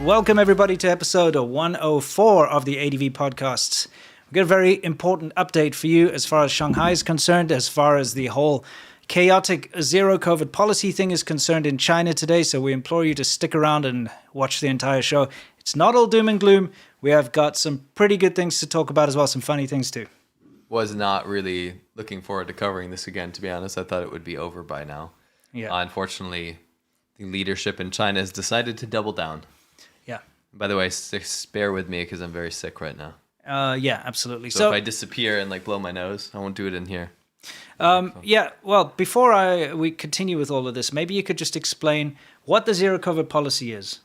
Welcome everybody to episode 104 of the ADV podcasts. We've got a very important update for you as far as Shanghai is concerned, as far as the whole chaotic zero COVID policy thing is concerned in China today. So we implore you to stick around and watch the entire show. It's not all doom and gloom. We have got some pretty good things to talk about as well, some funny things too. Was not really looking forward to covering this again, to be honest. I thought it would be over by now. Yeah. Unfortunately, the leadership in China has decided to double down. Yeah. By the way, bear with me because I'm very sick right now. Yeah, absolutely. So if I disappear and blow my nose, I won't do it in here. Yeah, well, before we continue with all of this, maybe you could just explain what the zero COVID policy is.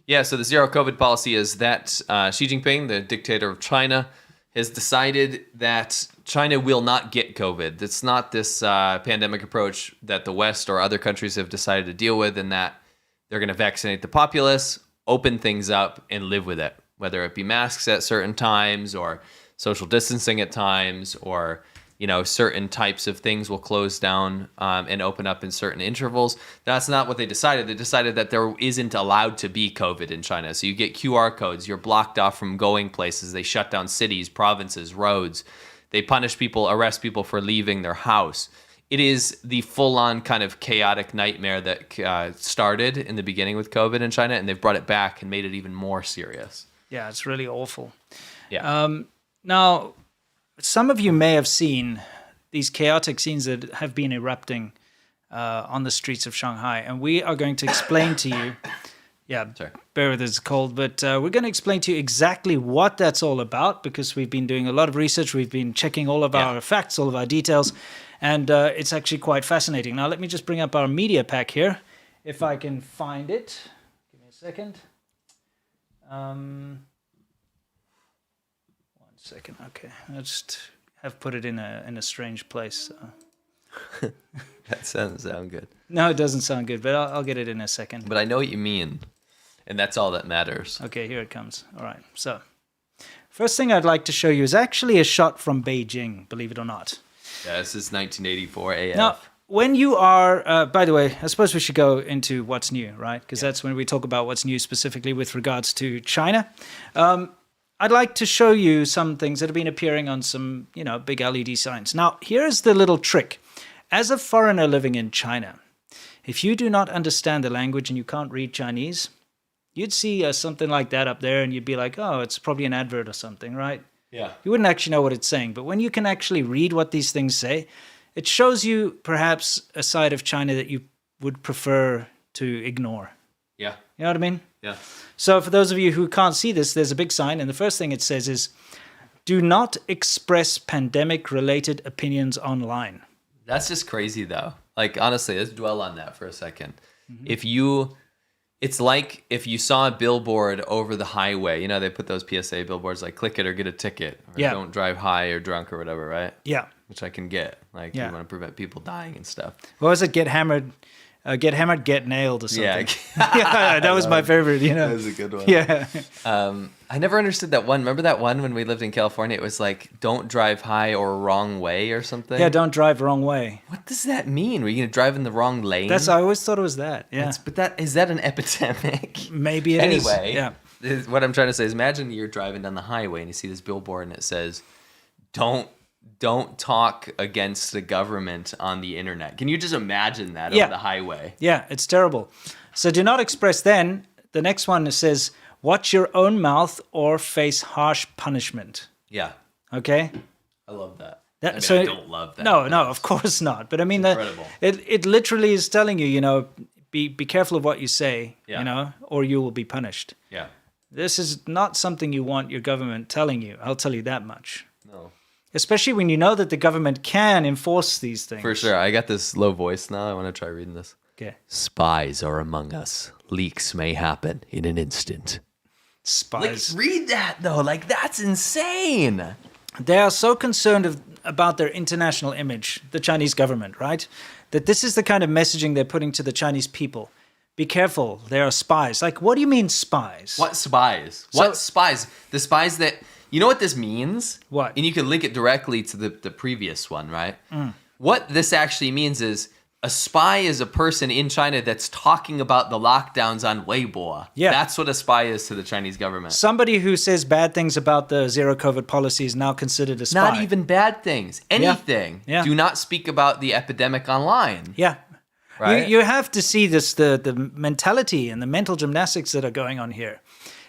Yeah, so the zero COVID policy is that Xi Jinping, the dictator of China, has decided that China will not get COVID. It's not this pandemic approach that the West or other countries have decided to deal with, and that they're going to vaccinate the populace, open things up, and live with it, whether it be masks at certain times or social distancing at times, or certain types of things will close down and open up in certain intervals. That's not what they decided. They decided that there isn't allowed to be COVID in China. So you get QR codes. You're blocked off from going places. They shut down cities, provinces, roads. They punish people, arrest people for leaving their house. It is the full-on kind of chaotic nightmare that started in the beginning with COVID in China, and they've brought it back and made it even more serious. Yeah, it's really awful. Yeah. Now, some of you may have seen these chaotic scenes that have been erupting on the streets of Shanghai, and we are going to explain to you, bear with us, it's cold, but we're going to explain to you exactly what that's all about, because we've been doing a lot of research, we've been checking all of our facts, all of our details, and it's actually quite fascinating. Now, let me just bring up our media pack here, if I can find it. Give me a second. Second, okay. I just have put it in a strange place. So. That doesn't sound good. No, it doesn't sound good, but I'll get it in a second. But I know what you mean, and that's all that matters. Okay, here it comes. All right, so first thing I'd like to show you is actually a shot from Beijing, believe it or not. Yeah, this is 1984 AF. Now, when you are, by the way, I suppose we should go into what's new, right? Because that's when we talk about what's new specifically with regards to China. I'd like to show you some things that have been appearing on some, big LED signs. Now, here's the little trick. As a foreigner living in China, if you do not understand the language and you can't read Chinese, you'd see something like that up there and you'd be like, oh, it's probably an advert or something, right? Yeah. You wouldn't actually know what it's saying. But when you can actually read what these things say, it shows you perhaps a side of China that you would prefer to ignore. Yeah. You know what I mean? Yeah. So for those of you who can't see this, there's a big sign, and the first thing it says is, do not express pandemic-related opinions online. That's just crazy, though. Honestly, let's dwell on that for a second. Mm-hmm. It's like if you saw a billboard over the highway, they put those PSA billboards like click it or get a ticket, or don't drive high or drunk or whatever, right? Yeah. Which I can get. You want to prevent people dying and stuff. What was it? Get hammered, get nailed or something. Yeah. Yeah, that was my favorite, That was a good one. Yeah. I never understood that one. Remember that one when we lived in California? It was like, don't drive high or wrong way or something? Yeah, don't drive wrong way. What does that mean? Were you going to drive in the wrong lane? I always thought it was that, yeah. Is that an epidemic? Maybe it is. Anyway, yeah. What I'm trying to say is imagine you're driving down the highway and you see this billboard and it says, don't talk against the government on the internet. Can you just imagine that over the highway? Yeah, it's terrible. So do not express then. The next one says, watch your own mouth or face harsh punishment. Yeah. Okay? I love that. I don't love that. No, of course not. But I mean, incredible. It literally is telling you, be careful of what you say, or you will be punished. Yeah. This is not something you want your government telling you. I'll tell you that much. No. Especially when you know that the government can enforce these things. For sure. I got this low voice now. I want to try reading this. Okay. Spies are among us. Leaks may happen in an instant. Spies. Read that, though. That's insane. They are so concerned about their international image, the Chinese government, right? That this is the kind of messaging they're putting to the Chinese people. Be careful. They are spies. What do you mean spies? What spies? What spies? The spies that... You know what this means? What? And you can link it directly to the previous one, right? What this actually means is a spy is a person in China that's talking about the lockdowns on Weibo. Yeah. That's what a spy is to the Chinese government. Somebody who says bad things about the zero COVID policy is now considered a spy. Not even bad things. Anything. Yeah. Do not speak about the epidemic online. Yeah. Right? You have to see this, the mentality and the mental gymnastics that are going on here.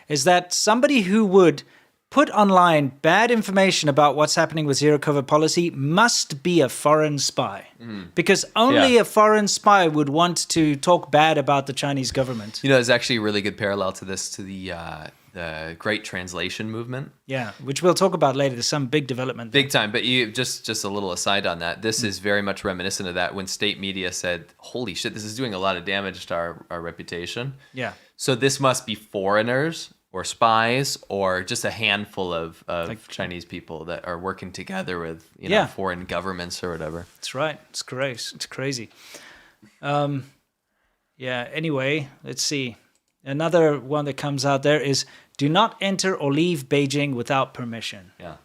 Is that somebody who would put online bad information about what's happening with zero COVID policy must be a foreign spy. Because only a foreign spy would want to talk bad about the Chinese government. You know, there's actually a really good parallel to this, to the Great Translation movement. Yeah, which we'll talk about later. There's some big development there. Big time. But you just a little aside on that. This is very much reminiscent of that when state media said, holy shit, this is doing a lot of damage to our reputation. Yeah. So this must be foreigners or spies or just a handful of Chinese people that are working together with foreign governments or whatever. That's right. It's great. It's crazy. Anyway, let's see. Another one that comes out there is do not enter or leave Beijing without permission. Yeah.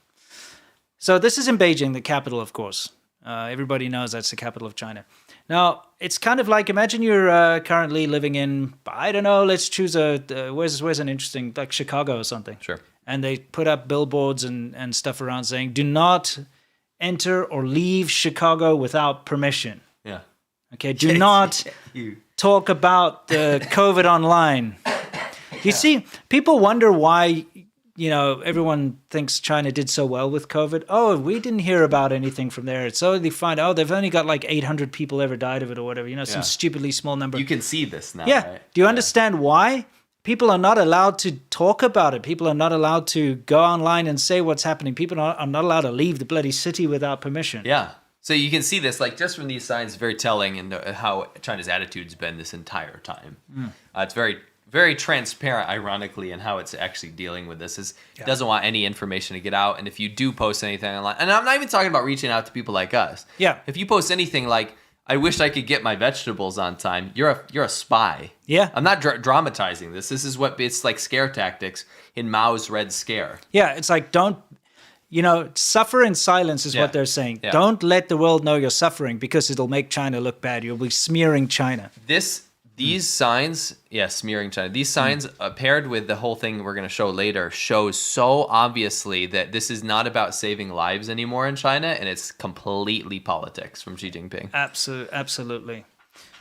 So this is in Beijing, the capital, of course. Everybody knows that's the capital of China. Now, it's kind of like, imagine you're currently living in, I don't know, let's choose where's an interesting, like Chicago or something. Sure. And they put up billboards and stuff around saying, do not enter or leave Chicago without permission. Yeah. Okay, do not talk about the COVID online. You see, people wonder why, everyone thinks China did so well with COVID. Oh, we didn't hear about anything from there. It's only find they've only got like 800 people ever died of it or whatever, some stupidly small number. You can see this now, yeah. Right? Do you understand why? People are not allowed to talk about it. People are not allowed to go online and say what's happening. People are not allowed to leave the bloody city without permission. Yeah. So you can see this, like, just from these signs, very telling in how China's attitude's been this entire time. It's very, very transparent, ironically, in how it's actually dealing with this. It doesn't want any information to get out. And if you do post anything online, and I'm not even talking about reaching out to people like us. Yeah. If you post anything like, I wish I could get my vegetables on time, you're a spy. Yeah. I'm not dramatizing this. This is it's like scare tactics in Mao's Red Scare. Yeah, it's like suffer in silence is what they're saying. Yeah. Don't let the world know you're suffering because it'll make China look bad. You'll be smearing China. These signs, smearing China. These signs, paired with the whole thing we're going to show later, shows so obviously that this is not about saving lives anymore in China, and it's completely politics from Xi Jinping. Absolutely.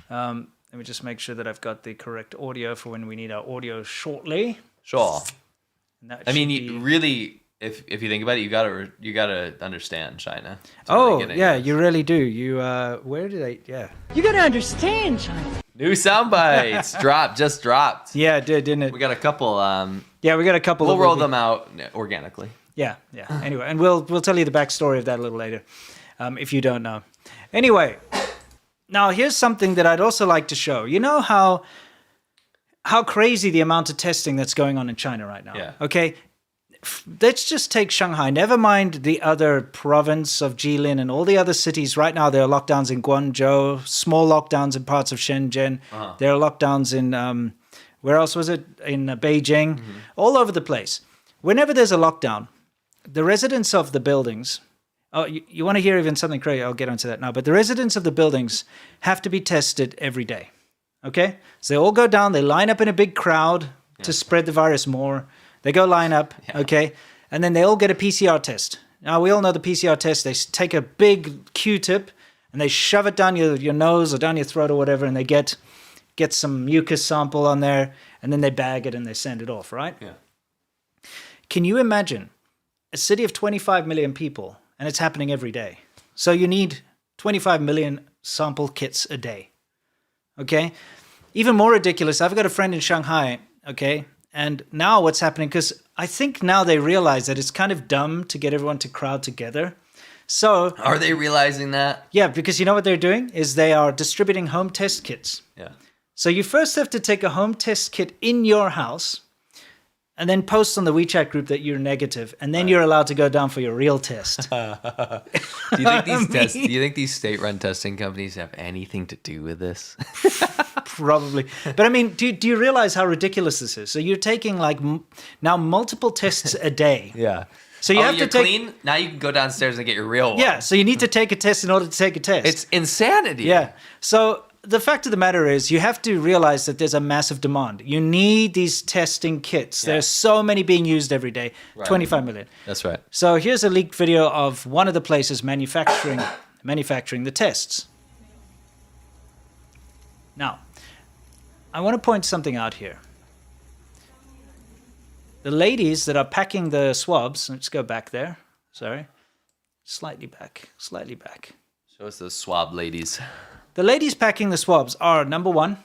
Let me just make sure that I've got the correct audio for when we need our audio shortly. Sure. I mean, you really, if you think about it, you gotta understand China. You really do. Where did I? Yeah. You gotta understand China. New sound bites just dropped. Yeah, it did, didn't it? We got a couple. We got a couple. We'll roll them out organically. Yeah. Anyway, and we'll tell you the backstory of that a little later, if you don't know. Anyway, now here's something that I'd also like to show. You know how crazy the amount of testing that's going on in China right now. Yeah. Okay. Let's just take Shanghai. Never mind the other province of Jilin and all the other cities. Right now, there are lockdowns in Guangzhou, small lockdowns in parts of Shenzhen. There are lockdowns in, where else was it? In Beijing, all over the place. Whenever there's a lockdown, the residents of the buildings, you want to hear even something crazy? I'll get onto that now. But the residents of the buildings have to be tested every day. Okay? So they all go down, they line up in a big crowd to spread the virus more. They go line up, okay? And then they all get a PCR test. Now, we all know the PCR test. They take a big Q-tip and they shove it down your nose or down your throat or whatever, and they get some mucus sample on there, and then they bag it and they send it off, right? Yeah. Can you imagine a city of 25 million people, and it's happening every day? So you need 25 million sample kits a day, okay? Even more ridiculous, I've got a friend in Shanghai, okay? And now what's happening, because I think now they realize that it's kind of dumb to get everyone to crowd together. So are they realizing that? Yeah, because you know what they're doing is they are distributing home test kits. Yeah. So you first have to take a home test kit in your house and then post on the WeChat group that you're negative, and then you're allowed to go down for your real test. Do you think these state-run testing companies have anything to do with this? Probably. But I mean, do you realize how ridiculous this is? So you're taking now multiple tests a day. Yeah. So you have you're to take clean? Now you can go downstairs and get your real one. Yeah, so you need to take a test in order to take a test. It's insanity. Yeah. So the fact of the matter is you have to realize that there's a massive demand. You need these testing kits. Yeah. There's so many being used every day, 25 million. That's right. So here's a leaked video of one of the places manufacturing the tests. Now, I want to point something out here. The ladies that are packing the swabs, let's go back there. Sorry. Slightly back. Show us those swab ladies. The ladies packing the swabs are, number one,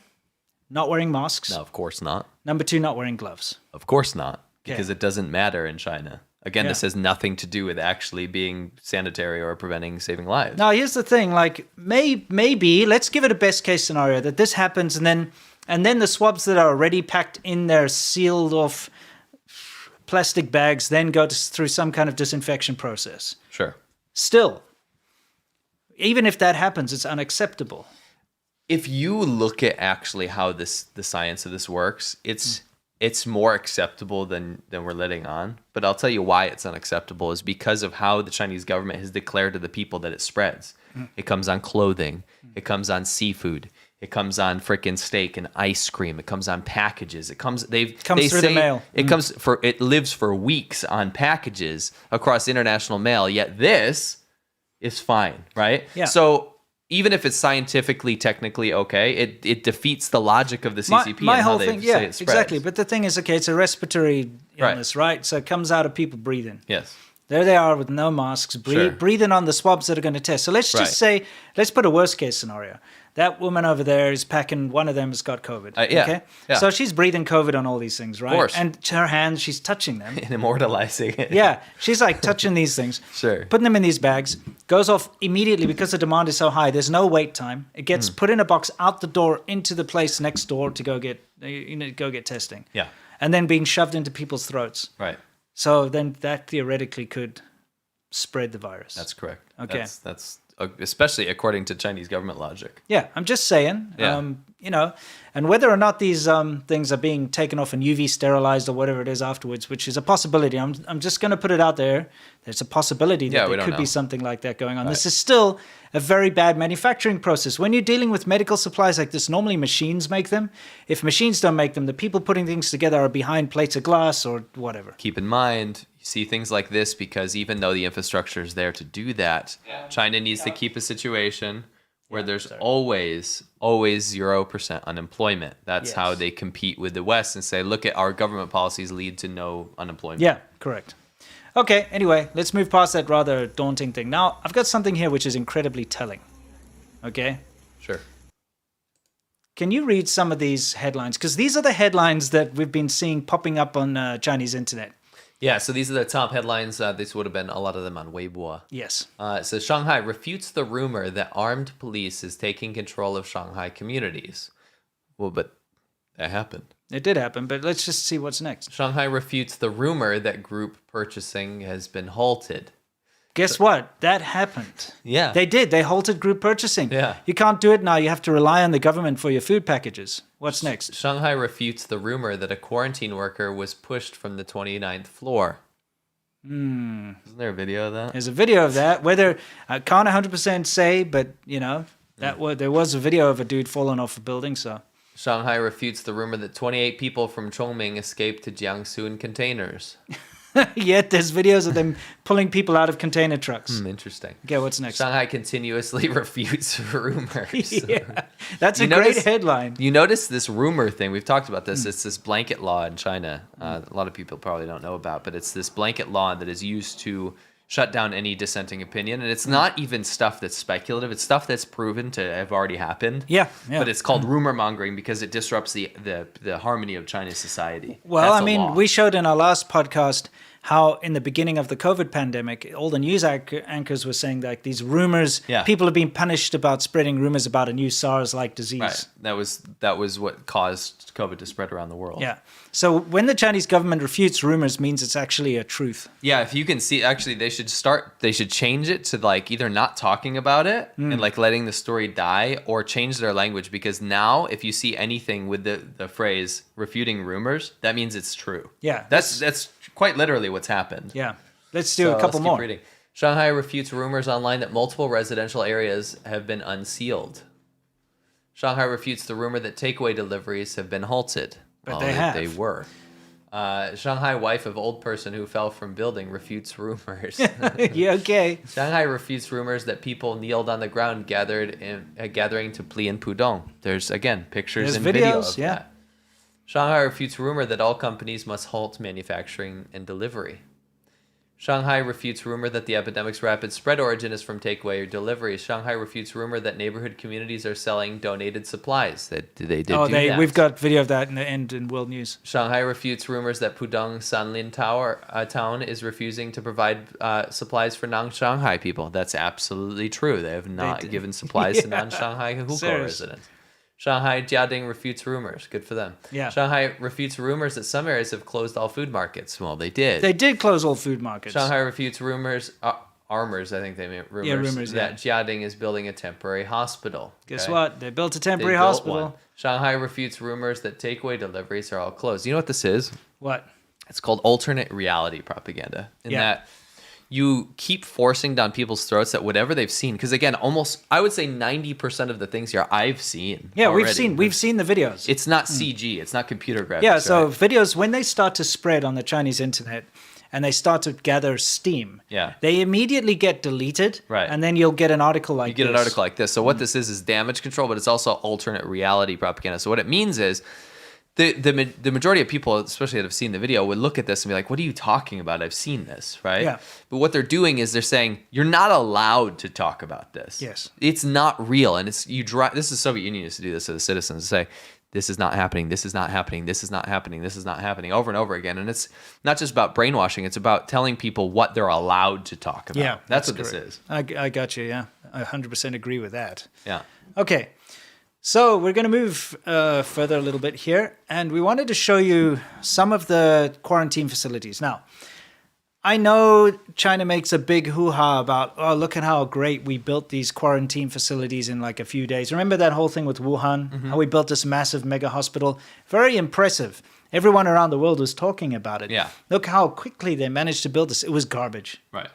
not wearing masks. No, of course not. Number two, not wearing gloves. Of course not. Because Okay. it doesn't matter in China. Again, this has nothing to do with actually being sanitary or saving lives. Now, here's the thing. Like, maybe, let's give it a best case scenario that this happens and then the swabs that are already packed in their sealed off plastic bags then go through some kind of disinfection process. Sure. Still, even if that happens, it's unacceptable. If you look at actually how the science of this works, it's more acceptable than we're letting on. But I'll tell you why it's unacceptable is because of how the Chinese government has declared to the people that it spreads. It comes on clothing. It comes on seafood. It comes on freaking steak and ice cream. It comes on packages. It comes through the mail. It lives for weeks on packages across international mail. Yet this is fine, right? Yeah. So even if it's scientifically, technically okay, it defeats the logic of the CCP. My and whole how they thing, say yeah, it spreads. exactly. But the thing is, okay, it's a respiratory illness, right? So it comes out of people breathing. Yes. There they are with no masks, Sure. breathing on the swabs that are going to test. So let's just say, let's put a worst case scenario. That woman over there is packing, one of them has got COVID. Yeah, Okay? yeah. So she's breathing COVID on all these things, right? Of course. And her hands, she's touching them. And immortalizing it. Yeah, she's like touching these things. Sure. Putting them in these bags, goes off immediately because the demand is so high. There's no wait time. It gets put in a box out the door into the place next door to go get testing. Yeah. And then being shoved into people's throats. Right. So then that theoretically could spread the virus. That's correct. Okay. That's especially according to Chinese government logic. Yeah, I'm just saying, Yeah. and whether or not these things are being taken off and UV sterilized or whatever it is afterwards, which is a possibility. I'm just going to put it out there. There's a possibility that there could be something like that going on. Right. This is still a very bad manufacturing process. When you're dealing with medical supplies like this, normally machines make them. If machines don't make them, the people putting things together are behind plates of glass or whatever. Keep in mind, you see things like this because even though the infrastructure is there to do that, China needs to keep a situation where there's always 0% unemployment. That's how they compete with the West and say, look at our government policies lead to no unemployment. Yeah, correct. Okay, anyway, let's move past that rather daunting thing. Now, I've got something here which is incredibly telling. Okay? Sure. Can you read some of these headlines? Because these are the headlines that we've been seeing popping up on Chinese internet. Yeah, so these are the top headlines. This would have been a lot of them on Weibo. Yes. It says Shanghai refutes the rumor that armed police is taking control of Shanghai communities. Well, but that happened. It did happen, but let's just see what's next. Shanghai refutes the rumor that group purchasing has been halted. Guess what? That happened. Yeah. They did. They halted group purchasing. Yeah. You can't do it now. You have to rely on the government for your food packages. What's next? Shanghai refutes the rumor that a quarantine worker was pushed from the 29th floor. Isn't there a video of that? There's a video of that. Whether I can't 100% say, but there was a video of a dude falling off a building. So Shanghai refutes the rumor that 28 people from Chongming escaped to Jiangsu in containers. yet there's videos of them pulling people out of container trucks. Interesting. Okay, what's next? Shanghai continuously refutes rumors. Yeah, that's a great headline. You notice this rumor thing. We've talked about this. It's this blanket law in China. A lot of people probably don't know about, but it's this blanket law that is used to shut down any dissenting opinion. And it's not even stuff that's speculative. It's stuff that's proven to have already happened. Yeah. But it's called rumor mongering because it disrupts the harmony of Chinese society. Well, That's I mean, law. we showed in our last podcast how in the beginning of the COVID pandemic, all the news anchors were saying that these rumors, people are being punished about spreading rumors about a new SARS-like disease. Right. That was what caused COVID to spread around the world. Yeah. So when the Chinese government refutes rumors, means it's actually a truth. Yeah, if you can see, actually, they should change it to like either not talking about it and like letting the story die, or change their language, because now if you see anything with the phrase refuting rumors, that means it's true. Yeah. That's quite literally what's happened. Yeah. Let's do a couple let's keep more. reading. Shanghai refutes rumors online that multiple residential areas have been unsealed. Shanghai refutes the rumor that takeaway deliveries have been halted. But they have. They were. Shanghai wife of old person who fell from building refutes rumors. Yeah, okay. Shanghai refutes rumors that people kneeled on the ground gathering to plea in Pudong. There's, again, pictures There's and video videos, of yeah. that. Shanghai refutes rumor that all companies must halt manufacturing and delivery. Shanghai refutes rumor that the epidemic's rapid spread origin is from takeaway or delivery. Shanghai refutes rumor that neighborhood communities are selling donated supplies. They did do that. We've got video of that in the end in World News. Shanghai refutes rumors that Pudong Sanlin town is refusing to provide supplies for non-Shanghai people. That's absolutely true. They have not given supplies to non-Shanghai Hukou residents. Shanghai Jiading refutes rumors. Good for them. Yeah. Shanghai refutes rumors that some areas have closed all food markets. Well, they did. They did close all food markets. Shanghai refutes rumors, armors, I think they meant rumors, that Jiading is building a temporary hospital. Guess okay? what? They built a temporary They built hospital. one. Shanghai refutes rumors that takeaway deliveries are all closed. You know what this is? What? It's called alternate reality propaganda. In Yeah. that you keep forcing down people's throats that whatever they've seen, because again, almost I would say 90% of the things here I've seen. Yeah, already. we've seen the videos. It's not CG. It's not computer graphics. Yeah, so right? videos, when they start to spread on the Chinese internet and they start to gather steam, they immediately get deleted. Right. And then you'll get an article like you get an article like this. So what this is damage control, but it's also alternate reality propaganda. So what it means is the majority of people, especially that have seen the video, would look at this and be like, what are you talking about? I've seen this, right? Yeah. But what they're doing is they're saying, you're not allowed to talk about this. Yes. It's not real. And this is Soviet Union used to do this to the citizens, to say, this is not happening, this is not happening, this is not happening, this is not happening, over and over again. And it's not just about brainwashing, it's about telling people what they're allowed to talk about. Yeah, That's what correct. this is. I got you, yeah. I 100% agree with that. Yeah. Okay, so we're going to move further a little bit here, and we wanted to show you some of the quarantine facilities. Now, I know China makes a big hoo-ha about, oh, look at how great we built these quarantine facilities in like a few days. Remember that whole thing with Wuhan? How we built this massive mega hospital? Very impressive. Everyone around the world was talking about it. Yeah. Look how quickly they managed to build this. It was garbage. Right.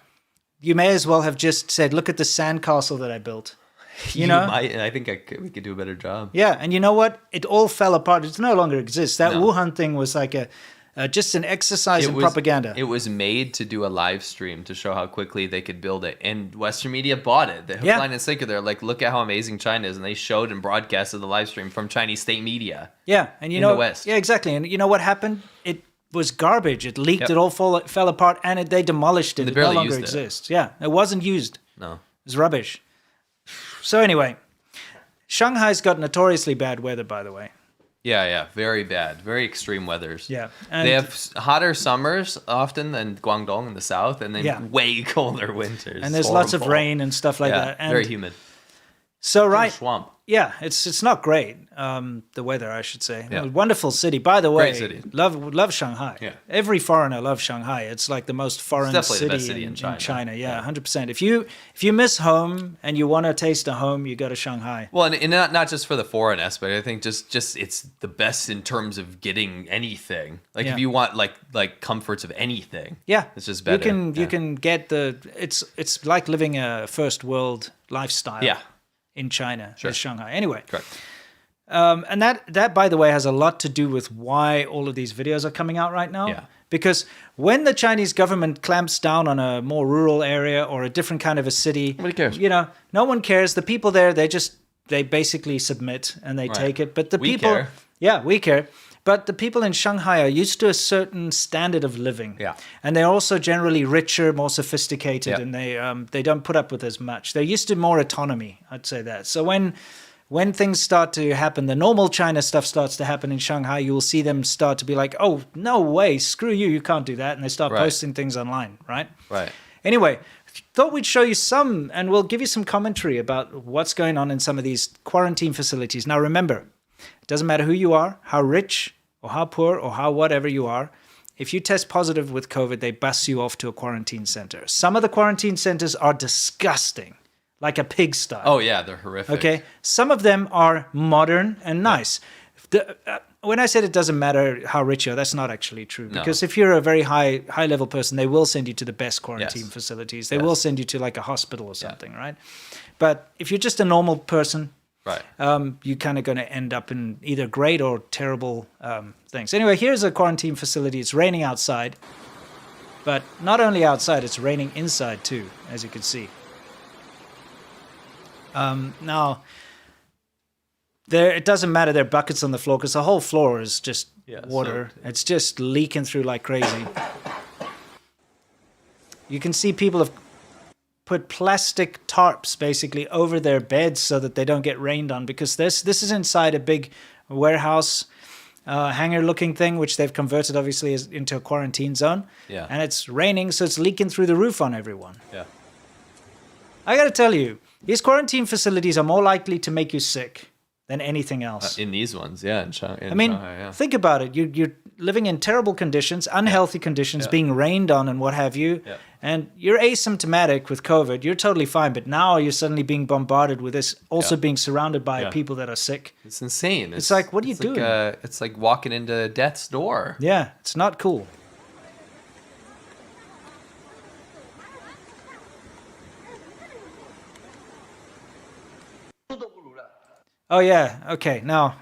You may as well have just said, look at the sandcastle that I built. You know? I think we could do a better job. Yeah, and you know what? It all fell apart. It no longer exists. That No. Wuhan thing was like just an exercise in propaganda. It was made to do a live stream to show how quickly they could build it, and Western media bought it. They hook, line, and sinker. They're like, look at how amazing China is, and they showed and broadcasted the live stream from Chinese state media. Yeah, and you in know, the West. Yeah, exactly. And you know what happened? It was garbage. It leaked. Yep. It all fell apart, and they demolished it. They It no barely longer used it. exists. Yeah, it wasn't used. No. It was rubbish. So anyway, Shanghai's got notoriously bad weather, by the way. Yeah, very bad, very extreme weathers. Yeah, they have hotter summers often than Guangdong in the south, and then way colder winters. And there's lots of rain and stuff like that. And very humid. So right, swamp. Yeah, it's not great. The weather, I should say. Yeah. Wonderful city, by the way. Great city. Love Shanghai. Yeah. Every foreigner loves Shanghai. It's like the most foreign definitely the best city city in China. Yeah, 100%. If you miss home and you want to taste a home, you go to Shanghai. Well, and not just for the foreign aspect. I think just it's the best in terms of getting anything. Like if you want like comforts of anything. Yeah, it's just better. You can get it's like living a first world lifestyle. Yeah. In China, Sure. is Shanghai. Anyway, Correct. And that, by the way, has a lot to do with why all of these videos are coming out right now. Yeah. Because when the Chinese government clamps down on a more rural area or a different kind of a city, Nobody cares. You know, no one cares. The people there, they basically submit and they take it. But We people, care. yeah, we care. But the people in Shanghai are used to a certain standard of living. Yeah. And they're also generally richer, more sophisticated, Yeah. and they don't put up with as much. They're used to more autonomy, I'd say that. So when things start to happen, the normal China stuff starts to happen in Shanghai, you will see them start to be like, oh, no way, screw you, you can't do that. And they start Right. posting things online, right? Right. Anyway, thought we'd show you some, and we'll give you some commentary about what's going on in some of these quarantine facilities. Now, remember, it doesn't matter who you are, how rich or how poor or how whatever you are. If you test positive with COVID, they bus you off to a quarantine center. Some of the quarantine centers are disgusting, like a pigsty. Oh yeah, they're horrific. Okay, some of them are modern and nice. When I said it doesn't matter how rich you are, that's not actually true. Because if you're a very high level person, they will send you to the best quarantine facilities. They will send you to like a hospital or something, right? But if you're just a normal person, you're kind of going to end up in either great or terrible things. Anyway, here's a quarantine facility. It's raining outside. But not only outside, it's raining inside too, as you can see. Now, it doesn't matter. There are buckets on the floor because the whole floor is just water. So it's just leaking through like crazy. You can see people have put plastic tarps basically over their beds so that they don't get rained on, because this is inside a big warehouse hangar-looking thing, which they've converted obviously into a quarantine zone. Yeah. And it's raining, so it's leaking through the roof on everyone. Yeah. I got to tell you, these quarantine facilities are more likely to make you sick than anything else. In these ones, in Shanghai. Think about it. You're living in terrible conditions, unhealthy conditions, being rained on and what have you. Yeah. And you're asymptomatic with COVID. You're totally fine. But now you're suddenly being bombarded with this, also being surrounded by people that are sick. It's insane. It's like, what are you doing? It's like walking into death's door. Yeah, it's not cool. Oh, yeah. Okay. Now,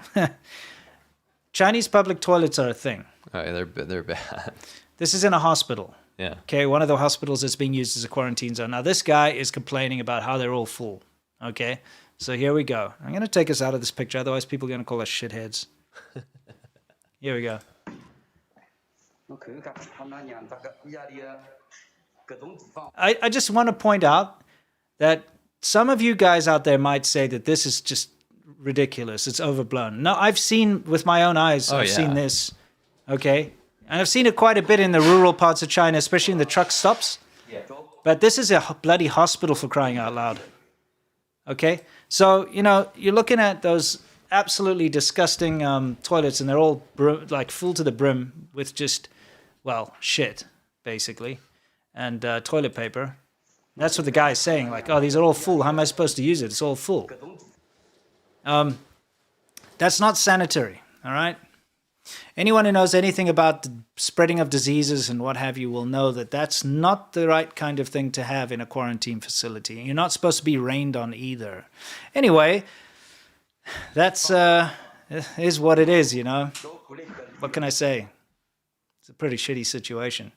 Chinese public toilets are a thing. Oh, yeah, they're bad. This is in a hospital. Yeah. Okay, one of the hospitals that's being used as a quarantine zone. Now, this guy is complaining about how they're all full. Okay, so here we go. I'm going to take us out of this picture, otherwise people are going to call us shitheads. Here we go. I just want to point out that some of you guys out there might say that this is just ridiculous. It's overblown. No, I've seen with my own eyes. I've seen this. Okay. And I've seen it quite a bit in the rural parts of China, especially in the truck stops. Yeah. But this is a bloody hospital, for crying out loud. Okay? So, you're looking at those absolutely disgusting toilets, and they're all like full to the brim with just, shit, basically, and toilet paper. And that's what the guy's saying, like, oh, these are all full. How am I supposed to use it? It's all full. That's not sanitary, all right? Anyone who knows anything about the spreading of diseases and what have you will know that that's not the right kind of thing to have in a quarantine facility. You're not supposed to be rained on either. Anyway, that's is what it is, What can I say? It's a pretty shitty situation.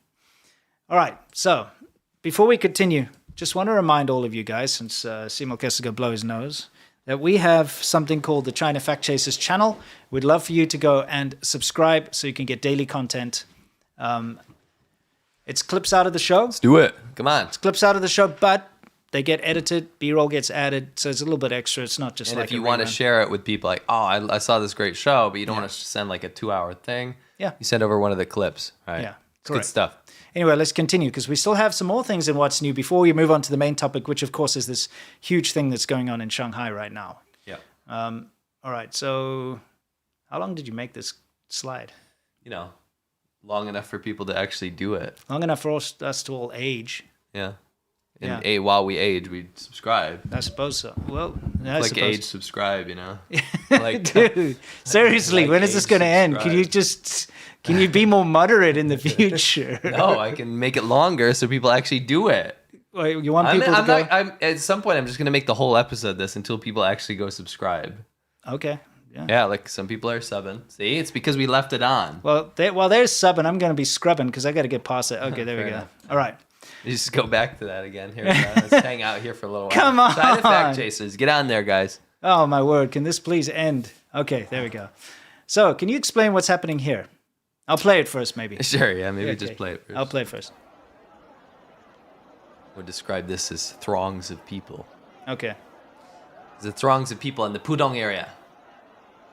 All right, so before we continue, just want to remind all of you guys, since Seymour Kessler go blow his nose, that we have something called the China Fact Chasers channel. We'd love for you to go and subscribe so you can get daily content. It's clips out of the show. Let's do it. Come on. It's clips out of the show, but they get edited. B-roll gets added, so it's a little bit extra. It's not just and like if you want to share it with people, like, oh, I saw this great show, but you don't want to send like a 2-hour thing. Yeah. You send over one of the clips. Right? Yeah. It's good stuff. Anyway, let's continue, because we still have some more things in What's New before we move on to the main topic, which, of course, is this huge thing that's going on in Shanghai right now. Yeah. All right, so how long did you make this slide? Long enough for people to actually do it. Long enough for us to all age. Yeah. And while we age, we subscribe. I suppose so. Well, age, subscribe, Like, dude, seriously, when is this going to end? Can you be more moderate in the future? No, I can make it longer so people actually do it. Wait, you want people to go? At some point, I'm just going to make the whole episode this until people actually go subscribe. Okay. Yeah, like some people are subbing. See, it's because we left it on. Well, while they're subbing, I'm going to be scrubbing because I got to get past it. Okay, there we go. Enough. All right. You just go back to that again. Here we go. Let's hang out here for a little while. Come on. China Fact Chasers. Get on there, guys. Oh, my word. Can this please end? Okay, there we go. So, can you explain what's happening here? I'll play it first, maybe. Sure, yeah. Maybe just play it first. I'll play it first. I would describe this as throngs of people. Okay. The throngs of people in the Pudong area.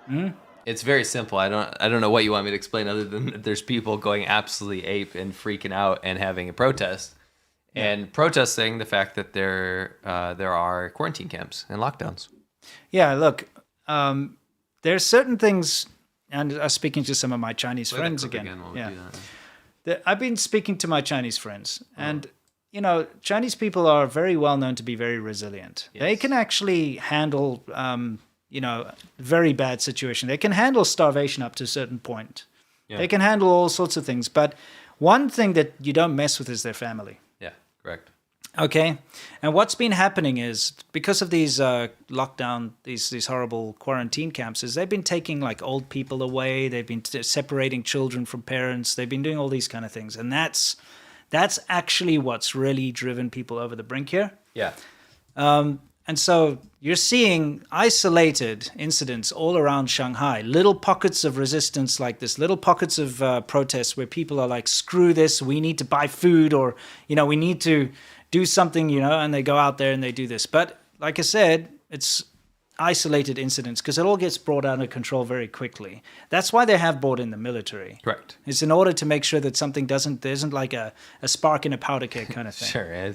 Hmm? It's very simple. I don't know what you want me to explain other than that there's people going absolutely ape and freaking out and having a protest. And protesting the fact that there are quarantine camps and lockdowns. Yeah, look, there's certain things, and I'm speaking to some of my Chinese friends again. I've been speaking to my Chinese friends, and Chinese people are very well known to be very resilient. Yes. They can actually handle very bad situation. They can handle starvation up to a certain point. Yeah. They can handle all sorts of things. But one thing that you don't mess with is their family. Yeah, correct. Okay. And what's been happening is because of these lockdown, these horrible quarantine camps, is they've been taking like old people away. They've been separating children from parents. They've been doing all these kind of things. And that's actually what's really driven people over the brink here. Yeah. And so you're seeing isolated incidents all around Shanghai, little pockets of resistance like this, little pockets of protests where people are like, screw this, we need to buy food, or, we need to do something, and they go out there and they do this. But like I said, it's isolated incidents because it all gets brought out of control very quickly. That's why they have brought in the military. Correct. It's in order to make sure that something there isn't like a spark in a powder keg kind of thing. Sure.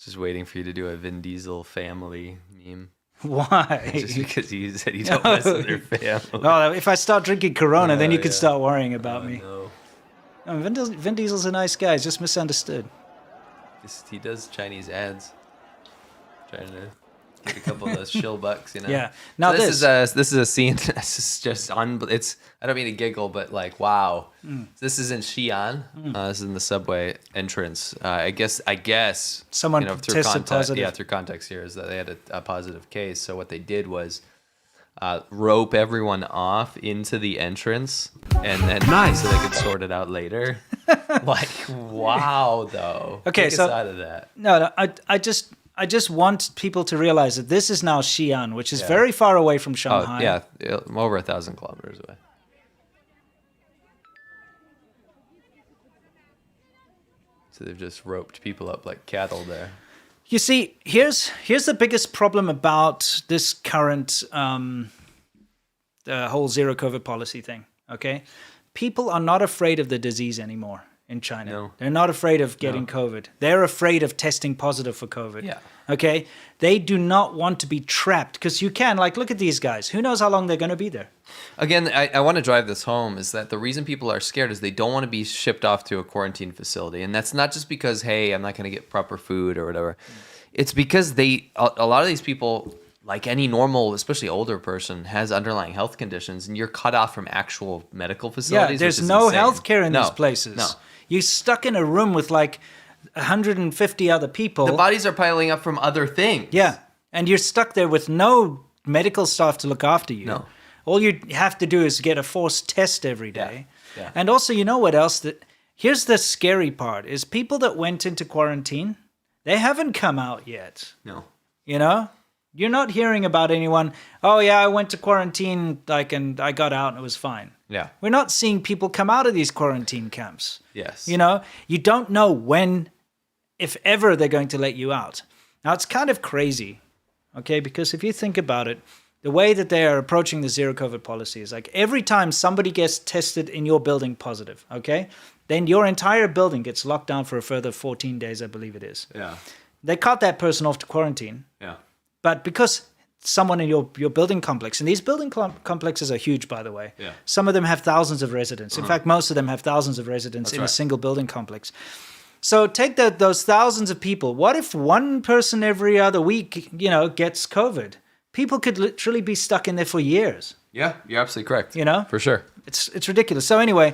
Just waiting for you to do a Vin Diesel family meme. Why? Just because you said you don't mess with your family. Oh, if I start drinking Corona, then you could start worrying about me. No. No, Vin Diesel's a nice guy. He's just misunderstood. He does Chinese ads. Trying to get a couple of those shill bucks, Yeah. Now so this is a scene. This is just it's. I don't mean to giggle, but like, wow. This is in Xi'an. This is in the subway entrance. I guess. Someone through tested positive. Yeah, through context here is that they had a positive case. So what they did was rope everyone off into the entrance, and then so they could sort it out later. Like, wow, though. Okay, Take so us out of that. No, I just want people to realize that this is now Xi'an, which is very far away from Shanghai. Oh, yeah, over 1,000 kilometers away. So they've just roped people up like cattle there. You see, here's the biggest problem about this current the whole zero COVID policy thing. Okay, people are not afraid of the disease anymore in China. No. They're not afraid of getting COVID. They're afraid of testing positive for COVID. Yeah. Okay, they do not want to be trapped because you can look at these guys. Who knows how long they're going to be there? Again, I want to drive this home is that the reason people are scared is they don't want to be shipped off to a quarantine facility. And that's not just because, hey, I'm not going to get proper food or whatever. It's because a lot of these people, like any normal, especially older person, has underlying health conditions, and you're cut off from actual medical facilities. Yeah, there's no health care in these places. No. You're stuck in a room with 150 other people. The bodies are piling up from other things. Yeah, and you're stuck there with no medical staff to look after you. No. All you have to do is get a forced test every day. Yeah. And also, you know what else? Here's the scary part, is people that went into quarantine, they haven't come out yet. No. You're not hearing about anyone, oh yeah, I went to quarantine, and I got out and it was fine. Yeah. We're not seeing people come out of these quarantine camps. Yes. You don't know when, if ever, they're going to let you out. Now, it's kind of crazy, okay? Because if you think about it, the way that they are approaching the zero COVID policy is every time somebody gets tested in your building positive, okay, then your entire building gets locked down for a further 14 days, I believe it is. Yeah. They cut that person off to quarantine. Yeah. But because someone in your building complex, and these building complexes are huge, by the way. Yeah. Some of them have thousands of residents. In fact, most of them have thousands of residents in a single building complex. So take those thousands of people. What if one person every other week, gets COVID? People could literally be stuck in there for years. Yeah, you're absolutely correct. For sure. It's ridiculous. So anyway,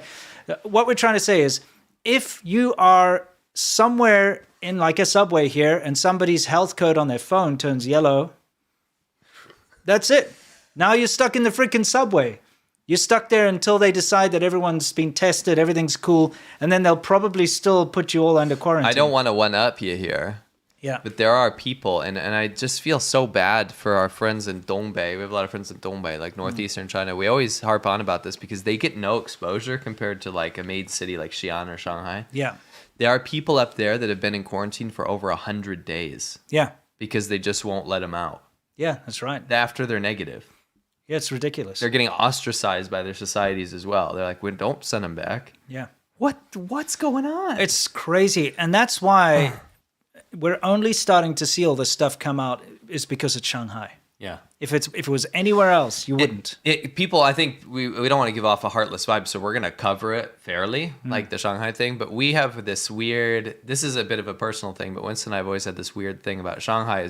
what we're trying to say is, if you are somewhere in a subway here and somebody's health code on their phone turns yellow, that's it. Now you're stuck in the freaking subway. You're stuck there until they decide that everyone's been tested, everything's cool, and then they'll probably still put you all under quarantine. I don't want to one-up you here. Yeah. But there are people, and I just feel so bad for our friends in Dongbei. We have a lot of friends in Dongbei, northeastern China. We always harp on about this because they get no exposure compared to a main city like Xi'an or Shanghai. Yeah. There are people up there that have been in quarantine for over 100 days. Yeah. Because they just won't let them out. Yeah, that's right. After they're negative. Yeah, it's ridiculous. They're getting ostracized by their societies as well. They're like, well, don't send them back. Yeah. What's going on? It's crazy. And that's why we're only starting to see all this stuff come out is because it's Shanghai. Yeah. If it was anywhere else, you wouldn't. People, I think we don't want to give off a heartless vibe, so we're going to cover it fairly, like the Shanghai thing. But we have this this is a bit of a personal thing, but Winston and I have always had this weird thing about Shanghai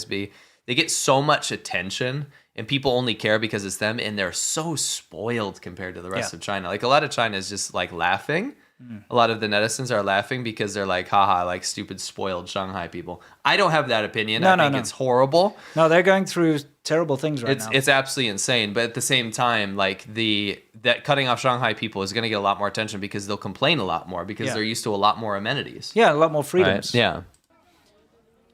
they get so much attention and people only care because it's them, and they're so spoiled compared to the rest of China. Like a lot of China is just like laughing. A lot of the netizens are laughing because they're like, haha, like stupid spoiled Shanghai people. I don't have that opinion. I think it's horrible. No, they're going through terrible things now. It's absolutely insane. But at the same time, like that cutting off Shanghai people is going to get a lot more attention because they'll complain a lot more because they're used to a lot more amenities. Yeah, a lot more freedoms. Right?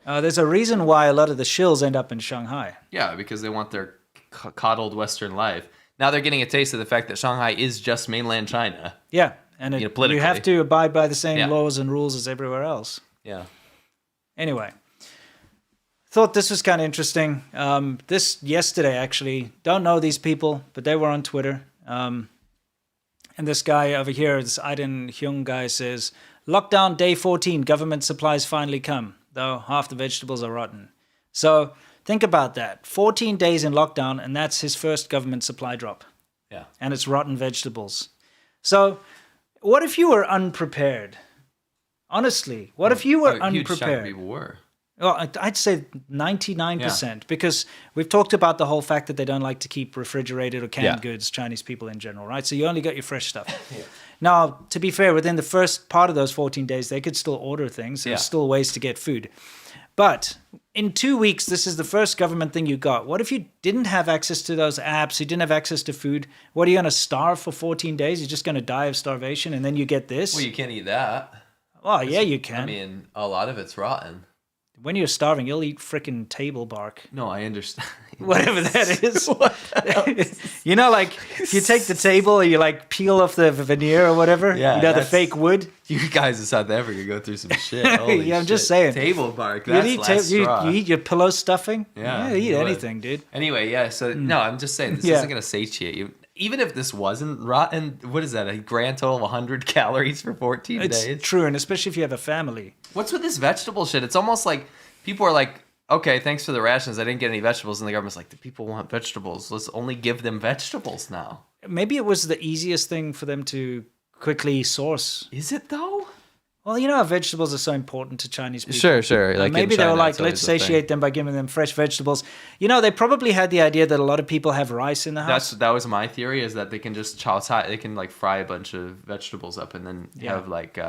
Yeah. There's a reason why a lot of the shills end up in Shanghai. Yeah, because they want their coddled Western life. Now they're getting a taste of the fact that Shanghai is just mainland China. Yeah. And you have to abide by the same laws and rules as everywhere else. Yeah. Anyway, thought this was kind of interesting. This yesterday, actually, don't know these people, but they were on Twitter. And this guy over here, this Aiden Hyung guy, says, lockdown day 14, government supplies finally come, though half the vegetables are rotten. So think about that. 14 days in lockdown, and that's his first government supply drop. Yeah. And it's rotten vegetables. So what if you were unprepared? Honestly, what if you were unprepared? Huge chunk of people were. Well, I'd say 99%, because we've talked about the whole fact that they don't like to keep refrigerated or canned goods, Chinese people in general, right? So you only get your fresh stuff. Now, to be fair, within the first part of those 14 days, they could still order things. There's still ways to get food. But in 2 weeks, this is the first government thing you got. What if you didn't have access to those apps? You didn't have access to food. What, are you going to starve for 14 days? You're just going to die of starvation, and then you get this? Well, you can't eat that. Oh, yeah, you can. I mean, a lot of it's rotten. When you're starving, you'll eat frickin' table bark. No, I understand. Whatever that is. You know, like, you take the table and you, like, peel off the veneer or whatever. Yeah, you know, the fake wood. You guys in South Africa go through some shit. Holy yeah, I'm shit. just saying. Table bark, that's you eat your pillow stuffing? Yeah. You eat anything, dude. Anyway, yeah, so, no, I'm just saying, this isn't going to satiate you. Even if this wasn't rotten, what is that, a grand total of 100 calories for 14 days? It's true, and especially if you have a family. What's with this vegetable shit? It's almost like people are like, okay, thanks for the rations. I didn't get any vegetables. And the government's like, the people want vegetables. Let's only give them vegetables now. Maybe it was the easiest thing for them to quickly source. Is it, though? Well, you know how vegetables are so important to Chinese people. Sure. Like maybe they were like, let's satiate them by giving them fresh vegetables. You know, they probably had the idea that a lot of people have rice in the house. That was my theory, is that they can just they can like fry a bunch of vegetables up and then have like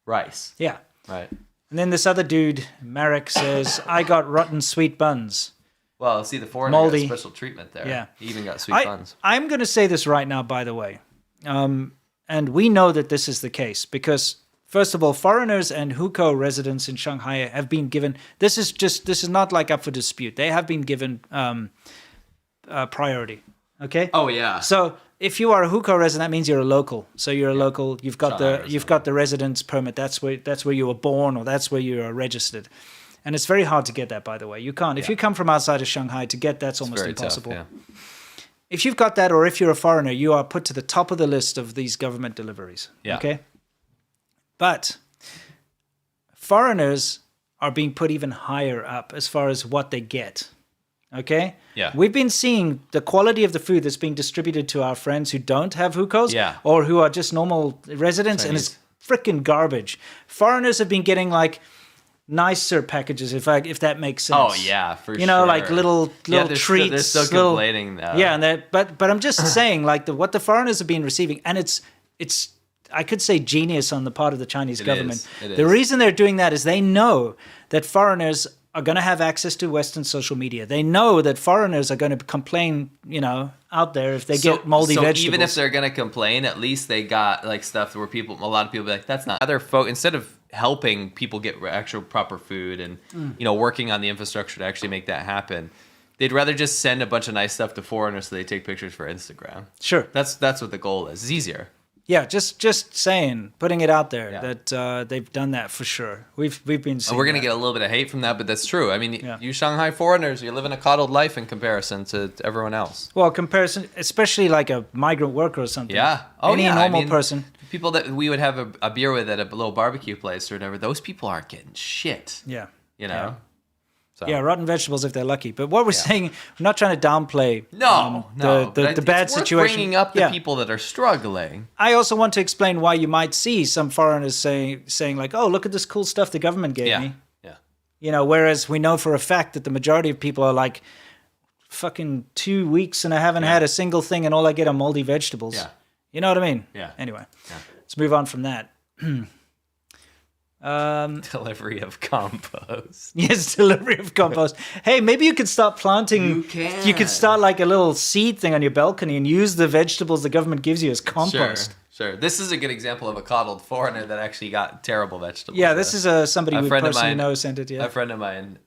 rice. Yeah. Right. And then this other dude, Marek, says, I got rotten sweet buns. Well, see, the foreigner got special treatment there. Yeah. He even got sweet buns. I'm going to say this right now, by the way. And we know that this is the case because, first of all, foreigners and hukou residents in Shanghai have been given, this is not like up for dispute. They have been given priority. Okay? Oh, yeah. So if you are a hukou resident, that means you're a local. So you're a local. You've got the residence permit. That's where you were born, or that's where you are registered. And it's very hard to get that, by the way. You can't. If you come from outside of Shanghai, to get that's almost impossible. Tough, yeah. If you've got that, or if you're a foreigner, you are put to the top of the list of these government deliveries. Yeah. Okay? But foreigners are being put even higher up as far as what they get. Okay? Yeah. We've been seeing the quality of the food that's being distributed to our friends who don't have hukous or who are just normal residents, and it's freaking garbage. Foreigners have been getting like nicer packages, if that makes sense. Oh yeah, for sure. You know, like little treats. They're still complaining though. Yeah, and but I'm just saying, like what the foreigners have been receiving, and it's I could say genius on the part of the Chinese government. The reason they're doing that is they know that foreigners are going to have access to Western social media. They know that foreigners are going to complain, out there if they get moldy vegetables. So even if they're going to complain, at least they got like stuff where a lot of people be like, that's not other folk. Instead of helping people get actual proper food and working on the infrastructure to actually make that happen, they'd rather just send a bunch of nice stuff to foreigners so they take pictures for Instagram. Sure, that's what the goal is. It's easier. Yeah, just saying, putting it out there that they've done that for sure. We've been seeing. We're gonna get a little bit of hate from that, but that's true. I mean, you Shanghai foreigners, you're living a coddled life in comparison to everyone else. Well, comparison, especially like a migrant worker or something. Yeah. Any normal person. People that we would have a beer with at a little barbecue place or whatever, those people aren't getting shit. Yeah. Yeah. So. Yeah, rotten vegetables if they're lucky. But what we're saying, we're not trying to downplay the bad situation. Bringing up the people that are struggling. I also want to explain why you might see some foreigners saying like, "Oh, look at this cool stuff the government gave me." Yeah. Whereas we know for a fact that the majority of people are like, fucking 2 weeks and I haven't had a single thing and all I get are moldy vegetables. Yeah. You know what I mean? Yeah. Anyway, Yeah. let's move on from that. Delivery of compost. Yes, delivery of compost. Hey, maybe you could start planting. You can. You could start like a little seed thing on your balcony and use the vegetables the government gives you as compost. Sure. This is a good example of a coddled foreigner that actually got terrible vegetables. Yeah, this is somebody we friend of personally mine- know sent it. Yeah. A friend of mine,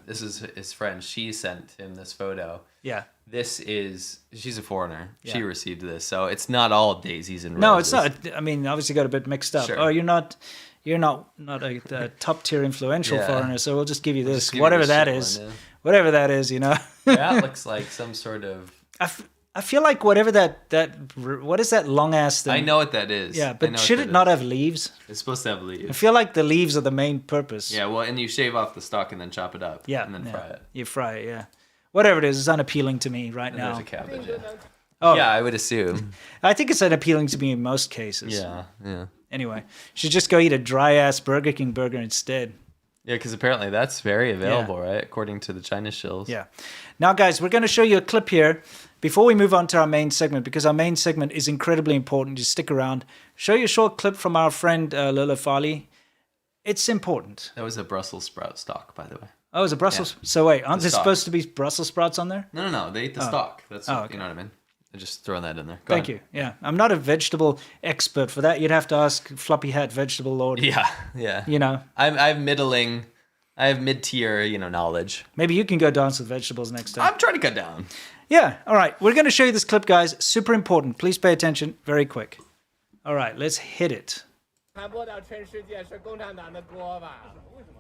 this is his friend, she sent him this photo. Yeah. She's a foreigner. Yeah. She received this. So it's not all daisies and roses. No, it's not. I mean, obviously got a bit mixed up. Sure. Oh, you're not a top tier influential Yeah. foreigner, so we'll just give you this, give you whatever this that shit is, one, yeah. whatever that is, you know. That looks like some sort of... I feel like whatever what is that long ass thing? I know what that is. Yeah, I know but what should that it not is. have leaves? It's supposed to have I leaves. feel like the leaves are the main purpose. Yeah, well, and you shave off the stalk and then chop it up. Yeah, And then yeah. fry it. You fry it, yeah. Whatever it is, it's unappealing to me right And now. there's a cabbage. Yeah. Oh, Yeah, I would assume. I think it's unappealing to me in most cases. Yeah. Anyway, you should just go eat a dry ass Burger King burger instead. Yeah, because apparently that's very available, right? According to the China shills. Yeah. Now, guys, we're going to show you a clip here before we move on to our main segment, because our main segment is incredibly important. Just stick around. Show you a short clip from our friend Lola Farley. It's important. That was a Brussels sprout stalk, by the way. Oh, is it Brussels? So wait, aren't there stalk. supposed to be Brussels sprouts on there? No. They ate the stalk. That's okay. you know what I mean. I'm just throwing that in there. Go Thank ahead. you. Yeah, I'm not a vegetable expert for that. You'd have to ask Floppy Hat Vegetable Lord. Yeah. You know, I'm middling. I have mid-tier, knowledge. maybe you can go dance with vegetables next time. I'm trying to cut down. Yeah, all right. We're going to show you this clip, guys. Super important. Please pay attention. Very quick. All right, let's hit it. 传播到全世界是共产党的锅吧？为什么？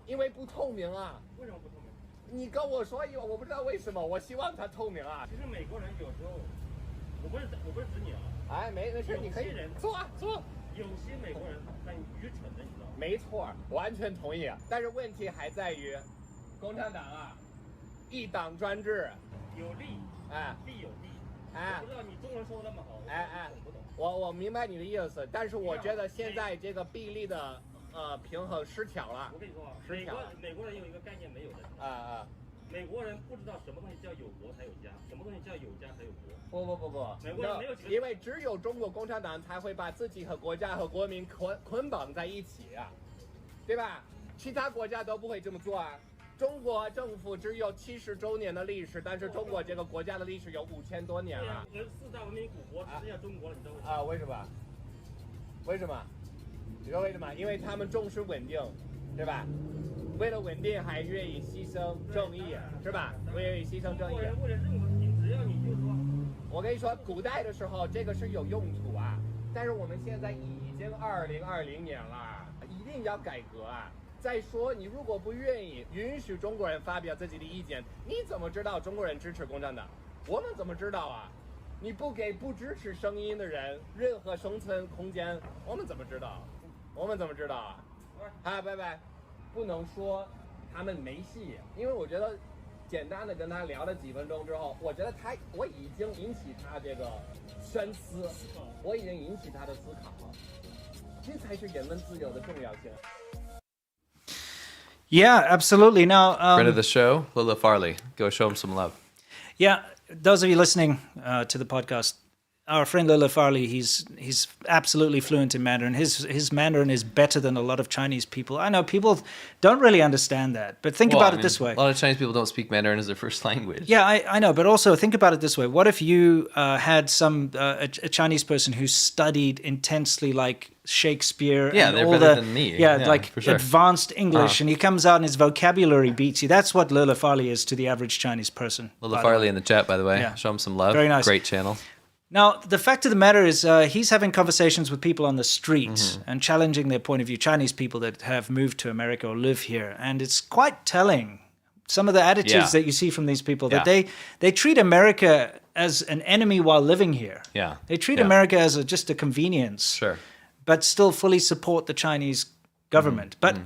因为不透明啊。为什么不透明？你跟我说一个，我不知道为什么。我希望它透明啊。其实美国人有时候，我不是指你啊，哎，没事，你可以做啊做。有些美国人很愚蠢的，你知道吗？没错，完全同意。但是问题还在于，共产党啊，一党专制，有利，哎必有弊。哎我不知道你中文说的那么好，哎，懂不懂？我明白你的意思，但是我觉得现在这个比例的平衡失调了我。跟你说啊，失调了美国人有一个概念没有的，啊美国人不知道什么东西叫有国才有家，什么东西叫有家才有国。不，美国人没有几个因为只有中国共产党才会把自己和国家和国民捆绑在一起啊，对吧？其他国家都不会这么做啊。中国政府只有70周年的历史，但是中国这个国家的历史有5000多年对呀了。，四大文明古国只剩下中国了，你知道为什么？啊，为什么？为什么？你知道为什么？因为他们重视稳定，对吧？为了稳定还愿意牺牲正义，是吧？愿意牺牲正义。为了任何事情，只要你就是说，我跟你说，古代的时候这个是有用途啊，但是我们现在已经2020年了，一定要改革啊！再说，你如果不愿意允许中国人发表自己的意见，你怎么知道中国人支持共产党？我们怎么知道啊？你不给不支持声音的人任何生存空间，我们怎么知道？我们怎么知道啊？啊，拜拜，不能说他们没戏，因为我觉得简单的跟他聊了几分钟之后，我觉得我已经引起他这个深思，我已经引起他的思考了，这才是言论自由的重要性。 Yeah, absolutely. Now, Friend of the show, Lola Farley. Go show him some love. yeah, those of you listening to the podcast, our friend Lola Farley, he's absolutely fluent in Mandarin. His Mandarin is better than a lot of Chinese people. I know people don't really understand that, but think about it this way. A lot of Chinese people don't speak Mandarin as their first language. Yeah, I know, but also think about it this way. What if you had a Chinese person who studied intensely, like Shakespeare? Yeah, and they're all better the, than me. Yeah, Yeah, like for sure. advanced English, and he comes out and his vocabulary beats you. That's what Lola Farley is to the average Chinese person. Lola by the Farley way. in the chat, by the way. Yeah. Show him some love. Very nice. Great channel. Now, the fact of the matter is, he's having conversations with people on the streets and challenging their point of view, Chinese people that have moved to America or live here. And it's quite telling, some of the attitudes Yeah. that you see from these people, that Yeah. they treat America as an enemy while living here. Yeah. They treat Yeah. America as just a convenience, Sure. but still fully support the Chinese government. But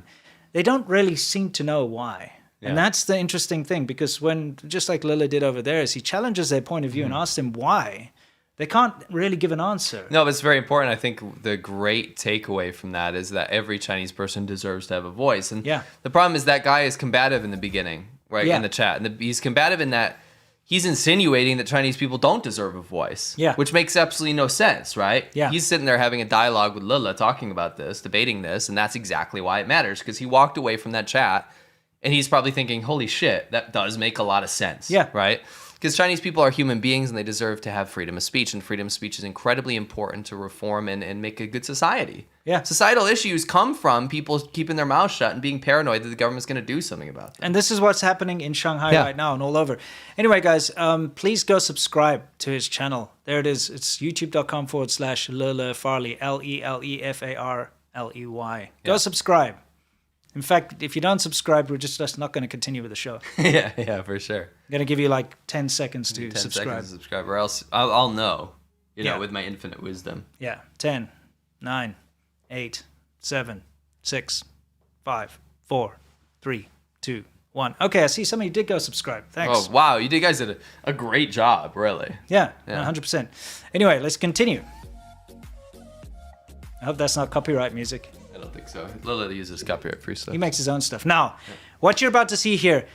they don't really seem to know why. Yeah. And that's the interesting thing, because when, just like Lila did over there, is he challenges their point of view and asks them why. They can't really give an answer. No, but it's very important. I think the great takeaway from that is that every Chinese person deserves to have a voice. And Yeah. the problem is that guy is combative in the beginning, right? Yeah. In the chat. And he's combative in that he's insinuating that Chinese people don't deserve a voice. Yeah. Which makes absolutely no sense, right? Yeah. He's sitting there having a dialogue with Lila, talking about this, debating this, and that's exactly why it matters, because he walked away from that chat, and he's probably thinking, holy shit, that does make a lot of sense. Yeah. Right? Because Chinese people are human beings, and they deserve to have freedom of speech, and freedom of speech is incredibly important to reform and make a good society. Yeah. Societal issues come from people keeping their mouths shut and being paranoid that the government's going to do something about them. And this is what's happening in Shanghai right now and all over. Anyway, guys, please go subscribe to his channel. There it is. It's youtube.com/Lelefarley, LELEFARLEY. Go subscribe. In fact, if you don't subscribe, we're just not going to continue with the show. yeah, for sure. I'm going to give you like 10 seconds to 10 subscribe. seconds to subscribe, or else I'll know, you know, with my infinite wisdom. Yeah. 10, 9, 8, 7, 6, 5, 4, 3, 2, 1. Okay, I see some of you did go subscribe. Thanks. Oh, wow. You guys did a great job, really. Yeah, 100%. Anyway, let's continue. I hope that's not copyright music. I don't think so. Lila uses copyright-free stuff. He makes his own stuff. Now, what you're about to see here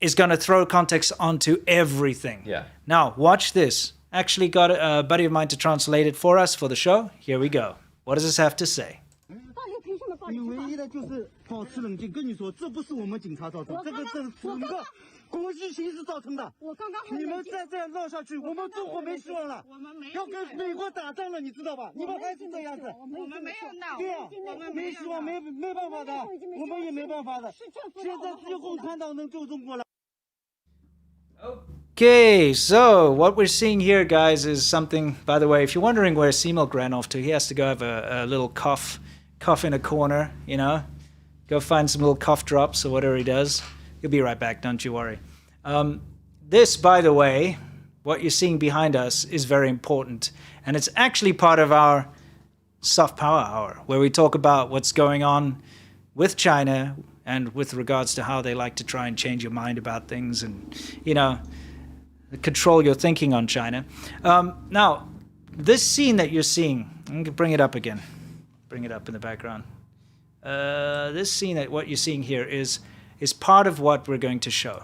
is going to throw context onto everything. Yeah. Now, watch this. Actually got a buddy of mine to translate it for us for the show. Here we go. What does this have to say? 你唯一的就是保持冷静，跟你说，这不是我们警察造成，这是整个国际形势造成的。你们再这样闹下去，我们中国没希望了。要跟美国打仗了，你知道吧？你们还是这样子。我们没有闹。对呀，没希望，没办法的，我们也没办法的。现在只有共产党能救中国了。 Okay, so what we're seeing here, guys, is something, by the way, if you're wondering where Seamilk ran off to, he has to go have a little cough in a corner, you know, go find some little cough drops or whatever he does. He'll be right back, don't you worry. This, by the way, what you're seeing behind us is very important, and it's actually part of our soft power hour, where we talk about what's going on with China and with regards to how they like to try and change your mind about things and, you know, control your thinking on China. Now, this scene that you're seeing, I'm going to bring it up again. Bring it up in the background. This scene that what you're seeing here is part of what we're going to show.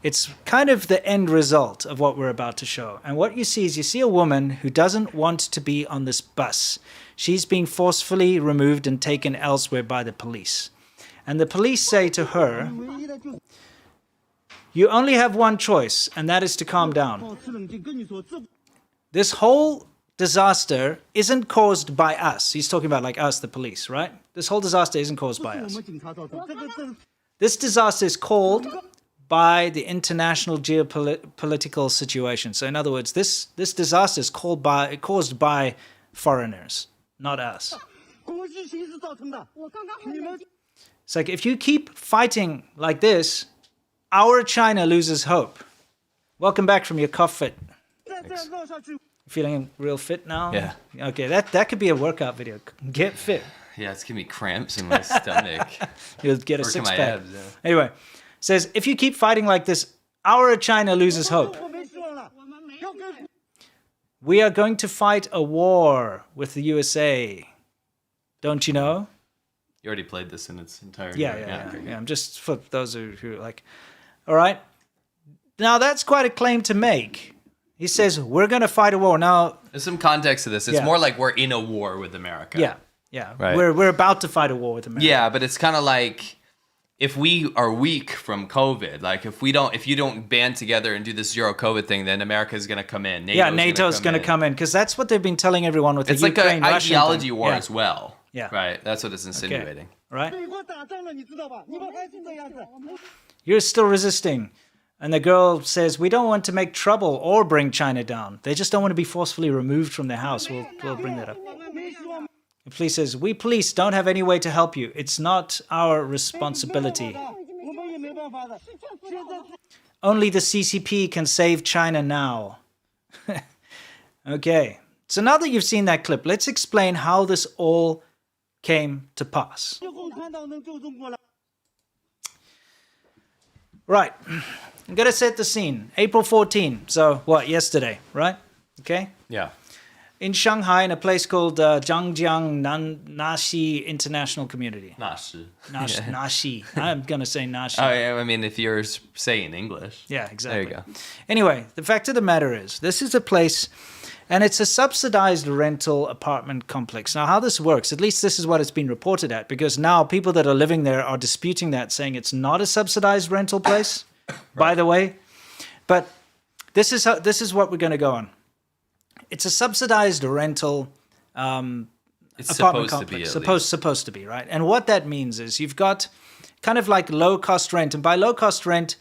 It's kind of the end result of what we're about to show. And what you see is you see a woman who doesn't want to be on this bus. She's being forcefully removed and taken elsewhere by the police. And the police say to her, you only have one choice, and that is to calm down. This whole disaster isn't caused by us. He's talking about like us, the police, right? This whole disaster isn't caused by us. This disaster is caused by the international geopolitical situation. So in other words, this disaster is caused by foreigners, not us. It's like if you keep fighting like this, our China loses hope. Welcome back from your cough fit. Thanks. Feeling real fit now? Yeah. Okay, that could be a workout video. Get fit. Yeah, it's giving me cramps in my stomach. You'll get a six-pack. Abs, yeah. Anyway, says, if you keep fighting like this, our China loses hope. We are going to fight a war with the USA. Don't you know? You already played this in its entirety. Yeah. I'm just for those who like, all right. Now that's quite a claim to make. He says, we're going to fight a war. Now, there's some context to this. It's more like we're in a war with America. Yeah. Right. We're about to fight a war with America. Yeah, but it's kind of like if we are weak from COVID, like if you don't band together and do this zero COVID thing, then America is going to come in. NATO's going to come in because that's what they've been telling everyone with the Ukraine, like an Russian ideology thing. war as well. Yeah. Right. That's what it's insinuating. Okay. Right. You're still resisting. And the girl says, we don't want to make trouble or bring China down. They just don't want to be forcefully removed from their house. We'll bring that up. The police says, we police don't have any way to help you. It's not our responsibility. Only the CCP can save China now. Okay. So now that you've seen that clip, let's explain how this all came to pass. Right. I'm going to set the scene. April 14. So what? Yesterday, right? Okay. Yeah. in Shanghai in a place called Zhangjiang Nashi International Community. Nashi. Nashi. I'm going to say Nashi. Oh, yeah, I mean, if you're saying English. Yeah, exactly. There you go. Anyway, the fact of the matter is, this is a place, and it's a subsidized rental apartment complex. Now, how this works, at least this is what it's been reported at, because now people that are living there are disputing that, saying it's not a subsidized rental place, by the way. But this is what we're going to go on. It's a subsidized rental It's apartment supposed to be, complex. Supposed to be, right? And what that means is you've got kind of like low-cost rent. And by low-cost rent,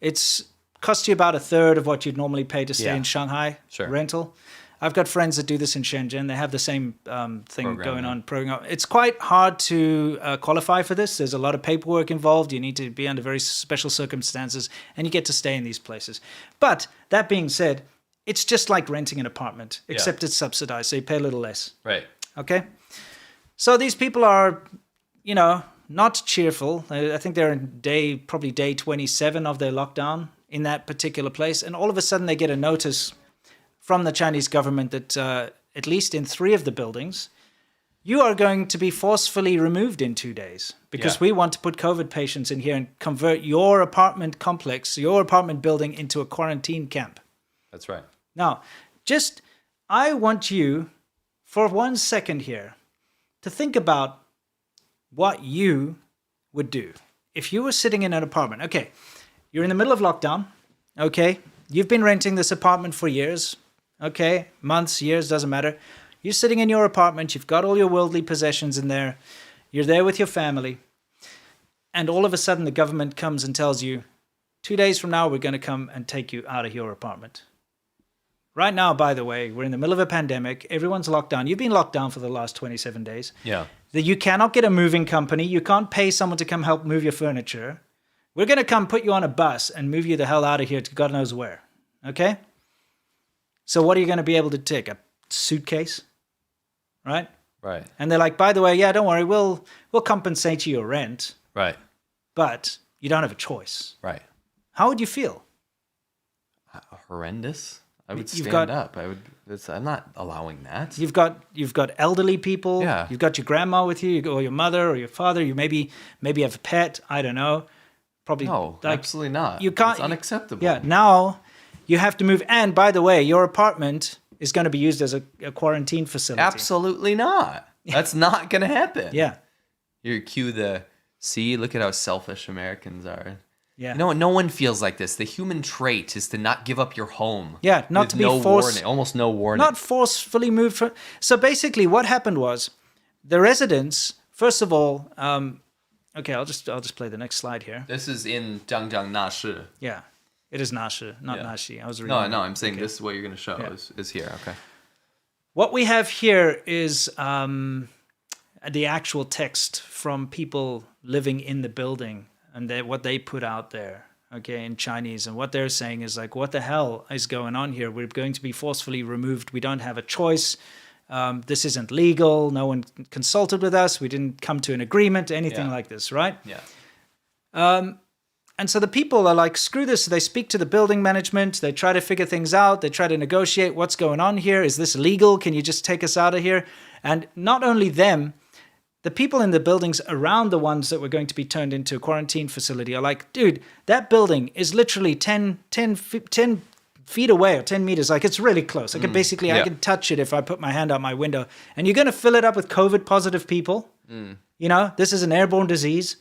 it's costs you about a third of what you'd normally pay to stay in Shanghai rental. I've got friends that do this in Shenzhen. They have the same thing going on. It's quite hard to qualify for this. There's a lot of paperwork involved. You need to be under very special circumstances, and you get to stay in these places. But that being said, it's just like renting an apartment, except it's subsidized, so you pay a little less. Right. Okay? So these people are, not cheerful. I think they're in probably day 27 of their lockdown in that particular place. And all of a sudden they get a notice from the Chinese government that at least in 3 of the buildings, you are going to be forcefully removed in 2 days because we want to put COVID patients in here and convert your apartment complex, your apartment building into a quarantine camp. That's right. Now, I want you for 1 second here to think about what you would do if you were sitting in an apartment. Okay, you're in the middle of lockdown. Okay, you've been renting this apartment for years. Okay, months, years, doesn't matter. You're sitting in your apartment. You've got all your worldly possessions in there. You're there with your family. And all of a sudden, the government comes and tells you, 2 days from now, we're going to come and take you out of your apartment. Right now, by the way, we're in the middle of a pandemic. Everyone's locked down. You've been locked down for the last 27 days. Yeah. That you cannot get a moving company. You can't pay someone to come help move your furniture. We're going to come put you on a bus and move you the hell out of here to God knows where. Okay? So what are you going to be able to take? A suitcase? Right? Right. And they're like, by the way, don't worry, we'll compensate you your rent. Right. But you don't have a choice. Right. How would you feel? Horrendous. I would stand up. I'm not allowing that. You've got elderly people. Yeah. You've got your grandma with you, or your mother, or your father. You maybe have a pet. I don't know. Probably. No, absolutely not. You can't. It's unacceptable. Yeah. Now you have to move. And by the way, your apartment is going to be used as a quarantine facility. Absolutely not. That's not going to happen. Yeah. You cue look at how selfish Americans are. Yeah. No one feels like this. The human trait is to not give up your home. Yeah, not to be forced. Almost no warning. Not forcefully moved. So basically, what happened was the residents. First of all, okay, I'll just play the next slide here. This is in Zhangjiang Nashi. Yeah, it is Nashi, not Nashi. I was reading. No, I'm saying this is what you're going to show is here. Okay. What we have here is the actual text from people living in the building. And what they put out there, okay, in Chinese. And what they're saying is like, what the hell is going on here? We're going to be forcefully removed. We don't have a choice. This isn't legal. No one consulted with us. We didn't come to an agreement, anything like this, right? Yeah. And so the people are like, screw this. They speak to the building management. They try to figure things out. They try to negotiate what's going on here. Is this legal? Can you just take us out of here? And not only them, the people in the buildings around the ones that were going to be turned into a quarantine facility are like, dude, that building is literally 10 feet away or 10 meters. Like, it's really close. I can touch it if I put my hand out my window. And you're going to fill it up with COVID positive people. This is an airborne disease.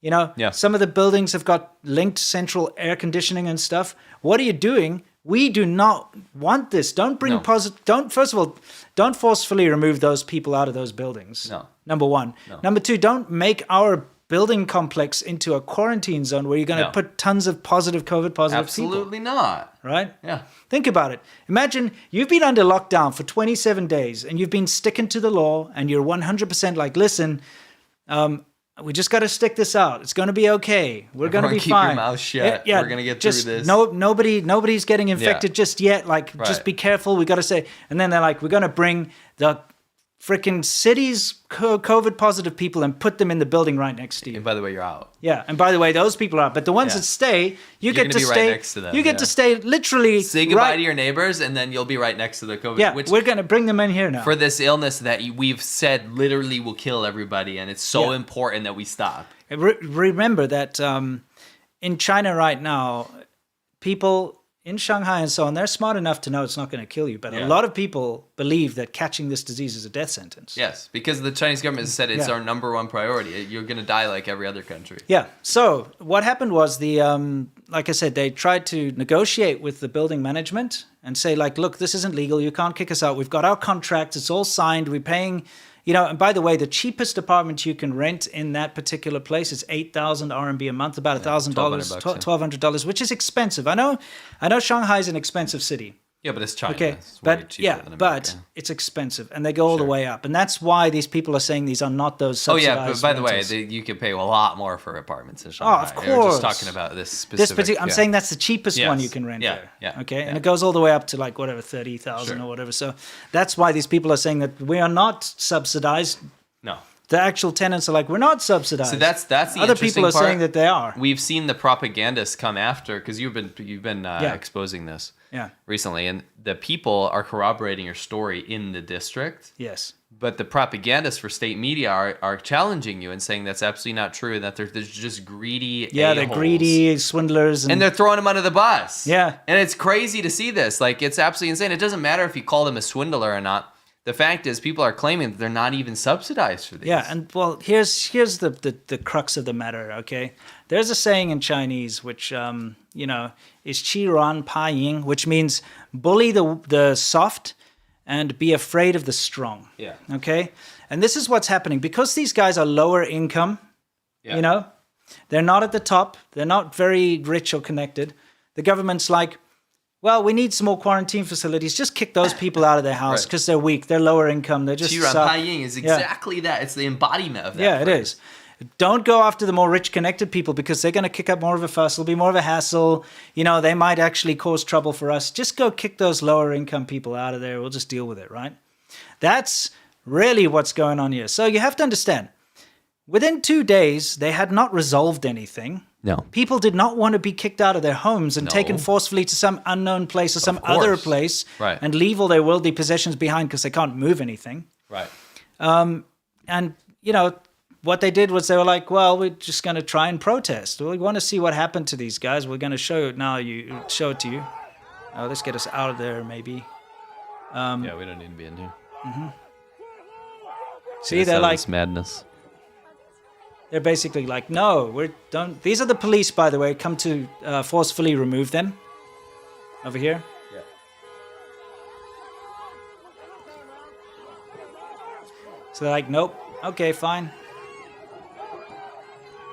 Some of the buildings have got linked central air conditioning and stuff. What are you doing? We do not want this. Don't bring first of all, don't forcefully remove those people out of those buildings. No. Number one. No. Number two, don't make our building complex into a quarantine zone where you're going to put tons of COVID positive people. Absolutely not. Right? Yeah. Think about it. Imagine you've been under lockdown for 27 days and you've been sticking to the law and you're 100% like, listen, we just got to stick this out. It's going to be okay. We're going to be keep fine. Your mouth shut. Yeah, we're going to get through this. Nobody's getting infected just yet. Like, just be careful. We got to say. And then they're like, we're going to bring the freaking cities COVID positive people and put them in the building right next to you. And by the way, you're out. Yeah, and by the way, those people are. But the ones that stay, you get to be right stay. next to them, you get to stay literally. Say goodbye to your neighbors, and then you'll be right next to the COVID. Yeah, which, we're gonna bring them in here now for this illness that we've said literally will kill everybody, and it's so important that we stop. Remember that in China right now, people in Shanghai and so on, they're smart enough to know it's not going to kill you. But a lot of people believe that catching this disease is a death sentence. Yes, because the Chinese government has said it's our number one priority. You're going to die like every other country. Yeah. So what happened was like I said, they tried to negotiate with the building management and say, like, look, this isn't legal. You can't kick us out. We've got our contract. It's all signed. We're paying... and by the way, the cheapest apartment you can rent in that particular place is 8,000 RMB a month, about $1,000, $1,200, which is expensive. I know Shanghai is an expensive city. Yeah, but it's China. Okay, it's way cheaper than America. but it's expensive, and they go all the way up, and that's why these people are saying these are not those subsidized. Oh yeah, but by the way, rentals. you can pay a lot more for apartments in Shanghai. of course. We're just talking about this specific. I'm saying that's the cheapest one you can rent there. Okay, and it goes all the way up to like whatever 30,000 or whatever. So that's why these people are saying that we are not subsidized. No. The actual tenants are like, we're not subsidized. So that's the other people are part. saying that they are. We've seen the propagandists come after because you've been exposing this recently, and the people are corroborating your story in the district. Yes. But the propagandists for state media are challenging you and saying that's absolutely not true, and that they're just greedy. Yeah, they're greedy swindlers, and they're throwing them under the bus. Yeah, and it's crazy to see this. Like, it's absolutely insane. It doesn't matter if you call them a swindler or not. The fact is, people are claiming that they're not even subsidized for these. Yeah, and well, here's the crux of the matter. Okay, there's a saying in Chinese which is "qi ran pa ying," which means bully the soft and be afraid of the strong. Yeah. Okay, and this is what's happening because these guys are lower income. Yeah. They're not at the top. They're not very rich or connected. The government's like, well, we need some more quarantine facilities. Just kick those people out of their house because they're weak. They're lower income. They're just... Ying is exactly that. It's the embodiment of that. Yeah, phrase. It is. Don't go after the more rich, connected people because they're going to kick up more of a fuss. It'll be more of a hassle. They might actually cause trouble for us. Just go kick those lower income people out of there. We'll just deal with it, right? That's really what's going on here. So you have to understand, within 2 days, they had not resolved anything. No. People did not want to be kicked out of their homes and taken forcefully to some unknown place or some other place and leave all their worldly possessions behind because they can't move anything. Right. And, what they did was they were like, well, we're just going to try and protest. We want to see what happened to these guys. We're going to show it now. Show it to you. Let's get us out of there, maybe. We don't need to be in here. Mm-hmm. See, they're like... This madness. They're basically like, no, don't. These are the police, by the way. Come to forcefully remove them. Over here. Yeah. So they're like, nope. Okay, fine.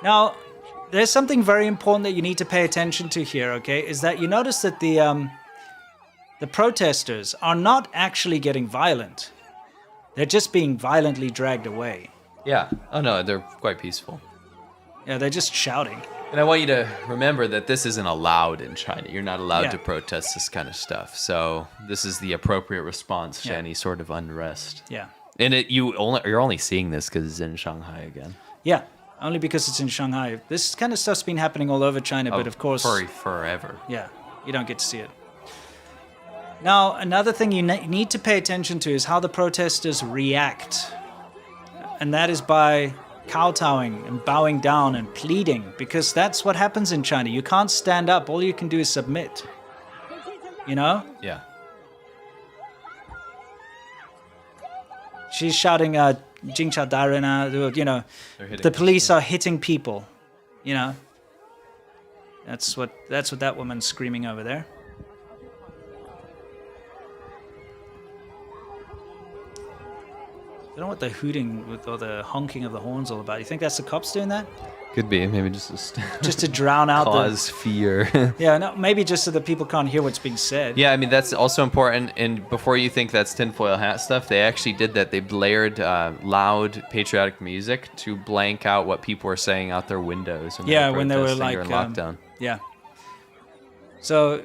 Now, there's something very important that you need to pay attention to here. Okay, is that you notice that the protesters are not actually getting violent. They're just being violently dragged away. Yeah. Oh, no, they're quite peaceful. Yeah, they're just shouting. And I want you to remember that this isn't allowed in China. You're not allowed to protest this kind of stuff. So this is the appropriate response to any sort of unrest. Yeah. And you're only seeing this because it's in Shanghai again. Yeah, only because it's in Shanghai. This kind of stuff's been happening all over China, but of course... forever. Yeah, you don't get to see it. Now, another thing you need to pay attention to is how the protesters react. And that is by kowtowing and bowing down and pleading, because that's what happens in China. You can't stand up. All you can do is submit. Yeah. She's shouting, "Jingcha Dairena," the police are hitting people. That's what that woman's screaming over there. I don't know what the hooting or the honking of the horns all about. You think that's the cops doing that? Could be. Maybe just to drown out cause fear. Yeah, no, maybe just so that people can't hear what's being said. Yeah, I mean, that's also important. And before you think that's tinfoil hat stuff, they actually did that. They blared loud patriotic music to blank out what people were saying out their windows. When they were like in lockdown. Yeah. So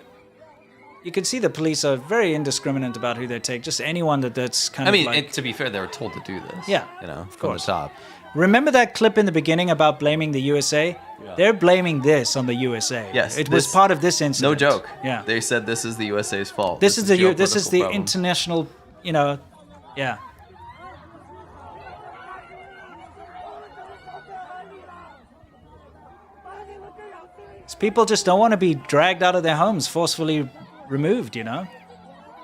you can see the police are very indiscriminate about who they take. Just anyone that's kind of like... to be fair, they were told to do this. Yeah, of course. From the top. Remember that clip in the beginning about blaming the USA? Yeah. They're blaming this on the USA. Yes. It was part of this incident. No joke. Yeah. They said this is the USA's fault. This is the problem. international, yeah. People just don't want to be dragged out of their homes, forcefully removed,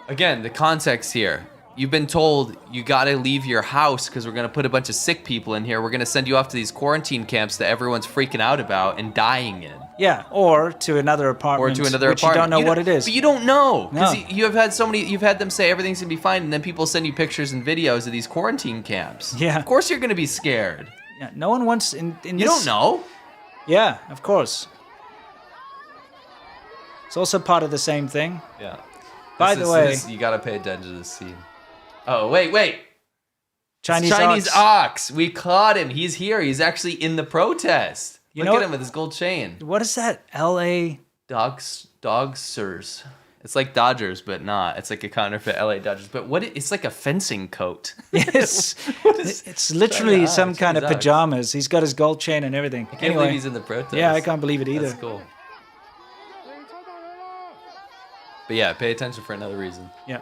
Again, the context here. You've been told you got to leave your house because we're going to put a bunch of sick people in here. We're going to send you off to these quarantine camps that everyone's freaking out about and dying in. Yeah, or to another apartment. Which you don't know what it is. But you don't know. Because No. you've had them say everything's going to be fine, and then people send you pictures and videos of these quarantine camps. Yeah. Of course you're going to be scared. Yeah, no one wants... You don't know. Yeah, of course. It's also part of the same thing. Yeah. By the way... you got to pay attention to this scene. Oh, wait. Chinese ox. We caught him. He's here. He's actually in the protest. Look at him with his gold chain. What is that? L.A. Dogsers. It's like Dodgers, but not. It's like a counterfeit LA Dodgers. But it's like a fencing coat. Yes. It's literally some kind of pajamas. He's got his gold chain and everything. I can't believe he's in the protest. Yeah, I can't believe it either. That's cool. But yeah, pay attention for another reason. Yeah.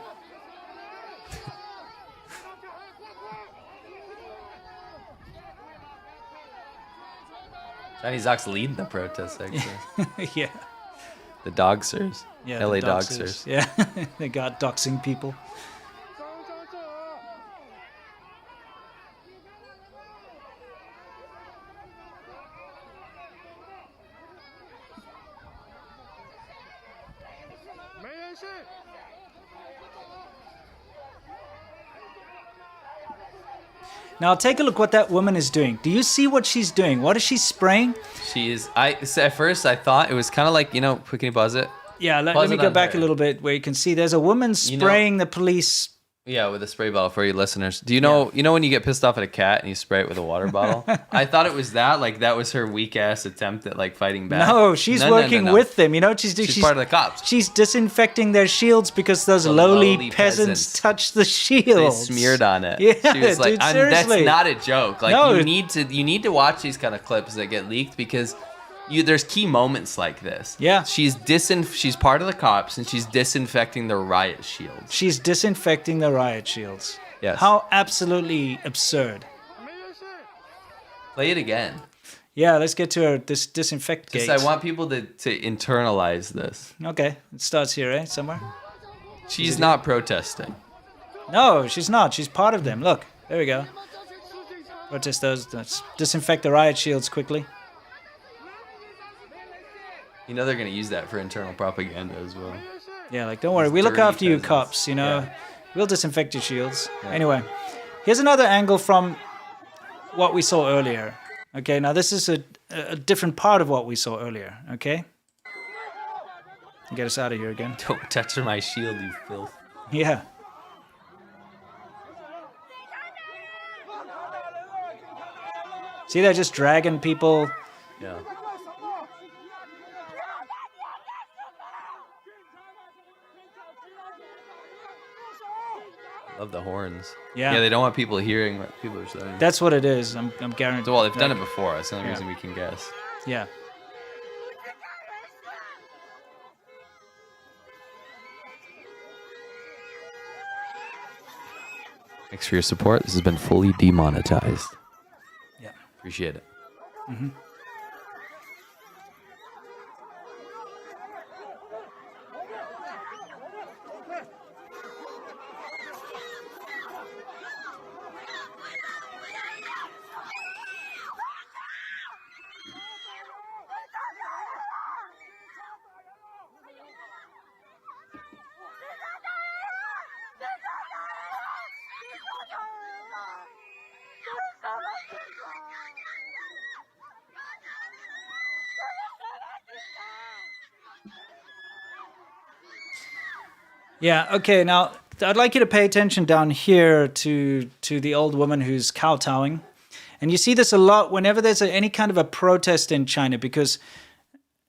Chinese ox leading the protest, actually. Yeah. The Dogsers. Yeah, LA the Dogsers. Yeah, they got doxing people. Now take a look what that woman is doing. Do you see what she's doing? What is she spraying? At first I thought it was kind of like, can you pause it? Yeah, let me go back a little bit where you can see there's a woman spraying the police. Yeah, with a spray bottle for you listeners. Do you know when you get pissed off at a cat and you spray it with a water bottle? I thought it was that. Like, that was her weak-ass attempt at, like, fighting back. No, she's working with them. You know what she's doing? She's part of the cops. She's disinfecting their shields because those lowly peasants touched the shields. They smeared on it. Yeah, she was like, dude, that's seriously. not a joke. Like, No. you need to watch these kind of clips that get leaked because... there's key moments like this. Yeah. She's part of the cops and she's disinfecting the riot shields. She's disinfecting the riot shields. Yes. How absolutely absurd. Play it again. Yeah, let's get to this disinfect gate. I want people to internalize this. Okay, it starts here, somewhere? She's not protesting. No, she's not. She's part of them. Look, there we go. Protest those. Let's disinfect the riot shields quickly. They're going to use that for internal propaganda as well. Yeah, like, don't worry. We look after you cops, Yeah. We'll disinfect your shields. Yeah. Anyway, here's another angle from what we saw earlier. Okay, now this is a different part of what we saw earlier, okay? Get us out of here again. Don't touch my shield, you filth. Yeah. See, they're just dragging people. Yeah. Love the horns. Yeah. Yeah, they don't want people hearing what people are saying. That's what it is. I'm guaranteed. Well, they've done it before. That's the only reason we can guess. Yeah. Thanks for your support. This has been fully demonetized. Yeah. Appreciate it. Mm-hmm. Yeah, okay, now I'd like you to pay attention down here to the old woman who's kowtowing. And you see this a lot whenever there's any kind of a protest in China because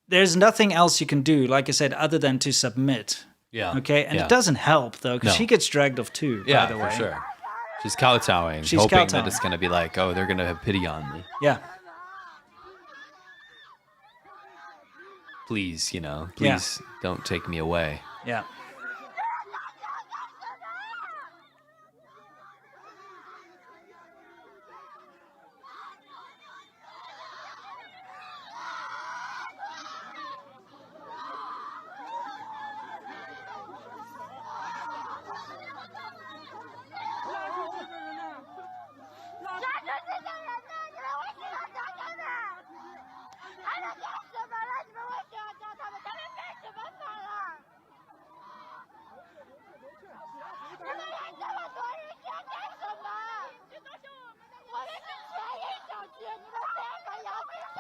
there's nothing else you can do, like I said, other than to submit. Yeah. Okay, and yeah. it doesn't help though, because No. she gets dragged off too. Yeah, by the for way. sure. She's kowtowing, She's hoping kowtowing. that it's going to be like, oh, they're going to have pity on me. Yeah. Please, please don't take me away. Yeah.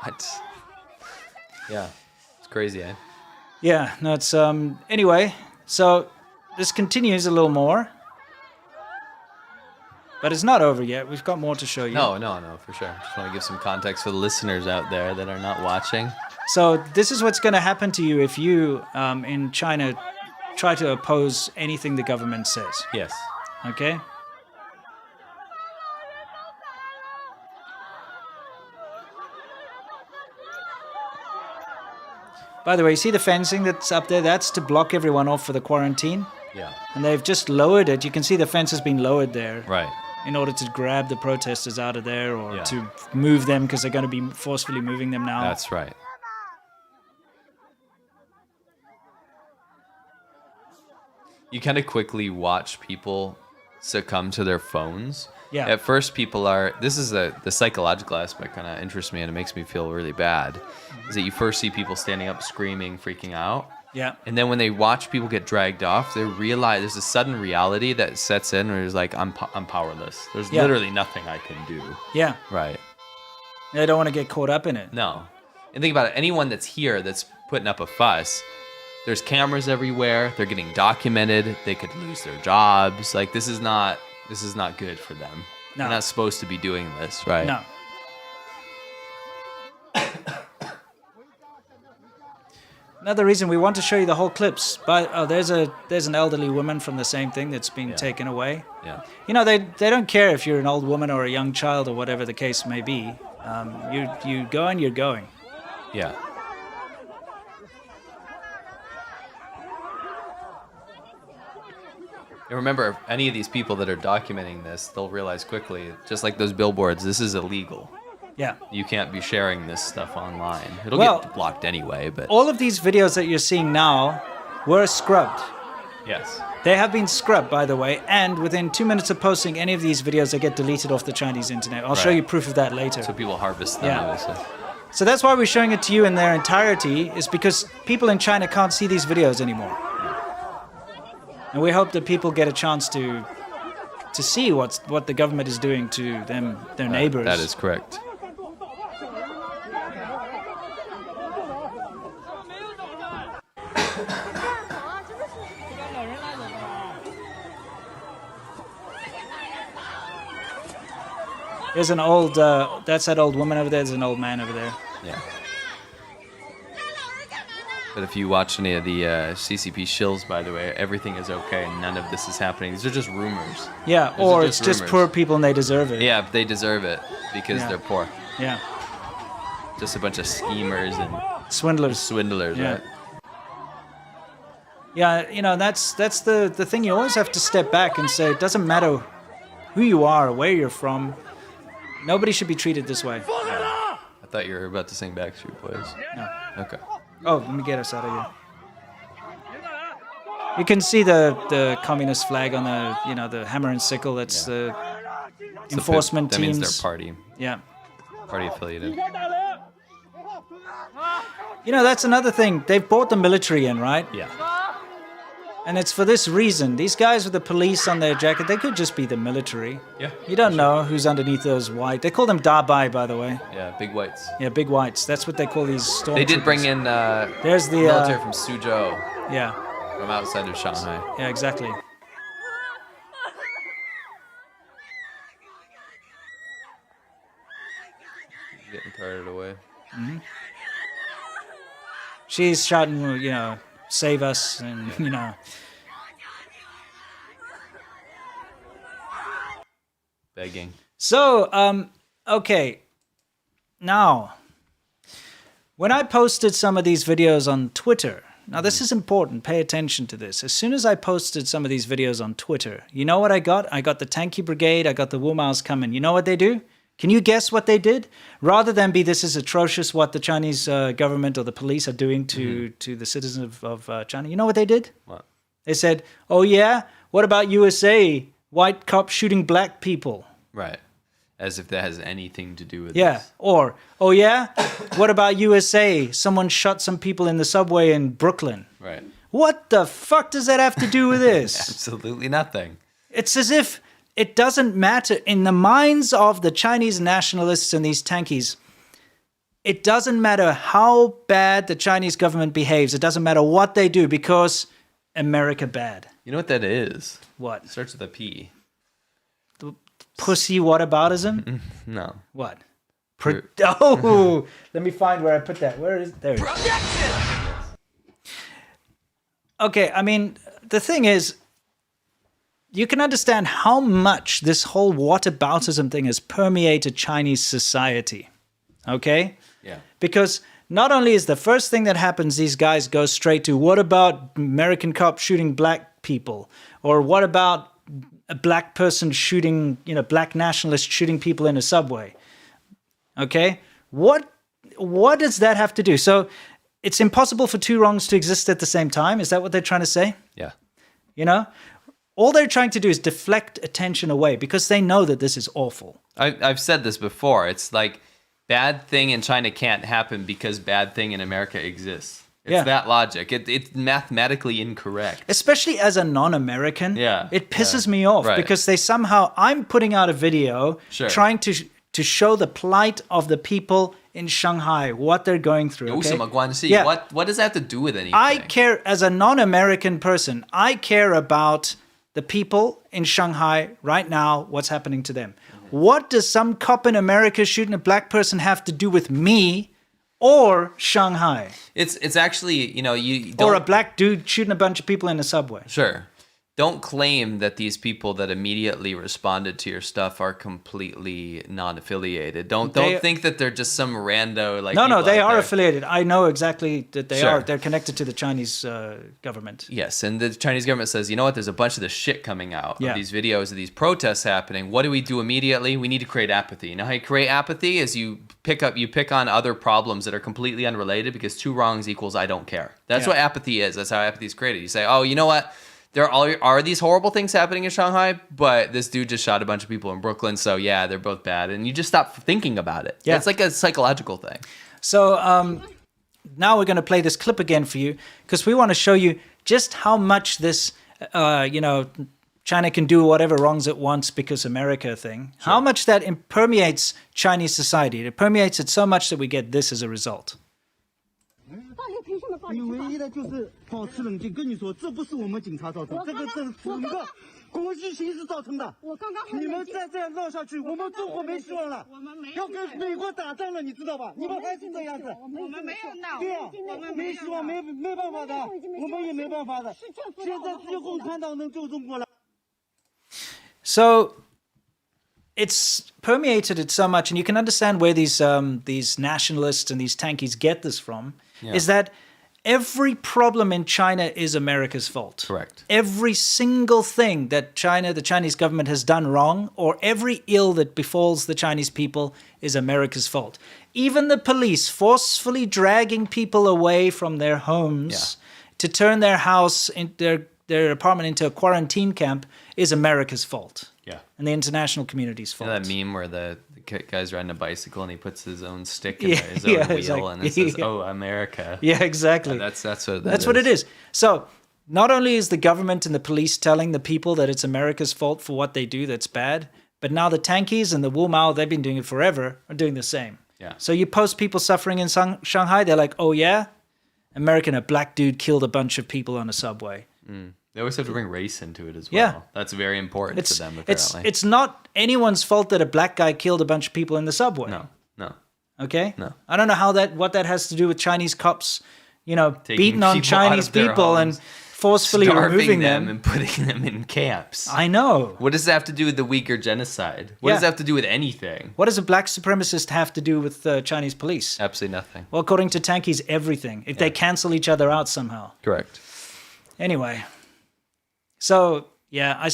What? Yeah, it's crazy, eh? Yeah, no, it's anyway, so this continues a little more. But it's not over yet. We've got more to show you. No, for sure. Just want to give some context for the listeners out there that are not watching. So this is what's going to happen to you if you, in China, try to oppose anything the government says. Yes. Okay? By the way, you see the fencing that's up there? That's to block everyone off for the quarantine. Yeah. And they've just lowered it. You can see the fence has been lowered there. Right. In order to grab the protesters out of there or Yeah. to move them because they're going to be forcefully moving them now. That's right. You kind of quickly watch people succumb to their phones. Yeah. At first, people are. This is the psychological aspect kind of interests me, and it makes me feel really bad. Is that you first see people standing up, screaming, freaking out, Yeah. and then when they watch people get dragged off, they realize there's a sudden reality that sets in where it's like, I'm powerless. There's Yeah. literally nothing I can do. Yeah. Right. They don't want to get caught up in it. No. And think about it. Anyone that's here that's putting up a fuss, there's cameras everywhere. They're getting documented. They could lose their jobs. Like, this is not good for them. No. They're not supposed to be doing this, right? No. Another reason we want to show you the whole clips. But there's an elderly woman from the same thing that's been taken away. Yeah. You know, they don't care if you're an old woman or a young child or whatever the case may be. You go and you're going. Yeah. And remember, if any of these people that are documenting this, they'll realize quickly, just like those billboards, this is illegal. Yeah. You can't be sharing this stuff online. It'll Well, get blocked anyway, but All of these videos that you're seeing now were scrubbed. yes. They have been scrubbed, by the way, and within 2 minutes of posting any of these videos, they get deleted off the Chinese internet. I'll show Right. you proof of that later. So people harvest them. Yeah. Obviously. So that's why we're showing it to you in their entirety, is because people in China can't see these videos anymore. And we hope that people get a chance to see what the government is doing to them, their neighbors. That is correct. There's an old, that's that old woman over there. There's an old man over there. Yeah. But if you watch any of the CCP shills, by the way, everything is okay. None of this is happening. These are just rumors. Yeah, These are or it's just rumors. poor people and they deserve it. Yeah, they deserve it because Yeah. they're poor. Yeah. Just a bunch of schemers and Swindlers. swindlers, Yeah. right? Yeah, you know, that's the thing. You always have to step back and say, it doesn't matter who you are or where you're from. Nobody should be treated this way. I thought you were about to sing Backstreet Boys. No. Okay. Oh, let me get us out of here. You can see the communist flag on the hammer and sickle. That's the enforcement that teams. means they're party affiliated. You know, that's another thing. They've brought the military in, right? Yeah. And it's for this reason. These guys with the police on their jacket, they could just be the military. Yeah. You don't know who's underneath those white. They call them Dabai, by the way. Yeah, big whites. Yeah, big whites. That's what they call these stormtroopers. They did bring in There's the military from Suzhou, Yeah, from outside of Shanghai. yeah, exactly. Getting carted away. She's shouting, save us, and begging. So, okay. Now, when I posted some of these videos on Twitter, now this is important, pay attention to this. As soon as I posted some of these videos on Twitter, you know what I got? I got the Tanky Brigade, I got the Wumaos coming. You know what they do? Can you guess what they did? Rather than be this is atrocious what the Chinese government or the police are doing to the citizens of China, you know what they did? What? They said, oh yeah, what about USA? White cops shooting black people. Right. As if that has anything to do with Yeah. this. Or, oh yeah, what about USA? Someone shot some people in the subway in Brooklyn. Right. What the fuck does that have to do with this? Absolutely nothing. It's as if it doesn't matter in the minds of the Chinese nationalists and these tankies. It doesn't matter how bad the Chinese government behaves. It doesn't matter what they do because America bad. You know what that is? What? It starts with a P. Pussy whataboutism? No. What? Oh, let me find where I put that. Where is there? It is. Okay, I mean, the thing is, you can understand how much this whole whataboutism thing has permeated Chinese society. Okay? Yeah. Because not only is the first thing that happens, these guys go straight to, what about American cops shooting black people? Or what about a black person shooting, black nationalists shooting people in a subway? Okay? What does that have to do? So it's impossible for two wrongs to exist at the same time? Is that what they're trying to say? Yeah. All they're trying to do is deflect attention away because they know that this is awful. I've said this before. It's like bad thing in China can't happen because bad thing in America exists. It's that logic. It's mathematically incorrect. Especially as a non-American. Yeah. It pisses me off because they somehow, I'm putting out a video trying to show the plight of the people in Shanghai, what they're going through. Okay? 有什么关系? What does that have to do with anything? I care, as a non-American person, I care about the people in Shanghai right now, what's happening to them. What does some cop in America shooting a black person have to do with me or Shanghai? It's actually, you don't... Or a black dude shooting a bunch of people in a subway. Sure. Don't claim that these people that immediately responded to your stuff are completely non-affiliated. Don't think that they're just some rando like. No, they are there. affiliated. I know exactly that they are. They're connected to the Chinese government. Yes, and the Chinese government says, you know what? There's a bunch of this shit coming out of these videos of these protests happening. What do we do immediately? We need to create apathy. You know how you create apathy is you pick on other problems that are completely unrelated because two wrongs equals I don't care. That's what apathy is. That's how apathy is created. You say, oh, you know what? There are these horrible things happening in Shanghai, but this dude just shot a bunch of people in Brooklyn, so yeah, they're both bad. And you just stop thinking about it. Yeah. It's like a psychological thing. So now we're going to play this clip again for you because we want to show you just how much this, China can do whatever wrongs it wants because America thing, how much that permeates Chinese society. It permeates it so much that we get this as a result. 你唯一的就是保持冷静，跟你说，这不是我们警察造成，这是整个国际形势造成的。你们再这样闹下去，我们中国没希望了。要跟美国打仗了，你知道吧？你们还是这样子。我们没有闹。对啊，没希望，没办法的，我们也没办法的。现在只有共产党能救中国了。So it's permeated it so much, and you can understand where these nationalists and these tankies get this from. Is that every problem in China is America's fault. Correct. Every single thing that the Chinese government has done wrong, or every ill that befalls the Chinese people is America's fault. Even the police forcefully dragging people away from their homes to turn their house, their apartment into a quarantine camp is America's fault. Yeah. And the international community's fault. You know that meme where the guy's riding a bicycle and he puts his own stick in his own wheel and it says, "Oh, America." Yeah, exactly. That's what it is. So not only is the government and the police telling the people that it's America's fault for what they do that's bad, but now the tankies and the Wumao, they've been doing it forever, are doing the same. Yeah. So you post people suffering in Shanghai, they're like, oh yeah? A black dude killed a bunch of people on a subway. Mm. They always have to bring race into it as well. Yeah. That's very important to them, apparently. It's not anyone's fault that a black guy killed a bunch of people in the subway. No. Okay? No. I don't know what that has to do with Chinese cops, Taking beating on people Chinese out of their people and homes. forcefully starving removing them and putting them in camps. I know. What does that have to do with the Uyghur genocide? What does that have to do with anything? What does a black supremacist have to do with the Chinese police? Absolutely nothing. Well, according to Tankies, everything. If they cancel each other out somehow. Correct. Anyway, so yeah,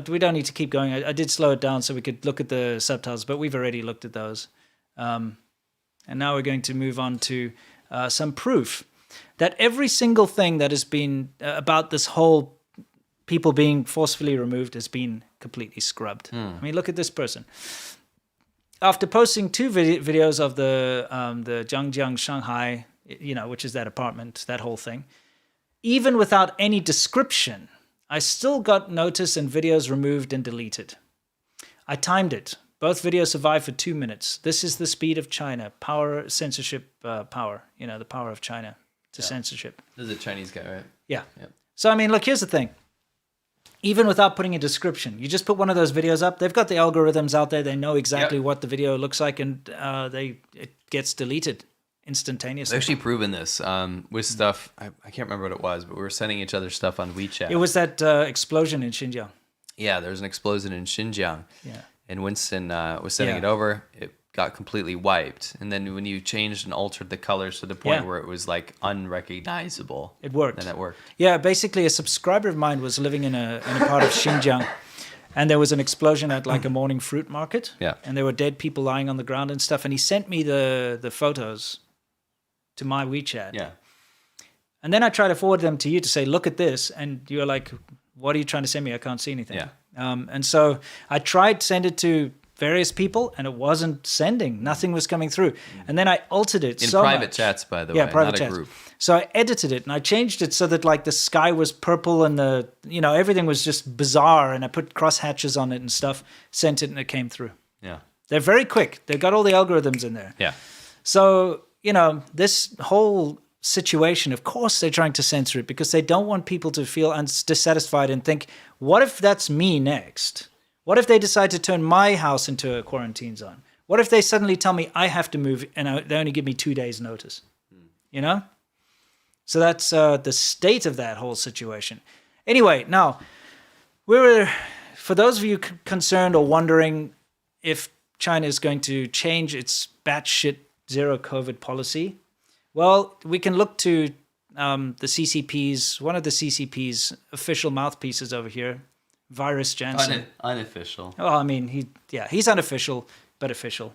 we don't need to keep going. I did slow it down so we could look at the subtitles, but we've already looked at those. And now we're going to move on to some proof that every single thing that has been about this whole people being forcefully removed has been completely scrubbed. I mean, look at this person. After posting 2 videos of the Zhangjiang Shanghai, which is that apartment, that whole thing, even without any description, I still got notice and videos removed and deleted. I timed it. Both videos survived for 2 minutes. This is the speed of China. Power, censorship, power. The power of China to censorship. This is a Chinese guy, right? Yeah. Yep. So, I mean, look, here's the thing. Even without putting a description, you just put one of those videos up. They've got the algorithms out there. They know exactly what the video looks like, and it gets deleted instantaneously. I've actually proven this with stuff. I can't remember what it was, but we were sending each other stuff on WeChat. It was that explosion in Xinjiang. Yeah, there was an explosion in Xinjiang. Yeah. And Winston was sending it over. It got completely wiped. And then when you changed and altered the colors to the point where it was like unrecognizable, it worked. Then it worked. Yeah, basically a subscriber of mine was living in a part of Xinjiang, and there was an explosion at like a morning fruit market. Yeah. And there were dead people lying on the ground and stuff. And he sent me the photos to my WeChat. Yeah. And then I try to forward them to you to say, look at this. And you're like, what are you trying to send me? I can't see anything. Yeah. And so I tried to send it to various people, and it wasn't sending. Nothing was coming through. And then I altered it in so private much. chats, by the Yeah, way, private not chats. a group. So I edited it, and I changed it so that like the sky was purple and everything was just bizarre. And I put crosshatches on it and stuff, sent it, and it came through. Yeah. They're very quick. They've got all the algorithms in there. Yeah. So, this whole situation, of course they're trying to censor it because they don't want people to feel dissatisfied and think, what if that's me next? What if they decide to turn my house into a quarantine zone? What if they suddenly tell me I have to move and they only give me 2 days notice? So that's the state of that whole situation. Anyway, now, for those of you concerned or wondering if China is going to change its batshit zero COVID policy, well, we can look to the CCP's, one of the CCP's official mouthpieces over here, Virus Janssen. Unofficial. Oh, I mean, he's unofficial, but official.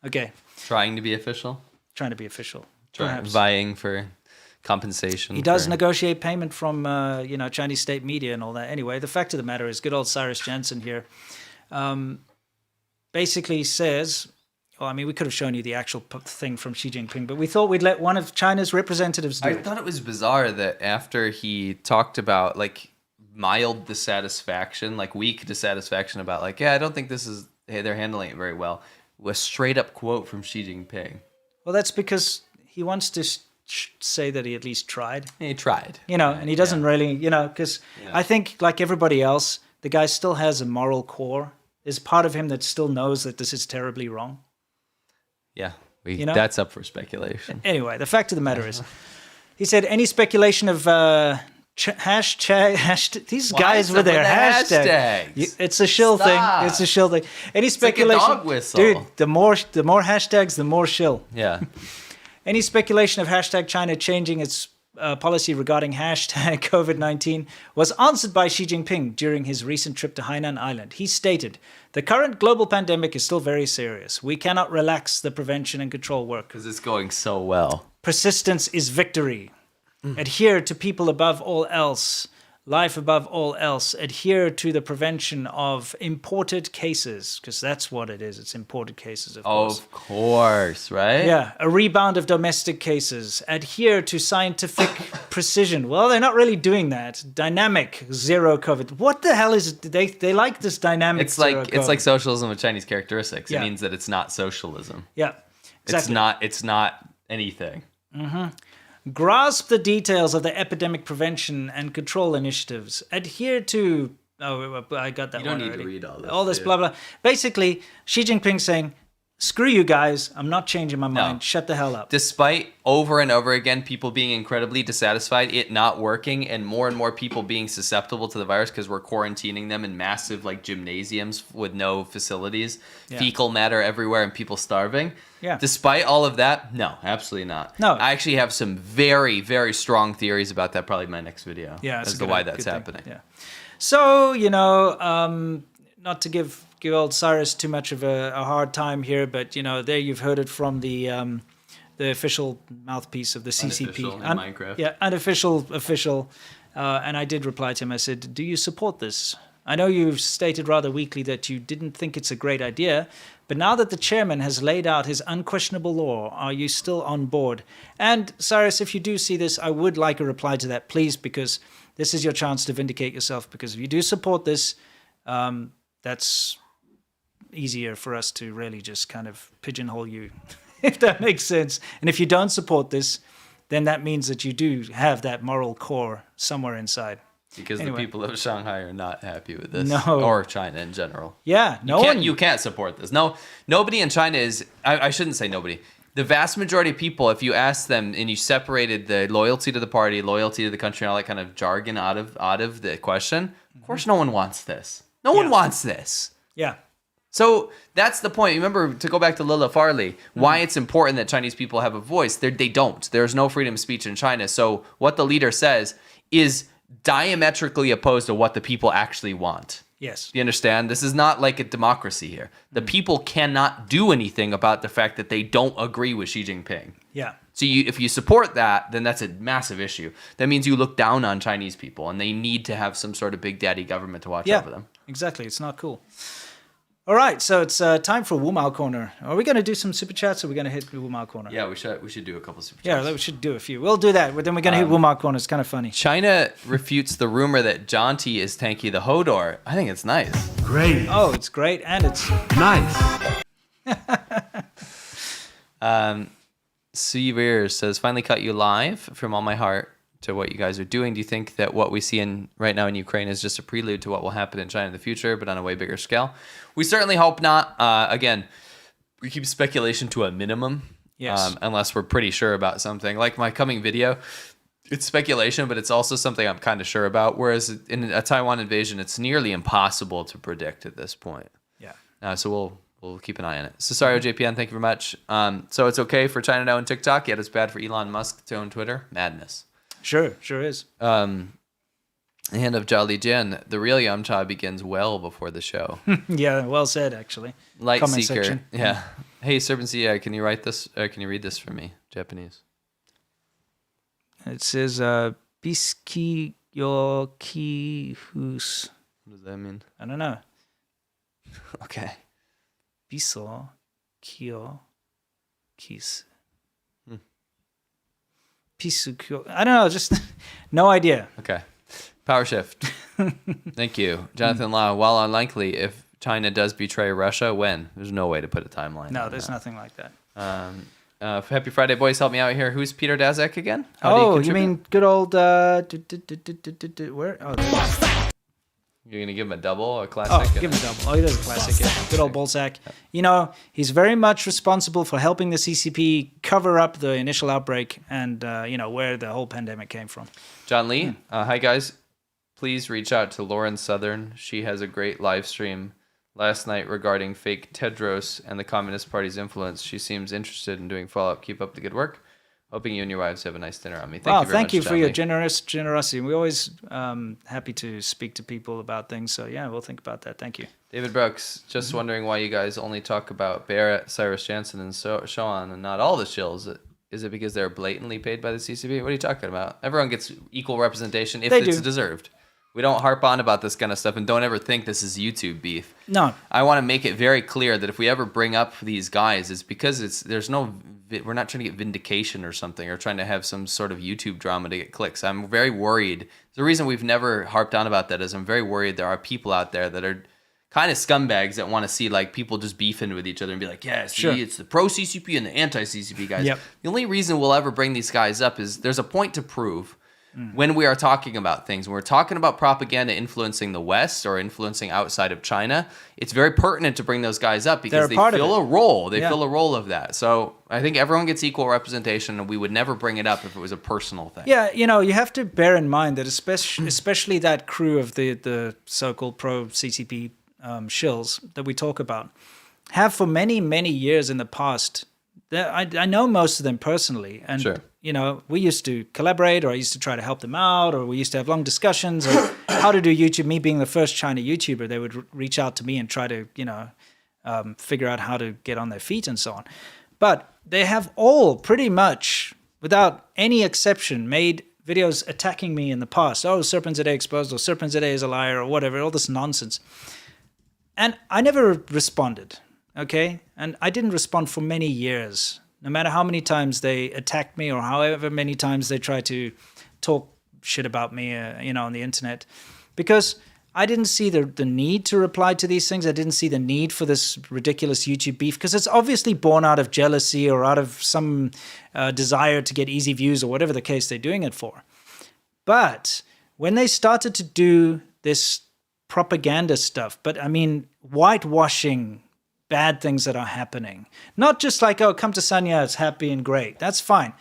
Okay. Trying to be official? Trying to be official. Vying for compensation. He does negotiate payment from, Chinese state media and all that. Anyway, the fact of the matter is, good old Cyrus Janssen here basically says, we could have shown you the actual thing from Xi Jinping, but we thought we'd let one of China's representatives do it. I thought it was bizarre that after he talked about, mild dissatisfaction, weak dissatisfaction about, I don't think they're handling it very well, a straight-up quote from Xi Jinping. Well, that's because he wants to say that he at least tried. He tried. And he doesn't really, because I think, like everybody else, the guy still has a moral core. There's part of him that still knows that this is terribly wrong. Yeah, that's up for speculation. Anyway, the fact of the matter is, he said any speculation of hashtag these guys with their hashtags. It's a shill thing. It's a shill thing. Any speculation, like a dog whistle. Dude. The more hashtags, the more shill. Yeah. Any speculation of hashtag China changing its policy regarding hashtag COVID-19 was answered by Xi Jinping during his recent trip to Hainan Island. He stated, "The current global pandemic is still very serious. We cannot relax the prevention and control work. Because it's going so well. Persistence is victory. Adhere to people above all else. Life above all else. Adhere to the prevention of imported cases." Because that's what it is. It's imported cases, of course. Of course, right? Yeah, a rebound of domestic cases. Adhere to scientific precision. Well, they're not really doing that. Dynamic zero COVID. What the hell is it? They like this dynamic zero COVID. It's like socialism with Chinese characteristics. Yeah. It means that it's not socialism. Yeah, exactly. It's not anything. Grasp the details of the epidemic prevention and control initiatives. Adhere to... Oh, I got that one already. You don't need to read all this. All this blah, blah. Basically, Xi Jinping saying, screw you guys. I'm not changing my mind. No. Shut the hell up. Despite over and over again people being incredibly dissatisfied, it not working, and more people being susceptible to the virus because we're quarantining them in massive like gymnasiums with no facilities, fecal matter everywhere, and people starving. Yeah. Despite all of that, no, absolutely not. No. I actually have some very, very strong theories about that. Probably my next video. Yeah, as to why that's happening. Yeah. So not to give old Cyrus too much of a hard time here, but there you've heard it from the official mouthpiece of the CCP. Unofficial in Minecraft. Yeah, unofficial, official. And I did reply to him. I said, do you support this? I know you've stated rather weakly that you didn't think it's a great idea, but now that the chairman has laid out his unquestionable law, are you still on board? And Cyrus, if you do see this, I would like a reply to that, please, because this is your chance to vindicate yourself, because if you do support this, that's easier for us to really just kind of pigeonhole you, if that makes sense. And if you don't support this, then that means that you do have that moral core somewhere inside. Because Anyway. the people of Shanghai are not happy with this. No. Or China in general. Yeah, You can't support this. No, nobody in China is. I shouldn't say nobody. The vast majority of people, if you ask them and you separated the loyalty to the party, loyalty to the country, and all that kind of jargon out of the question, of course, no one wants this. No one wants this. Yeah. So that's the point. Remember, to go back to Lila Farley, why it's important that Chinese people have a voice. They don't. There's no freedom of speech in China. So what the leader says is diametrically opposed to what the people actually want. Yes. You understand? This is not like a democracy here. The people cannot do anything about the fact that they don't agree with Xi Jinping. Yeah. So if you support that, then that's a massive issue. That means you look down on Chinese people, and they need to have some sort of big daddy government to watch over them. Exactly. It's not cool. All right, so it's time for Wu Mao Corner. Are we going to do some super chats, or are we going to hit Wu Mao Corner? Yeah, we should do a couple super chats. Yeah, we should do a few. We'll do that, but then we're going to hit Wu Mao Corner. It's kind of funny. China refutes the rumor that Jonty is Tanky the Hodor. I think it's nice. Great. Oh, it's great, and it's Nice. Seaver says, finally cut you live from all my heart to what you guys are doing. Do you think that what we see right now in Ukraine is just a prelude to what will happen in China in the future, but on a way bigger scale? We certainly hope not. Again, we keep speculation to a minimum, unless we're pretty sure about something. Like my coming video, it's speculation, but it's also something I'm kind of sure about. Whereas in a Taiwan invasion, it's nearly impossible to predict at this point. Yeah. So we'll keep an eye on it. Cesario JPN, thank you very much. So it's okay for China to own TikTok, yet it's bad for Elon Musk to own Twitter. Madness. Sure is. Hand of Jolly Jen, the real Yamcha begins well before the show. Yeah, well said, actually. Light Comment Seeker, section. yeah. Hey, Serpent can you write this? Can you read this for me, Japanese? It says, Biski Yoki Hus. What does that mean? I don't know. Okay. Biso Kyo Kis. Pisu. I don't know, just no idea. Okay. Power shift. Thank you. Jonathan Law, while unlikely, if China does betray Russia, when? There's no way to put a timeline. No, there's nothing like that. Happy Friday, boys. Help me out here. Who's Peter Daszak again? Oh, you mean good old... where? Oh, there. You're going to give him a double, a classic? Oh, give him a double. Oh, he does a classic, yeah. Good old Bolsack. You know, he's very much responsible for helping the CCP cover up the initial outbreak and, where the whole pandemic came from. John Lee, hi guys. Please reach out to Lauren Southern. She has a great live stream last night regarding fake Tedros and the Communist Party's influence. She seems interested in doing follow-up. Keep up the good work. Hoping you and your wives have a nice dinner on me. Thank you very much, thank you for your John Lee. generosity. We're always happy to speak to people about things. So, yeah, we'll think about that. Thank you. David Brooks, just wondering why you guys only talk about Barrett, Cyrus Jansen, and so on, and not all the shills. Is it because they're blatantly paid by the CCP? What are you talking about? Everyone gets equal representation if it's deserved. We don't harp on about this kind of stuff, and don't ever think this is YouTube beef. No. I want to make it very clear that if we ever bring up these guys, it's because we're not trying to get vindication or something, or trying to have some sort of YouTube drama to get clicks. I'm very worried. The reason we've never harped on about that is I'm very worried there are people out there that are kind of scumbags that want to see like people just beefing with each other and be like, yeah, see, it's the pro-CCP and the anti-CCP guys. Yep. The only reason we'll ever bring these guys up is there's a point to prove. when we are talking about things. When we're talking about propaganda influencing the West or influencing outside of China, it's very pertinent to bring those guys up because they fill a role. They fill a role of that. So I think everyone gets equal representation, and we would never bring it up if it was a personal thing. Yeah, you have to bear in mind that especially that crew of the so-called pro-CCP shills that we talk about have for many, many years in the past. I know most of them personally, and we used to collaborate, or I used to try to help them out, or we used to have long discussions on how to do YouTube. Me being the first China YouTuber, they would reach out to me and try to figure out how to get on their feet and so on. But they have all pretty much, without any exception, made videos attacking me in the past. Oh, Serpent Today exposed, or Serpent Today is a liar, or whatever, all this nonsense. And I never responded. Okay, and I didn't respond for many years, no matter how many times they attacked me or however many times they tried to talk shit about me, on the internet, because I didn't see the need to reply to these things. I didn't see the need for this ridiculous YouTube beef, because it's obviously born out of jealousy or out of some desire to get easy views or whatever the case they're doing it for. But when they started to do this propaganda stuff, but I mean whitewashing bad things that are happening. Not just like, oh, come to Sanya, it's happy and great. That's fine.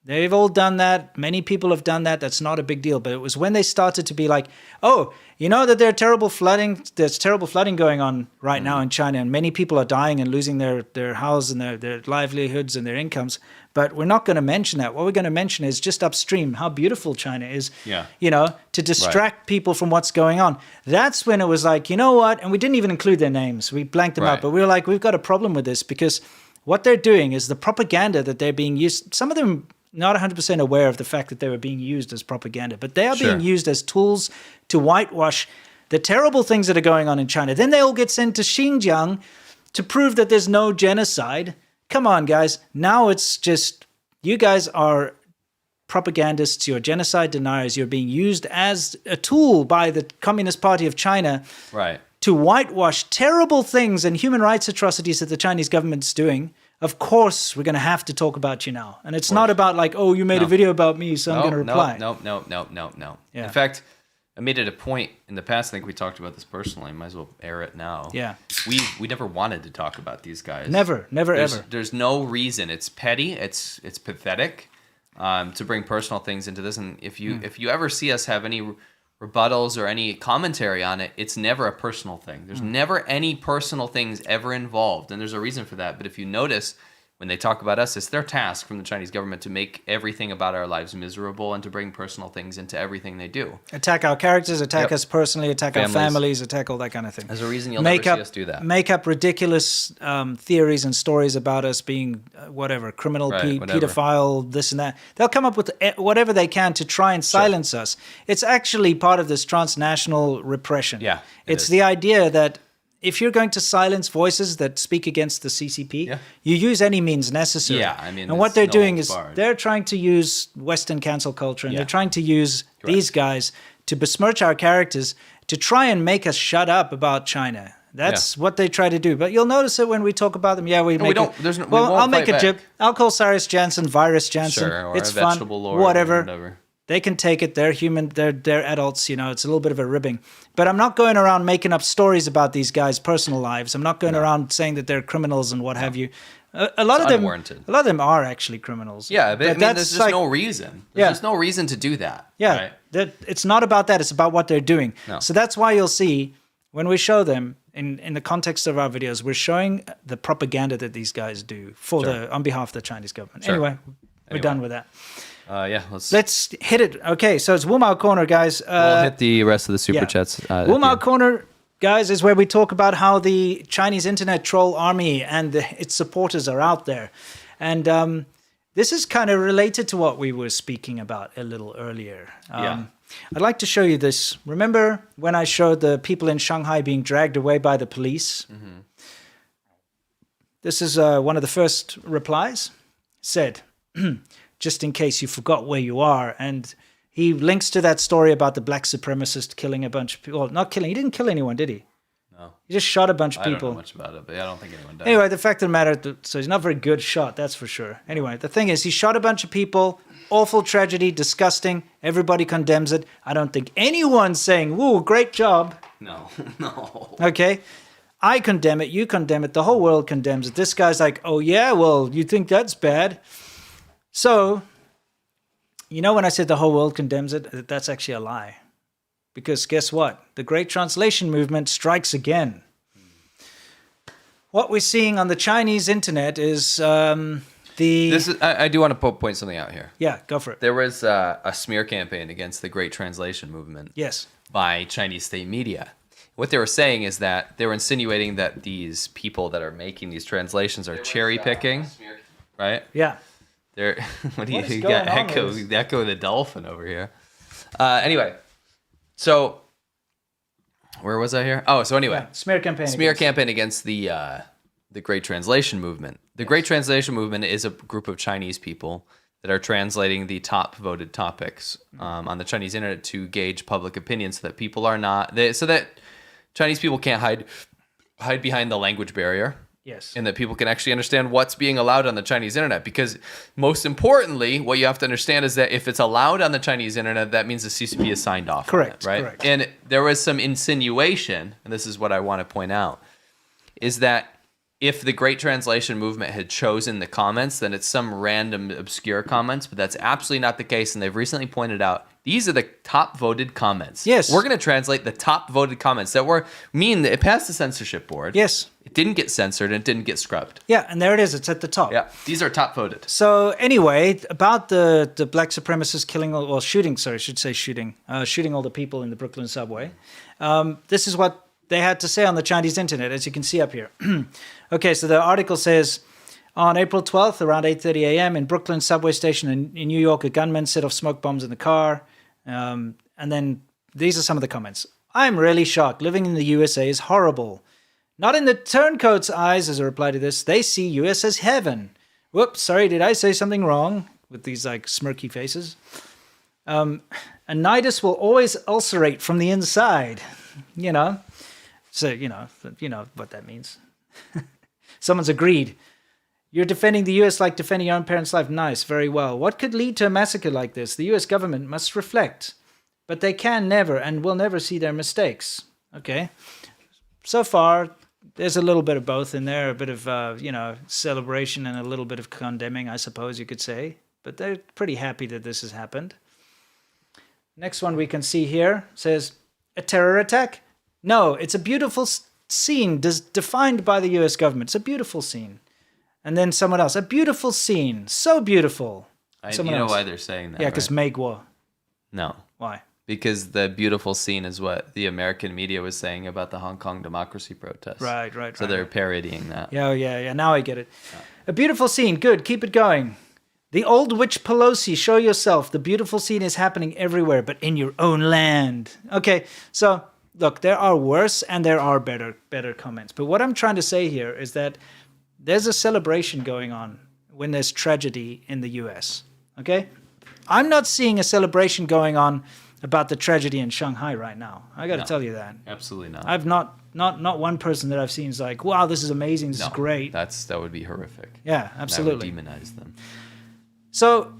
They've all done that. Many people have done that. That's not a big deal. But it was when they started to be like, oh, you know that there's terrible flooding going on right now in China, and many people are dying and losing their house and their livelihoods and their incomes. But we're not going to mention that. What we're going to mention is just upstream how beautiful China is, to distract people from what's going on. That's when it was like, you know what? And we didn't even include their names. We blanked them out. But we were like, we've got a problem with this, because what they're doing is the propaganda that they're being used. Some of them not 100% aware of the fact that they were being used as propaganda, but they are being used as tools to whitewash the terrible things that are going on in China. Then they all get sent to Xinjiang to prove that there's no genocide. Come on, guys. Now it's just, you guys are propagandists, you're genocide deniers, you're being used as a tool by the Communist Party of China to whitewash terrible things and human rights atrocities that the Chinese government's doing. Of course, we're going to have to talk about you now. And it's not about like, oh, you made a video about me, so I'm going to reply. No. Yeah. In fact, I made it a point in the past. I think we talked about this personally. Might as well air it now. Yeah. We never wanted to talk about these guys. Never, ever. There's no reason. It's petty. It's pathetic to bring personal things into this. And if you ever see us have any rebuttals or any commentary on it, it's never a personal thing. There's never any personal things ever involved, and there's a reason for that. But if you notice, when they talk about us, it's their task from the Chinese government to make everything about our lives miserable and to bring personal things into everything they do. Attack our characters, attack us personally, attack our families, attack all that kind of thing. There's a reason you'll never see us do that. Make up ridiculous theories and stories about us being criminal, pedophile, this and that. They'll come up with whatever they can to try and silence us. It's actually part of this transnational repression. Yeah, it's the idea that if you're going to silence voices that speak against the CCP, you use any means necessary. Yeah, I mean, and what they're doing is they're trying to use Western cancel culture, and they're trying to use these guys to besmirch our characters to try and make us shut up about China. That's what they try to do. But you'll notice it when we talk about them. Yeah, I'll make a joke. I'll call Cyrus Jansen Virus Jansen. Sure, or it's a fun. vegetable lord, whatever. They can take it. They're human. They're adults. It's a little bit of a ribbing. But I'm not going around making up stories about these guys' personal lives. I'm not going around saying that they're criminals and what have you. A lot of them are actually criminals. Yeah, but there's just no reason. There's just no reason to do that. Yeah, it's not about that. It's about what they're doing. No. So that's why you'll see when we show them in the context of our videos, we're showing the propaganda that these guys do on behalf of the Chinese government. Anyway, we're done with that. Let's hit it. Okay, so it's Wumao Corner, guys. We'll hit the rest of the super chats. Wumao Corner, guys, is where we talk about how the Chinese internet troll army and its supporters are out there. And this is kind of related to what we were speaking about a little earlier. I'd like to show you this. Remember when I showed the people in Shanghai being dragged away by the police? Mm-hmm. This is one of the first replies. Said, just in case you forgot where you are. And he links to that story about the black supremacist killing a bunch of people. Well, not killing. He didn't kill anyone, did he? No. He just shot a bunch of people. I don't know much about it, but I don't think anyone died. Anyway, the fact of the matter, so he's not a very good shot, that's for sure. Anyway, the thing is, he shot a bunch of people. awful tragedy, disgusting. Everybody condemns it. I don't think anyone's saying, "Woo, great job." No, no. Okay. I condemn it. You condemn it. The whole world condemns it. This guy's like, "Oh, yeah, well, you think that's bad." So, you know, when I said the whole world condemns it, that's actually a lie. Because guess what? The Great Translation Movement strikes again. What we're seeing on the Chinese internet is I do want to point something out here. Yeah, go for it. There was a smear campaign against the Great Translation Movement. Yes. By Chinese state media. What they were saying is that they were insinuating that these people that are making these translations are cherry picking, right? Yeah. They're what do What you is got? going on Echo the dolphin over here. Anyway, so where was I here? Oh, so anyway, Yeah, smear campaign against the Great Translation Movement. The Great Translation Movement is a group of Chinese people that are translating the top voted topics on the Chinese internet to gauge public opinion, so that people are not so that Chinese people can't hide behind the language barrier. Yes. And that people can actually understand what's being allowed on the Chinese internet. Because most importantly, what you have to understand is that if it's allowed on the Chinese internet, that means the CCP is signed off. Correct. On it, right? Correct. And there was some insinuation, and this is what I want to point out, is that if the Great Translation Movement had chosen the comments, then it's some random obscure comments, but that's absolutely not the case. And they've recently pointed out these are the top voted comments. Yes. We're going to translate the top voted comments that mean that it passed the censorship board. Yes. It didn't get censored and it didn't get scrubbed. Yeah, and there it is. It's at the top. Yeah, these are top voted. So anyway, about the black supremacists killing, shooting all the people in the Brooklyn subway. This is what they had to say on the Chinese internet, as you can see up here. Okay, so the article says, on April 12th, around 8:30 a.m. in Brooklyn subway station in New York, a gunman set off smoke bombs in the car. And then these are some of the comments. I'm really shocked. Living in the USA is horrible. Not in the turncoats' eyes, as a reply to this. They see US as heaven. Whoops, sorry, did I say something wrong? With these like smirky faces. A nidus will always ulcerate from the inside. You know? So, you know what that means. Someone's agreed. You're defending the US like defending your own parents' life. Nice, very well. What could lead to a massacre like this? The US government must reflect. But they can never and will never see their mistakes. Okay. So far, there's a little bit of both in there. A bit of, celebration and a little bit of condemning, I suppose you could say. But they're pretty happy that this has happened. Next one we can see here says, a terror attack? No, it's a beautiful scene defined by the US government. It's a beautiful scene. And then someone else, a beautiful scene, so beautiful. You know why they're saying that? Yeah, because right? Megwa. No. Why? Because the beautiful scene is what the American media was saying about the Hong Kong democracy protests. Right. So they're parodying that. Yeah. Now I get it. Yeah. A beautiful scene. Good. Keep it going. The old witch Pelosi, show yourself. The beautiful scene is happening everywhere, but in your own land. Okay, so look, there are worse and there are better comments. But what I'm trying to say here is that there's a celebration going on when there's tragedy in the US. Okay? I'm not seeing a celebration going on about the tragedy in Shanghai right now. I got to tell you that. Absolutely not. I've not one person that I've seen is like, wow, this is amazing, this is great. That would be horrific. Yeah, absolutely. That would demonize them. So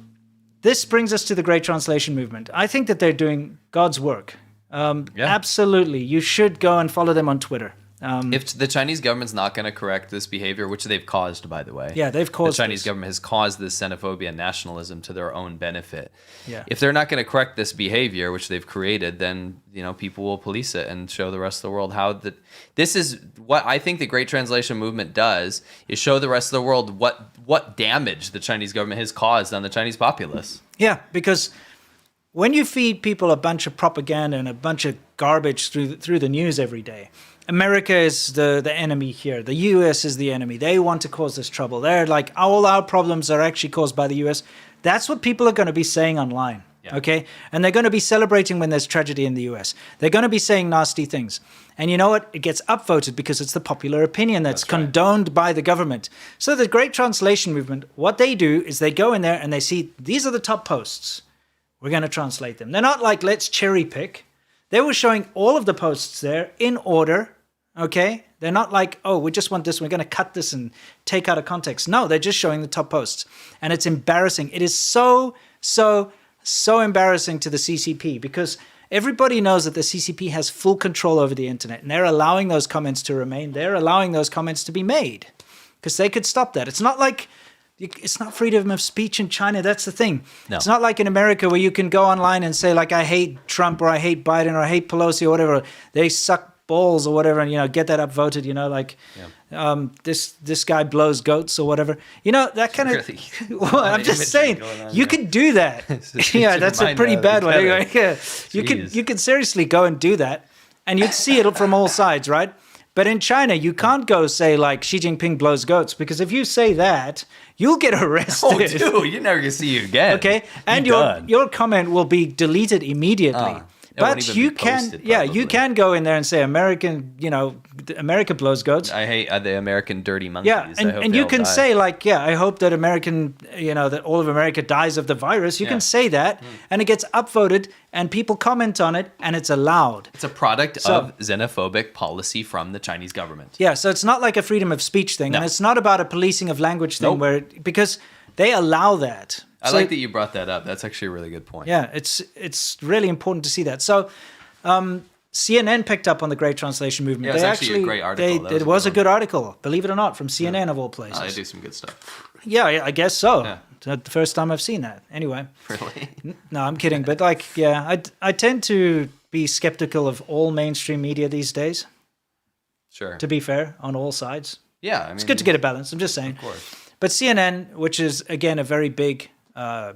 this brings us to the Great Translation Movement. I think that they're doing God's work. Absolutely. You should go and follow them on Twitter. If the Chinese government's not going to correct this behavior, which they've caused, by the way. Yeah, they've caused the Chinese government has caused this xenophobia and nationalism to their own benefit. Yeah. If they're not going to correct this behavior, which they've created, then people will police it and show the rest of the world how this is what I think the Great Translation Movement does, is show the rest of the world what damage the Chinese government has caused on the Chinese populace. Yeah, because when you feed people a bunch of propaganda and a bunch of garbage through the news every day, America is the enemy here. The US is the enemy. They want to cause this trouble. They're like, all our problems are actually caused by the US. That's what people are going to be saying online. Yeah. Okay? And they're going to be celebrating when there's tragedy in the US. They're going to be saying nasty things. And you know what? It gets upvoted because it's the popular opinion that's condoned by the government. So the Great Translation Movement, what they do is they go in there and they see, these are the top posts. We're going to translate them. They're not like, let's cherry pick. They were showing all of the posts there in order. Okay? They're not like, oh, we just want this, we're going to cut this and take out of context. No, they're just showing the top posts. And it's embarrassing. It is so so embarrassing to the CCP because everybody knows that the CCP has full control over the internet and they're allowing those comments to remain. They're allowing those comments to be made because they could stop that. It's not like it's not freedom of speech in China. That's the thing. No. It's not like in America where you can go online and say like, I hate Trump or I hate Biden or I hate Pelosi or whatever. They suck balls or whatever and, get that upvoted, like this guy blows goats or whatever. That kind of, Really? well, I'm just saying, you could do that. Yeah, that's a pretty bad one. Anyway, yeah. You could seriously go and do that and you'd see it from all sides, right? But in China, you can't go say like Xi Jinping blows goats because if you say that, you'll get arrested. Oh, dude, you're never gonna see you again. Okay, and your comment will be deleted immediately. But you can, you can go in there and say American, America blows goats. I hate the American dirty monkeys. Yeah, and you can say like, I hope that American, that all of America dies of the virus. You can say that, and it gets upvoted, and people comment on it, and it's allowed. It's a product of xenophobic policy from the Chinese government. Yeah, so it's not like a freedom of speech thing, and it's not about a policing of language thing, because they allow that. I like that you brought that up. That's actually a really good point. Yeah, it's really important to see that. So CNN picked up on the Great Translation Movement. Yeah, it's actually a great article. It was a good article, believe it or not, from CNN of all places. They do some good stuff. Yeah, I guess so. Yeah. It's the first time I've seen that. Anyway. Really? No, I'm kidding. But I tend to be skeptical of all mainstream media these days. Sure. To be fair, on all sides. Yeah, it's good to get a balance. I'm just saying. Of course. But CNN, which is again a very big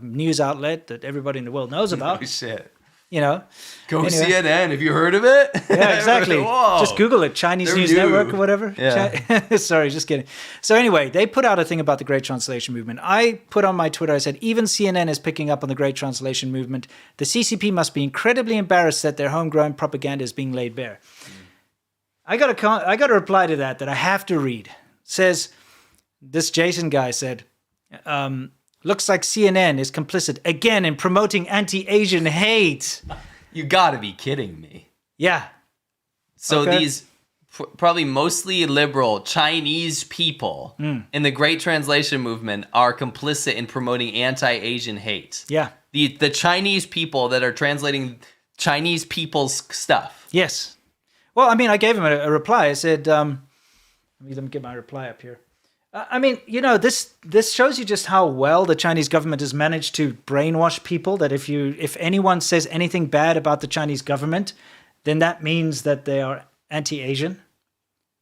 news outlet that everybody in the world knows about. Oh shit! Go CNN. Have you heard of it? Yeah, exactly. Whoa. Just Google it, Chinese News Network or whatever. Yeah. Sorry, just kidding. So anyway, they put out a thing about the Great Translation Movement. I put on my Twitter, I said, even CNN is picking up on the Great Translation Movement. The CCP must be incredibly embarrassed that their homegrown propaganda is being laid bare. I got a reply to that I have to read. It says, this Jason guy said, looks like CNN is complicit again in promoting anti-Asian hate. You gotta be kidding me. Yeah. So these probably mostly liberal Chinese people in the Great Translation Movement are complicit in promoting anti-Asian hate. Yeah. The Chinese people that are translating Chinese people's stuff. Yes. Well, I mean, I gave him a reply. I said, let me get my reply up here. I mean, this shows you just how well the Chinese government has managed to brainwash people that if anyone says anything bad about the Chinese government, then that means that they are anti-Asian.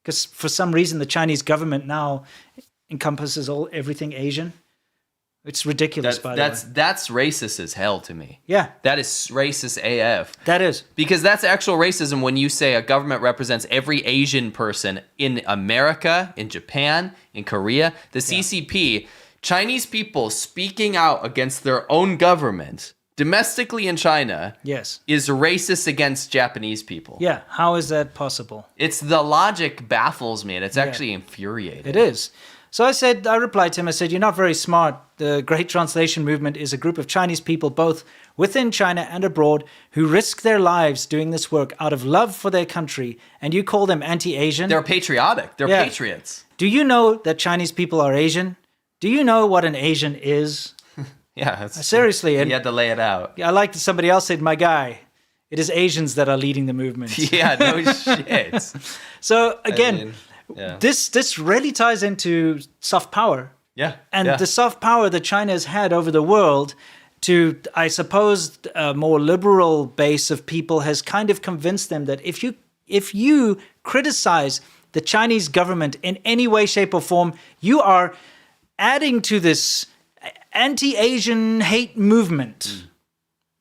Because for some reason, the Chinese government now encompasses everything Asian. It's ridiculous, by the way. That's racist as hell to me. Yeah. That is racist AF. That is. Because that's actual racism when you say a government represents every Asian person in America, in Japan, in Korea. The CCP, Chinese people speaking out against their own government, domestically in China, is racist against Japanese people. Yeah. How is that possible? It's the logic baffles me, and it's actually infuriating. It is. So I replied to him, I said, you're not very smart. The Great Translation Movement is a group of Chinese people, both within China and abroad, who risk their lives doing this work out of love for their country, and you call them anti-Asian? They're patriotic. They're patriots. Do you know that Chinese people are Asian? Do you know what an Asian is? Yeah. Seriously. You had to lay it out. I like that somebody else said, my guy, it is Asians that are leading the movement. Yeah, no shit. So again... This really ties into soft power. Yeah. And the soft power that China has had over the world to, I suppose, a more liberal base of people has kind of convinced them that if you criticize the Chinese government in any way, shape, or form, you are adding to this anti-Asian hate movement.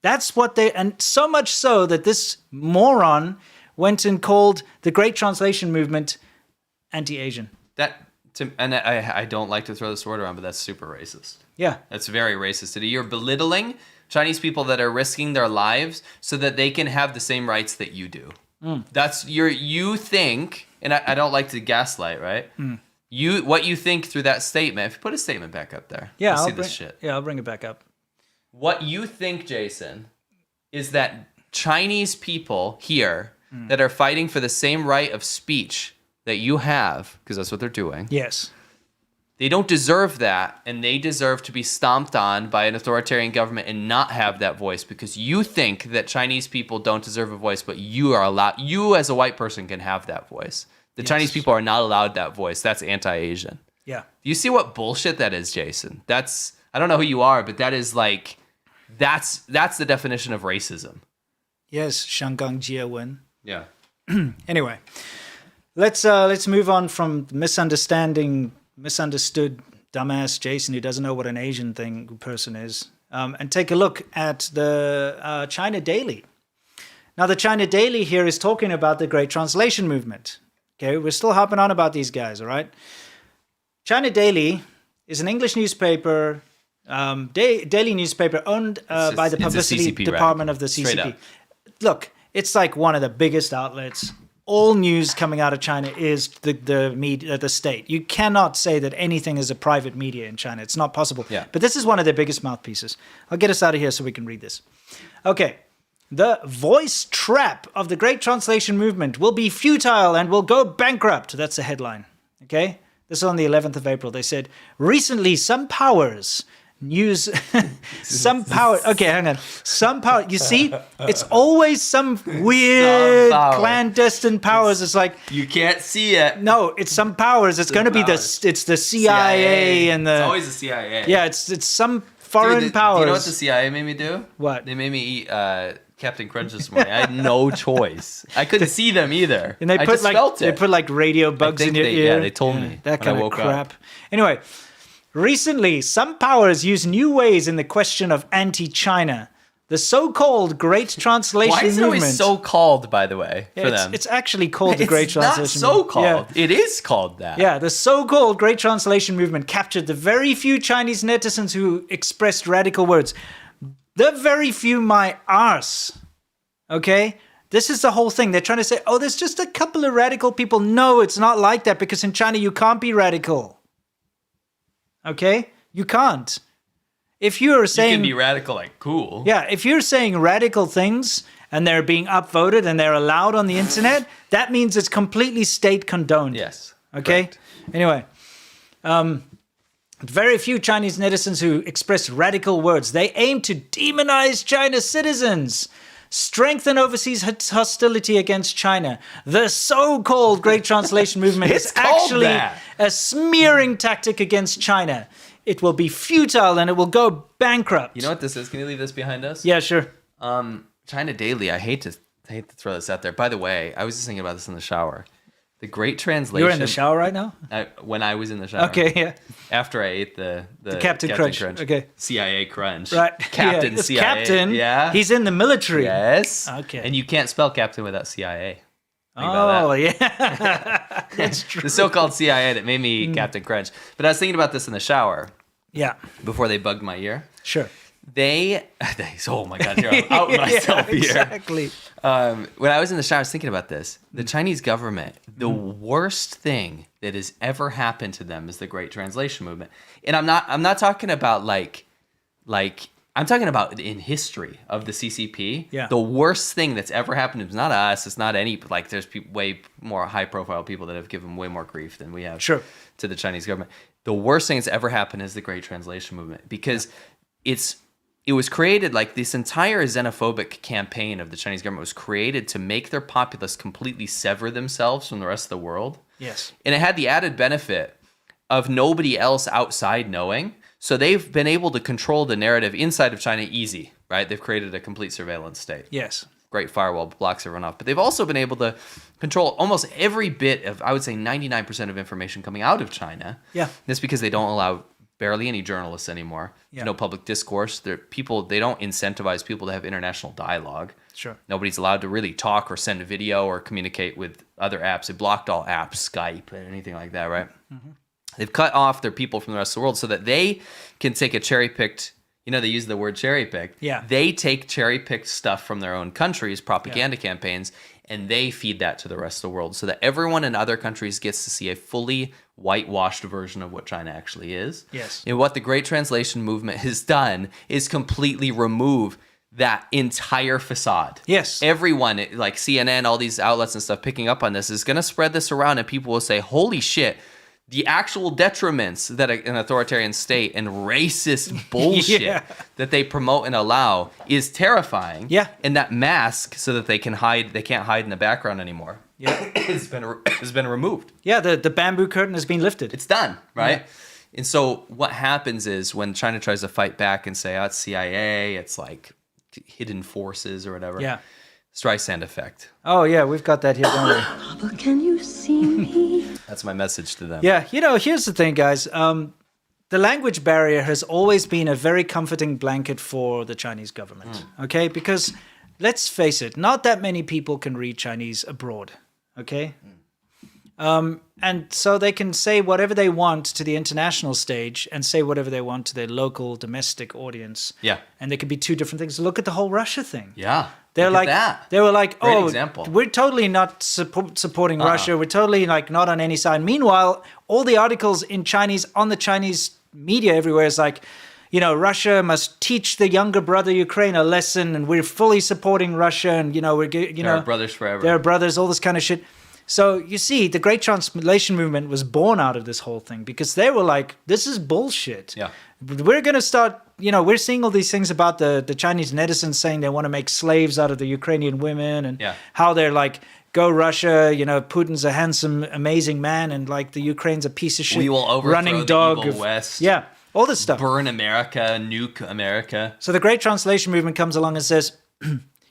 That's what and so much so that this moron went and called the Great Translation Movement anti-Asian. I don't like to throw this word around, but that's super racist. Yeah. That's very racist. You're belittling Chinese people that are risking their lives so that they can have the same rights that you do. That's you think, and I don't like to gaslight, right? What you think through that statement. If you put a statement back up there, yeah, let's see this shit. Yeah, I'll bring it back up. What you think, Jason, is that Chinese people here that are fighting for the same right of speech that you have, because that's what they're doing. Yes. They don't deserve that, and they deserve to be stomped on by an authoritarian government and not have that voice because you think that Chinese people don't deserve a voice, but you are allowed. You as a white person can have that voice. The Chinese people are not allowed that voice. That's anti-Asian. Yeah. You see what bullshit that is, Jason? That's I don't know who you are, but that is like that's the definition of racism. Yes, Shangang Jiewen. Yeah. Anyway, let's move on from misunderstood dumbass Jason who doesn't know what an Asian person is, and take a look at the China Daily. Now, the China Daily here is talking about the Great Translation Movement. Okay, we're still harping on about these guys, all right? China Daily is an English newspaper, daily newspaper owned by the publicity department of the CCP. Look, it's like one of the biggest outlets. All news coming out of China is the media, the state. You cannot say that anything is a private media in China. It's not possible. Yeah. But this is one of their biggest mouthpieces. I'll get us out of here so we can read this. Okay. The voice trap of the Great Translation Movement will be futile and will go bankrupt. That's the headline. Okay? This is on the 11th of April. They said, recently some powers use some power. Okay, hang on. Some power. You see, it's always some weird clandestine powers. It's like you can't see it. No, it's some powers. It's going to be the CIA and the. It's always the CIA. Yeah, it's some foreign powers. Do you know what the CIA made me do? What? They made me eat Captain Crunch this morning. I had no choice. I couldn't see them either. And they put like radio bugs in your ear. Yeah, they told me that kind of crap. Anyway. Recently, some powers use new ways in the question of anti-China. The so-called Great Translation Movement. Why is it always so-called, by the way, for them? It's actually called the Great Translation Movement. It's not so-called. Yeah. It is called that. Yeah, the so-called Great Translation Movement captured the very few Chinese netizens who expressed radical words. The very few my arse. Okay? This is the whole thing. They're trying to say, oh, there's just a couple of radical people. No, it's not like that because in China you can't be radical. Okay? You can't. If you're saying... You can be radical, like, cool. Yeah, if you're saying radical things and they're being upvoted and they're allowed on the internet, that means it's completely state condoned. Yes. Okay? Correct. Anyway, very few Chinese netizens who express radical words. They aim to demonize China's citizens, strengthen overseas hostility against China. The so-called Great Translation Movement is actually a smearing tactic against China. It will be futile and it will go bankrupt. You know what this is? Can you leave this behind us? Yeah, sure. China Daily. I hate to throw this out there. By the way, I was just thinking about this in the shower. The Great Translation. You're in the shower right now? When I was in the shower. Okay, yeah. After I ate the Captain Crunch. Okay. CIA Crunch. Right. Captain yeah, CIA. Captain. Yeah. He's in the military. Yes. Okay. And you can't spell Captain without CIA. Oh, yeah. That's true. The so-called CIA that made me eat Captain Crunch. But I was thinking about this in the shower. Yeah. Before they bugged my ear. Sure. Oh my God, I'm out myself here. Exactly. When I was in the shower, I was thinking about this. The Chinese government, the worst thing that has ever happened to them is the Great Translation Movement. And I'm not talking about like I'm talking about in history of the CCP. Yeah. The worst thing that's ever happened is not us. It's not any there's way more high profile people that have given way more grief than we have to the Chinese government. The worst thing that's ever happened is the Great Translation Movement because it was created like this entire xenophobic campaign of the Chinese government was created to make their populace completely sever themselves from the rest of the world. Yes. And it had the added benefit of nobody else outside knowing. So they've been able to control the narrative inside of China easy, right? They've created a complete surveillance state. Yes. Great firewall blocks everyone off. But they've also been able to control almost every bit of, I would say 99% of information coming out of China. Yeah. That's because they don't allow barely any journalists anymore. Yeah. No public discourse. They don't incentivize people to have international dialogue. Sure. Nobody's allowed to really talk or send a video or communicate with other apps. They blocked all apps, Skype, and anything like that, right? Mm-hmm. They've cut off their people from the rest of the world so that they can take a cherry-picked, they use the word cherry-picked. Yeah. They take cherry-picked stuff from their own countries, propaganda campaigns, and they feed that to the rest of the world so that everyone in other countries gets to see a fully whitewashed version of what China actually is. Yes. And what the Great Translation Movement has done is completely remove that entire facade. Yes. Everyone, like CNN, all these outlets and stuff picking up on this is going to spread this around and people will say, holy shit, the actual detriments that an authoritarian state and racist bullshit that they promote and allow is terrifying. Yeah. And that mask so that they can't hide in the background anymore. Yeah. has been removed. Yeah, the bamboo curtain has been lifted. It's done, right? Yeah. And so what happens is when China tries to fight back and say, oh, it's CIA, it's like hidden forces or whatever. Yeah. Streisand effect. Oh, yeah, we've got that here, don't we? Can you see me? That's my message to them. Yeah, here's the thing, guys. The language barrier has always been a very comforting blanket for the Chinese government, okay? Because let's face it, not that many people can read Chinese abroad, okay? And so they can say whatever they want to the international stage and say whatever they want to their local domestic audience. Yeah. And they could be two different things. Look at the whole Russia thing. Yeah. They're like, they were like, Great oh, example. we're totally not supporting Russia. We're totally like not on any side. Meanwhile, all the articles in Chinese on the Chinese media everywhere is like, Russia must teach the younger brother Ukraine a lesson, and we're fully supporting Russia, and They're brothers forever. They're brothers, all this kind of shit. So you see, the Great Translation Movement was born out of this whole thing because they were like, this is bullshit. Yeah. We're going to start, we're seeing all these things about the Chinese netizens saying they want to make slaves out of the Ukrainian women and how they're like, go Russia, Putin's a handsome, amazing man, and like the Ukraine's a piece of shit. We will overthrow running the dog evil West. Yeah, all this stuff. Burn America, nuke America. So the Great Translation Movement comes along and says,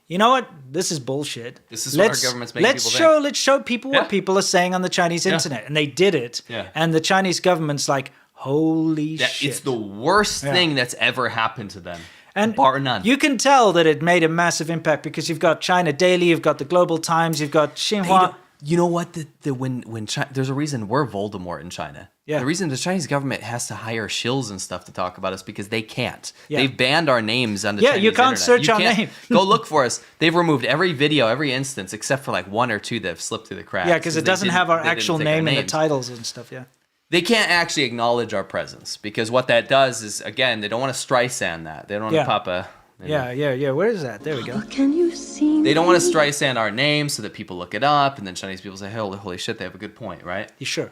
you know what? This is bullshit. This is what our government's making people think. Let's show people what people are saying on the Chinese internet. And they did it. Yeah. And the Chinese government's like, holy shit. It's the worst thing that's ever happened to them. And bar none. You can tell that it made a massive impact because you've got China Daily, you've got the Global Times, you've got Xinhua. You know what? When China, there's a reason we're Voldemort in China. Yeah. The reason the Chinese government has to hire shills and stuff to talk about us because they can't. Yeah. They've banned our names on the Yeah, Chinese you can't internet. search our name. Go look for us. They've removed every video, every instance, except for like one or two that have slipped through the cracks. Yeah, because it doesn't have our they didn't actual take our name in the names. titles and stuff, yeah. They can't actually acknowledge our presence because what that does is, again, they don't want to Streisand that. They don't want to pop a... Yeah. Where is that? There we go. Can you see me? They don't want to Streisand our name so that people look it up, and then Chinese people say, holy shit, they have a good point, right? You sure?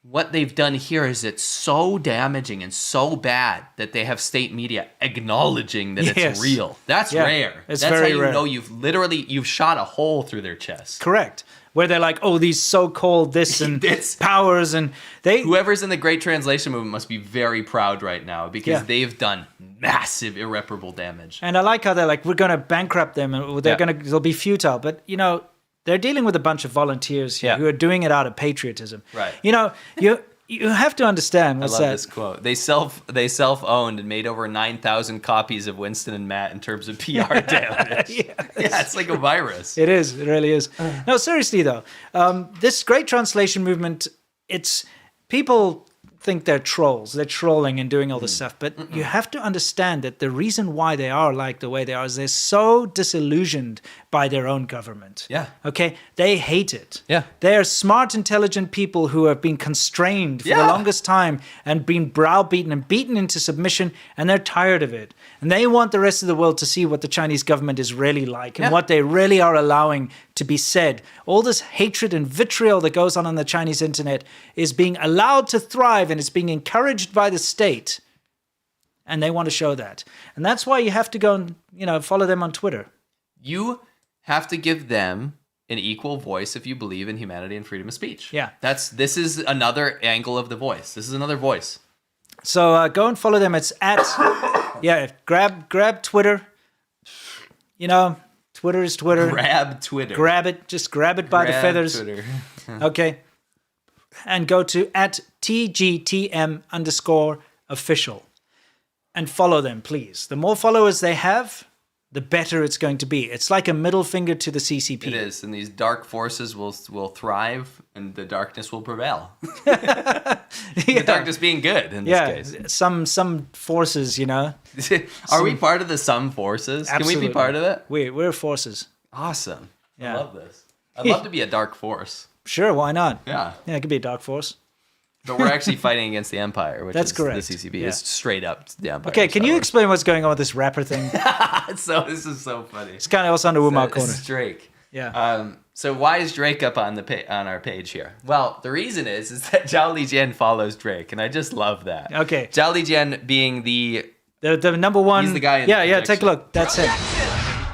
What they've done here is it's so damaging and so bad that they have state media acknowledging that it's real. That's rare. It's That's very how you rare. know you've shot a hole through their chest. Correct. Where they're like, oh, these so-called this and powers, and they... Whoever's in the Great Translation Movement must be very proud right now because they've done massive irreparable damage. And I like how they're like, we're going to bankrupt them, and they'll be futile. But, they're dealing with a bunch of volunteers here who are doing it out of patriotism. Right. You have to understand what's I love this quote. They self-owned and made over 9,000 copies of Winston and Matt in terms of PR damage. Yeah, it's like a virus. It is. It really is. No, seriously though, this Great Translation Movement, it's people think they're trolls. They're trolling and doing all this stuff. But you have to understand that the reason why they are like the way they are is they're so disillusioned by their own government. Yeah. Okay? They hate it. Yeah. They're smart, intelligent people who have been constrained for the longest time and been browbeaten and beaten into submission, and they're tired of it. And they want the rest of the world to see what the Chinese government is really like and what they really are allowing to be said. All this hatred and vitriol that goes on the Chinese internet is being allowed to thrive, and it's being encouraged by the state. And they want to show that. And that's why you have to go and, follow them on Twitter. You have to give them an equal voice if you believe in humanity and freedom of speech. Yeah. This is another angle of the voice. This is another voice. So go and follow them. It's at, grab Twitter. Twitter is Twitter. Grab Twitter. Grab it. Just grab it by the feathers. Twitter. Okay. And go to at @TGTM_official and follow them, please. The more followers they have, the better it's going to be. It's like a middle finger to the CCP. It is, and these dark forces will thrive, and the darkness will prevail. The darkness being good in this case. Some forces, Are we part of the some forces? Absolutely. Can we be part of it? We're forces. Awesome. Yeah. I love this. I'd love to be a dark force. Sure, why not? Yeah. Yeah, it could be a dark force. But we're actually fighting against the Empire, which That's is correct. the CCP. Yeah. Is straight up the Empire. Okay, can you explain what's going on with this rapper thing? So this is so funny. It's kind of also under Wumao Corner. It's Drake. Yeah. So why is Drake up on on our page here? Well, the reason is that Zhao Lijian follows Drake, and I just love that. Okay. Zhao Lijian being the number one. He's the guy in yeah, the yeah. Take a projection. look. That's him.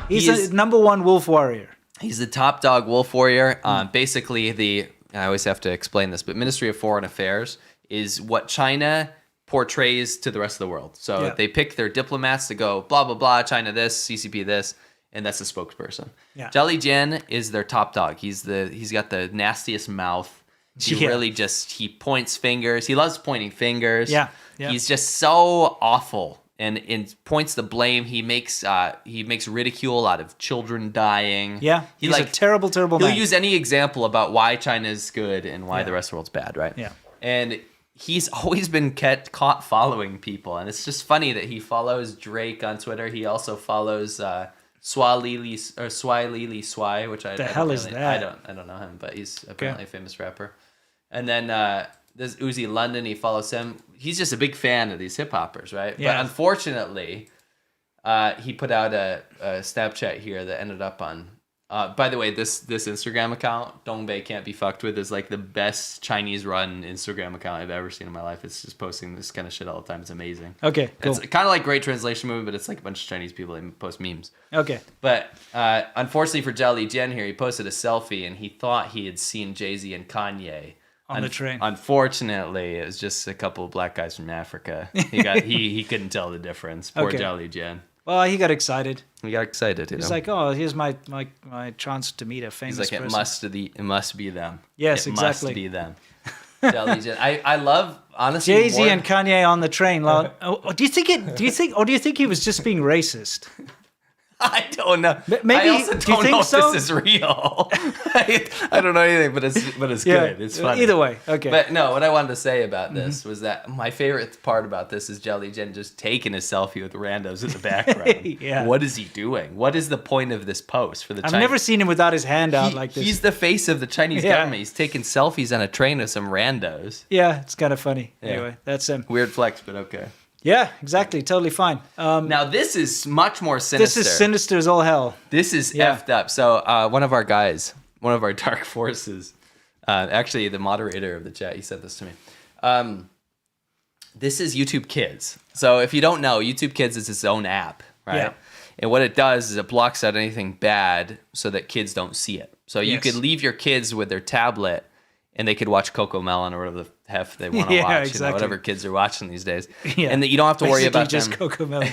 He's He is- the number one wolf warrior. He's the top dog wolf warrior. Basically, I always have to explain this, but Ministry of Foreign Affairs is what China portrays to the rest of the world. So Yeah. they pick their diplomats to go blah blah blah, China this, CCP this, and that's the spokesperson. Yeah. Zhao Lijian is their top dog. He's got the nastiest mouth. He Yeah. really he points fingers. He loves pointing fingers. Yeah, yeah. He's just so awful. And points the blame. He makes ridicule out of children dying. Yeah, he's a terrible He'll man. use any example about why China's good and why the rest of the world's bad, right? Yeah. And he's always been caught following people, and it's just funny that he follows Drake on Twitter. He also follows Swai, which I hell is that? I don't know him, but he's apparently a famous rapper. And then there's Uzi London. He follows him. He's just a big fan of these hip hoppers, right? Yeah. But unfortunately, he put out a Snapchat here that ended up on. By the way, this Instagram account, Dongbei Can't Be Fucked With, is like the best Chinese-run Instagram account I've ever seen in my life. It's just posting this kind of shit all the time. It's amazing. Okay, cool. It's kind of like Great Translation Movie, but it's like a bunch of Chinese people that post memes. Okay. But unfortunately for Zhao Lijian here, he posted a selfie and he thought he had seen Jay-Z and Kanye on the train. Unfortunately, it was just a couple of black guys from Africa. He couldn't tell the difference. Poor Okay. Zhao Lijian. Well, he got excited. He got excited. He's like, "Oh, here's my chance to meet a famous He's like, person." it must be them. Yes, it exactly. must be them. Zhao Lijian. I love, honestly, Jay-Z more- and Kanye on the train. Do you think he was just being racist? I don't know. Maybe- I also do you don't think know so? if this is real. I don't know anything, but it's Yeah. good. It's funny. Either way, okay. But no, what I wanted to say about this was that my favorite part about this is Zhao Lijian just taking a selfie with randos in the background. Yeah. What is he doing? What is the point of this post for the I've Chinese? never seen him without his hand out like this. He's the face of the Chinese Yeah. government. He's taking selfies on a train with some randos. Yeah, it's kind of funny. Yeah. Anyway, that's him. Weird flex, but okay. Yeah, exactly. Totally fine. Now this is much more sinister. This is sinister as all hell. This is Yeah. effed up. So one of our guys, one of our dark forces, actually the moderator of the chat, he said this to me. This is YouTube Kids. So if you don't know, YouTube Kids is its own app, right? Yeah. And what it does is it blocks out anything bad so that kids don't see it. So you Yes. could leave your kids with their tablet and they could watch Coco Melon or whatever the hef they want to Yeah, watch, exactly. whatever kids are watching these days. Yeah. And that you don't have to worry Basically about just them. Cocomelon.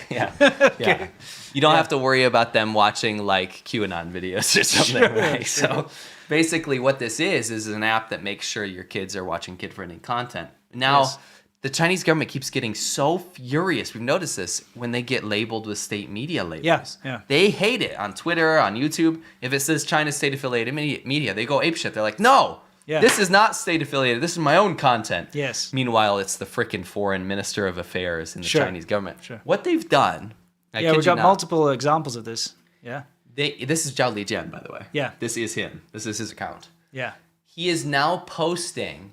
Yeah. You don't have to worry about them watching like QAnon videos or something, right? So basically what this is an app that makes sure your kids are watching kid-friendly content. Now, Yes. the Chinese government keeps getting so furious. We've noticed this when they get labeled with state media labels. Yeah, yeah. They hate it on Twitter, on YouTube. If it says China state-affiliated media, they go apeshit. They're like, no, Yeah. this is not state-affiliated. This is my own content. Yes. Meanwhile, it's the frickin' foreign minister of affairs in the Sure. Chinese government. Sure. What they've done, I Yeah, kid we've you got not, multiple examples of this. Yeah. this is Zhao Lijian, by the way. Yeah. This is him. This is his account. Yeah. He is now posting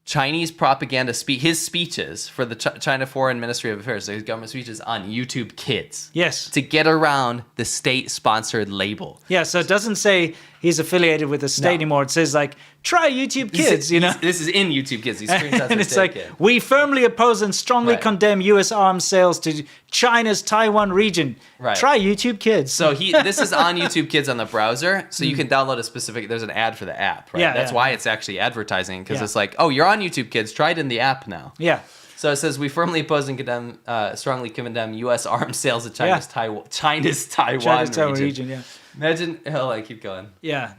Chinese propaganda his speeches for the China Foreign Ministry of Affairs, so his government speeches on YouTube Kids. Yes. To get around the state-sponsored label. Yeah, so it doesn't say he's affiliated with the state anymore. It says like, try YouTube Kids, you know? This is in YouTube Kids. These screenshots And are it's like, taken. we firmly oppose and strongly Right. condemn U.S. arms sales to China's Taiwan region. Right. Try YouTube Kids. So this is on YouTube Kids on the browser, so you can download a specific. There's an ad for the app, right? Yeah, That's yeah. why it's actually advertising because Yeah. it's like, oh, you're on YouTube Kids. Try it in the app now. yeah. So it says we firmly oppose and condemn, strongly condemn U.S. arms sales to China's Taiwan China's Taiwan region. region, yeah. Imagine, keep going. Yeah.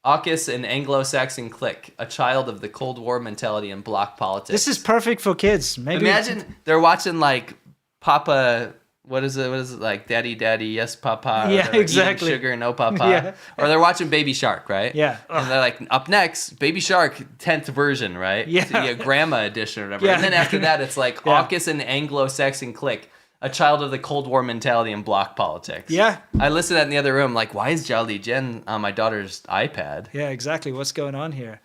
AUKUS, an Anglo-Saxon clique, a child of the Cold War mentality and bloc politics. This is perfect for kids. Maybe Imagine they're watching like Papa. What is it like? Daddy, Daddy, yes, Papa. Yeah, or exactly. Eating sugar, no, Papa. Yeah. Or they're watching Baby Shark, right? Yeah. And they're like, up next, Baby Shark 10th version, right? Yeah. So you get Grandma edition or whatever. Yeah. And then after that, it's like Yeah. AUKUS, an Anglo-Saxon clique, a child of the Cold War mentality and bloc politics. Yeah. I listened to that in the other room. Like, why is Zhao Lijian on my daughter's iPad? Yeah, exactly. What's going on here?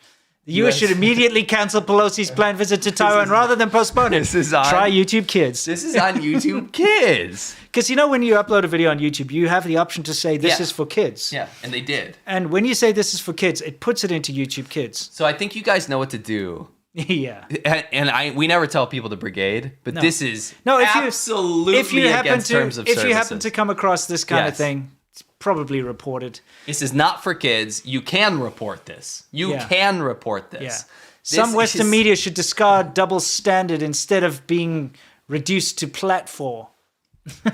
The US should immediately cancel Pelosi's planned visit to Taiwan rather than postpone it. Try YouTube Kids. This is on YouTube Kids. Because when you upload a video on YouTube, you have the option to say this is for kids. Yeah, and they did. And when you say this is for kids, it puts it into YouTube Kids. So I think you guys know what to do. Yeah. And we never tell people to brigade, but this is absolutely against terms of services. If you happen to come across this kind of thing, it's probably reported. This is not for kids. You can report this. You can report this. Yeah. Some Western media should discard double standard instead of being reduced to platform.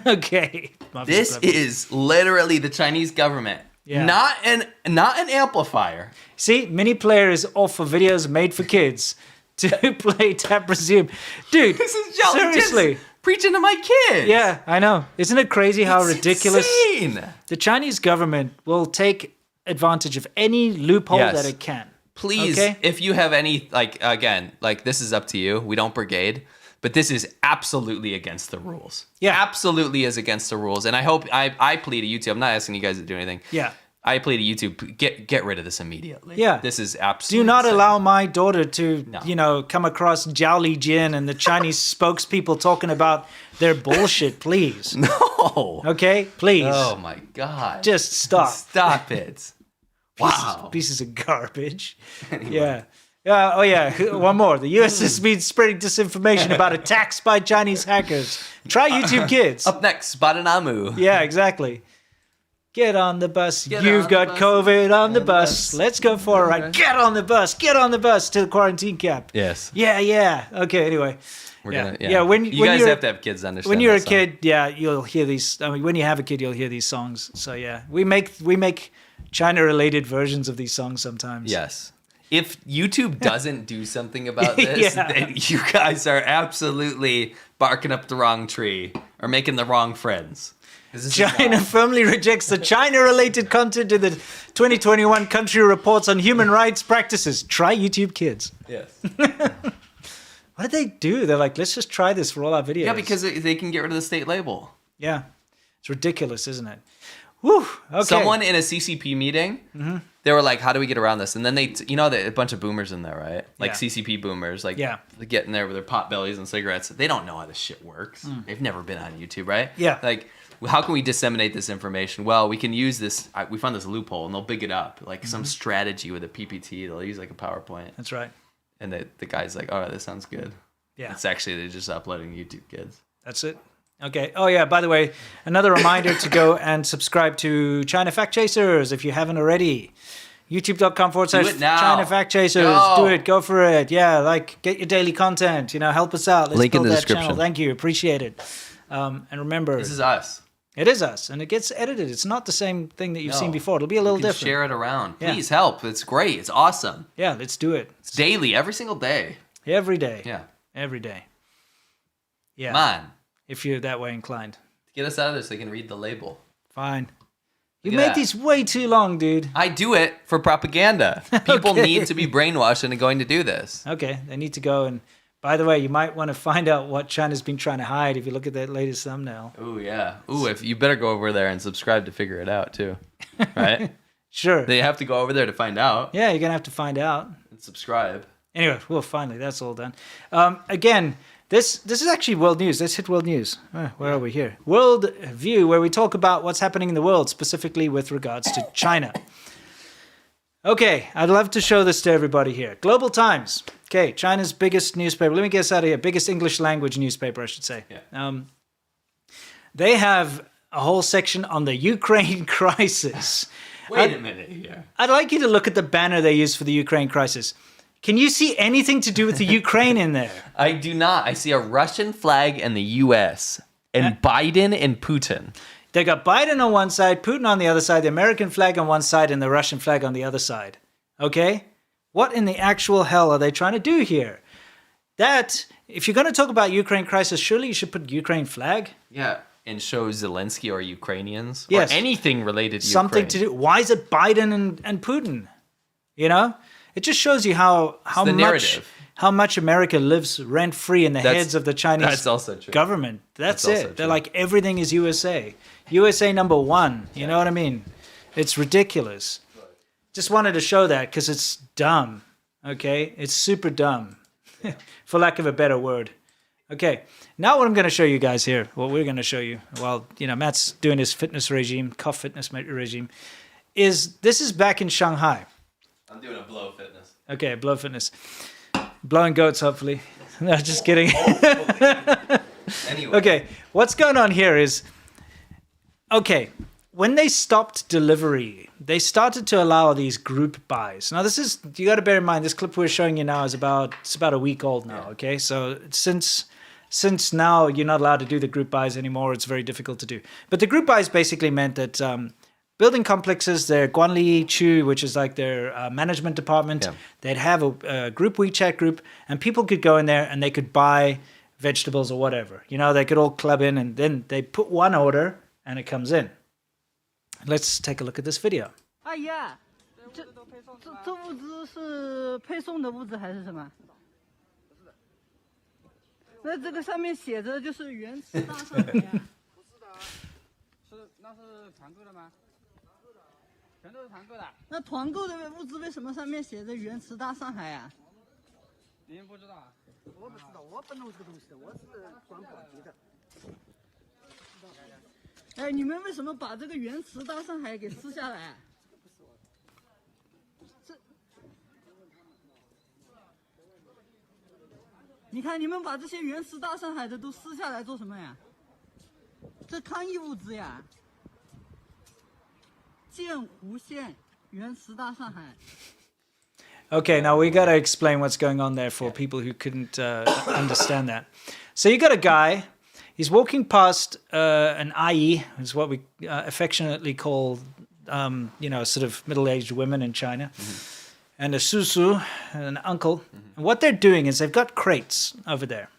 Okay. This is literally the Chinese government. Yeah. Not an amplifier. See, Mini Player is off for videos made for kids to play Tap Resume. Dude, this is seriously. Preaching to my kids. Yeah, I know. Isn't it crazy how it's ridiculous? Insane. The Chinese government will take advantage of any loophole that it can. Please, if you have any, this is up to you. We don't brigade. But this is absolutely against the rules. Yeah. Absolutely is against the rules. And I hope, I plead to YouTube. I'm not asking you guys to do anything. Yeah. I plead to YouTube, get rid of this immediately. Yeah. This is absolutely Do not insane. allow my daughter to, come across Zhao Li Jin and the Chinese spokespeople talking about their bullshit, please. No. Okay? Please. Oh my God. Just stop. Stop it. Wow. Pieces of garbage. Anyway. Yeah. One more. The US has been spreading disinformation about attacks by Chinese hackers. Try YouTube Kids. Up next, Badanamu. Yeah, exactly. Get on the bus. You've got COVID on the bus. Let's go for a ride. Get on the bus. Get on the bus to the quarantine camp. Yes. Yeah. Okay, anyway. When you guys have to have kids understand. When you're a kid, you'll hear these. I mean, when you have a kid, you'll hear these songs. So yeah, we make China-related versions of these songs sometimes. Yes. If YouTube doesn't do something about this, then you guys are absolutely barking up the wrong tree or making the wrong friends. China firmly rejects the China-related content in the 2021 country reports on human rights practices. Try YouTube Kids. Yes. What did they do? They're like, let's just try this for all our videos. Yeah, because they can get rid of the state label. Yeah. It's ridiculous, isn't it? Whew. Okay. Someone in a CCP meeting, they were like, how do we get around this? And then a bunch of boomers in there, right? Like CCP boomers, they get in there with their pot bellies and cigarettes. They don't know how this shit works. They've never been on YouTube, right? Yeah. Like, how can we disseminate this information? Well, we can use this. We found this loophole, and they'll big it up, like some strategy with a PPT. They'll use like a PowerPoint. That's right. And the guy's like, all right, this sounds good. Yeah. It's actually, they're just uploading YouTube Kids. That's it. Okay. Oh, yeah. By the way, another reminder to go and subscribe to China Fact Chasers if you haven't already. YouTube.com/China Fact Chasers. Do it. Go for it. Yeah. Get your daily content. Help us out. Let's Link in build the that description. channel. Thank you. Appreciate it. And remember, This is us. It is us. And it gets edited. It's not the same thing that you've seen before. It'll be a little different. Share it around. Yeah. Please help. It's great. It's awesome. Yeah. Let's do it. It's daily, every single day. Every day. Yeah. Every day. Yeah. Come on. If you're that way inclined. Get us out of this so they can read the label. Fine. You Look at made that. these way too long, dude. I do it for propaganda. People need to be brainwashed and are going to do this. Okay, they need to go. And by the way, you might want to find out what China's been trying to hide if you look at that latest thumbnail. Ooh, yeah. Ooh, if you better go over there and subscribe to figure it out too. Right? Sure. They have to go over there to find out. Yeah, you're going to have to find out. And subscribe. Anyway, well, finally, that's all done. Again, this is actually world news. Let's hit world news. Where are we here? World View, where we talk about what's happening in the world, specifically with regards to China. Okay, I'd love to show this to everybody here. Global Times. Okay, China's biggest newspaper. Let me get this out of here. Biggest English language newspaper, I should say. Yeah. They have a whole section on the Ukraine crisis. Wait a minute here. I'd like you to look at the banner they use for the Ukraine crisis. Can you see anything to do with the Ukraine in there? I do not. I see a Russian flag and the U.S. and Biden and Putin. They got Biden on one side, Putin on the other side, the American flag on one side, and the Russian flag on the other side. Okay? What in the actual hell are they trying to do here? That, if you're going to talk about Ukraine crisis, surely you should put Ukraine flag. Yeah. And show Zelensky or Ukrainians. Yes. Or anything related to Something Ukraine. to do. Why is it Biden and Putin? You know? It just shows you how much America lives rent-free in the heads of the Chinese government. That's it. True. They're like, everything is USA. USA number one. You know what I mean? It's ridiculous. Just wanted to show that because it's dumb. Okay, it's super dumb, for lack of a better word. Okay, now what I'm going to show you guys here, what we're going to show you, while Matt's doing his fitness regime, cough fitness regime, is this is back in Shanghai. I'm doing a blow fitness. Okay, blow fitness, blowing goats, hopefully. No, just kidding. Anyway. Okay, what's going on here is, okay, when they stopped delivery, they started to allow these group buys. Now, this is, you got to bear in mind, this clip we're showing you now is about a week old now, okay? So since now you're not allowed to do the group buys anymore, it's very difficult to do. But the group buys basically meant that building complexes, their Guanli Chu, which is like their management department, they'd have a group WeChat group, and people could go in there and they could buy vegetables or whatever. They could all club in, and then they put one order and it comes in. Let's take a look at this video. 阿姨啊，这物资是配送的物资还是什么？那这个上面写着就是原池大上海啊。不是的，那是团购的吗？全都是团购的。那团购的物资为什么上面写着原池大上海啊？您不知道啊？我不知道，我不弄这个东西的，我是管保洁的。哎，你们为什么把这个原池大上海给撕下来？你看，你们把这些原池大上海的都撕下来做什么呀？这抗疫物资呀！建湖县原池大上海。Okay, now we got to explain what's going on there for people who couldn't understand that. So you got a guy. He's walking past an ai, is what we affectionately call, sort of middle-aged women in China, and a susu, an uncle. And what they're doing is they've got crates over there.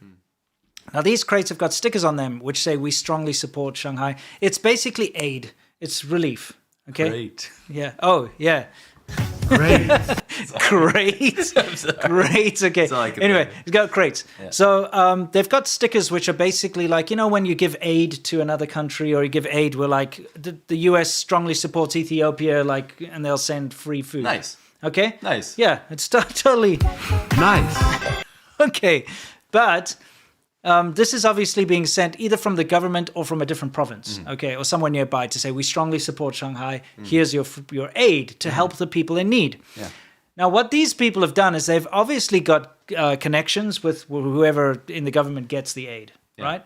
Now, these crates have got stickers on them which say, "We strongly support Shanghai." It's basically aid. It's relief. Okay? Great. Yeah. Oh, yeah. Great. Great. Great. Okay. Anyway, he's got crates. Yeah. So they've got stickers which are basically like, when you give aid to another country or you give aid, we're like, the US strongly supports Ethiopia, and they'll send free food. Nice. Okay? Nice. Yeah, it's totally... Nice. Okay. But this is obviously being sent either from the government or from a different province, okay, or somewhere nearby to say, we strongly support Shanghai. Here's your aid to help the people in need. Yeah. Now, what these people have done is they've obviously got connections with whoever in the government gets the aid, right?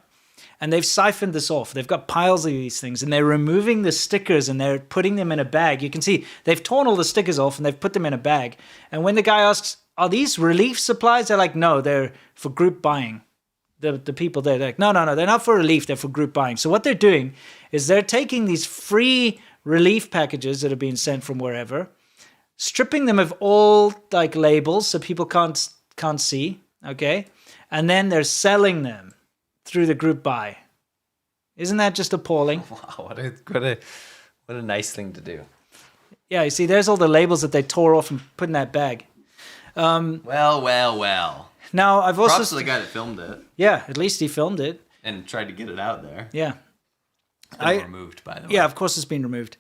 And they've siphoned this off. They've got piles of these things, and they're removing the stickers, and they're putting them in a bag. You can see they've torn all the stickers off, and they've put them in a bag. And when the guy asks, are these relief supplies? They're like, no, they're for group buying. The people there, they're like, no, they're not for relief, they're for group buying. So what they're doing is they're taking these free relief packages that are being sent from wherever, stripping them of all labels so people can't see, okay? And then they're selling them through the group buy. Isn't that just appalling? Wow, what a nice thing to do. Yeah, you see, there's all the labels that they tore off and put in that bag. Well. Now, I've also... Props to the guy that filmed it. Yeah, at least he filmed it. And tried to get it out there. Yeah. It's been removed, by the way. Yeah, of course it's been removed.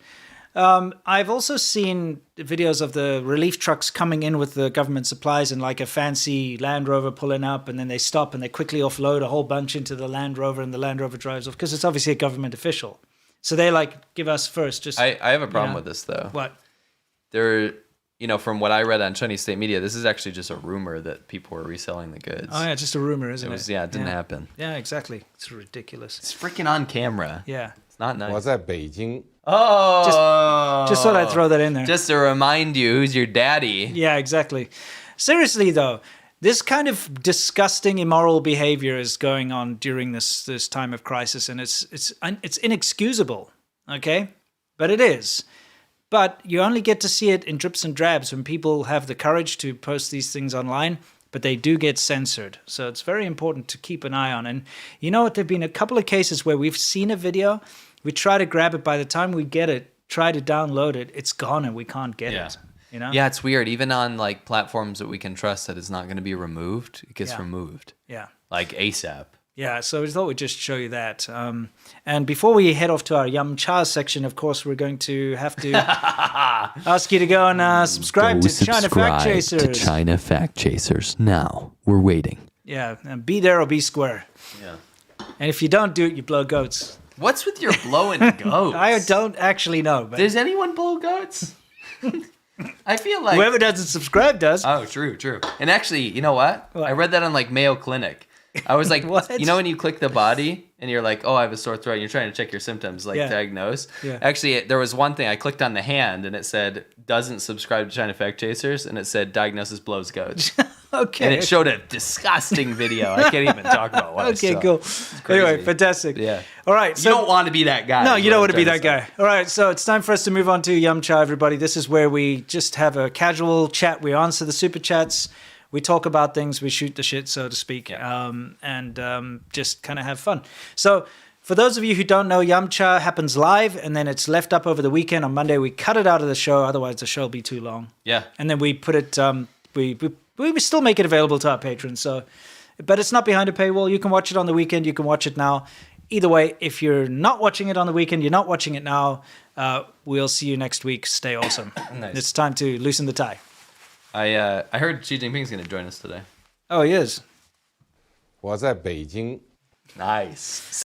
I've also seen videos of the relief trucks coming in with the government supplies and like a fancy Land Rover pulling up, and then they stop and they quickly offload a whole bunch into the Land Rover, and the Land Rover drives off because it's obviously a government official. So they give us first. Just I have a problem with this, though. What? From what I read on Chinese state media, this is actually just a rumor that people were reselling the goods. Oh, yeah, just a rumor, isn't it? It didn't happen. Yeah, exactly. It's ridiculous. It's freaking on camera. Yeah. It's not nice. 我在北京 Just thought I'd throw that in there. Just to remind you who's your daddy. Yeah, exactly. Seriously, though, this kind of disgusting, immoral behavior is going on during this time of crisis, and it's inexcusable, okay? But it is. But you only get to see it in drips and drabs when people have the courage to post these things online, but they do get censored. So it's very important to keep an eye on. And you know what? There have been a couple of cases where we've seen a video, we try to grab it, by the time we get it, try to download it, it's gone and we can't get it. You know? Yeah, it's weird. Even on platforms that we can trust that it's not going to be removed, it gets removed. Yeah. Like ASAP. Yeah, so we thought we'd just show you that. And before we head off to our Yum Cha section, of course, we're going to have to ask you to go and subscribe to China Fact Chasers. To China Fact Chasers now. We're waiting. Yeah, and be there or be square. Yeah. And if you don't do it, you blow goats. What's with your blowing goats? I don't actually know. But Does anyone blow goats? I feel like whoever doesn't subscribe does. Oh, true. And actually, you know what? I read that on like Mayo Clinic. I was like, What? you know when you click the body and you're like, oh, I have a sore throat, and you're trying to check your symptoms, like diagnose. Yeah. Actually, there was one thing I clicked on the hand and it said doesn't subscribe to China Fact Chasers, and it said diagnosis blows goats. Okay. And it showed a disgusting video. I can't even talk about what I Okay, saw. cool. crazy. Anyway, fantastic. Yeah. All right. You don't want to be that guy. No, is you what don't I'm want to be trying that say. guy. All right, so it's time for us to move on to Yum Cha, everybody. This is where we just have a casual chat. We answer the super chats. We talk about things. We shoot the shit, so to speak, and just kind of have fun. So for those of you who don't know, Yum Cha happens live, and then it's left up over the weekend. On Monday, we cut it out of the show. Otherwise, the show will be too long. Yeah. And then we put it, we still make it available to our patrons. So, but it's not behind a paywall. You can watch it on the weekend. You can watch it now. Either way, if you're not watching it on the weekend, you're not watching it now. We'll see you next week. Stay awesome. Nice. It's time to loosen the tie. I heard Xi Jinping's going to join us today. Oh, he is. 我在北京 Nice.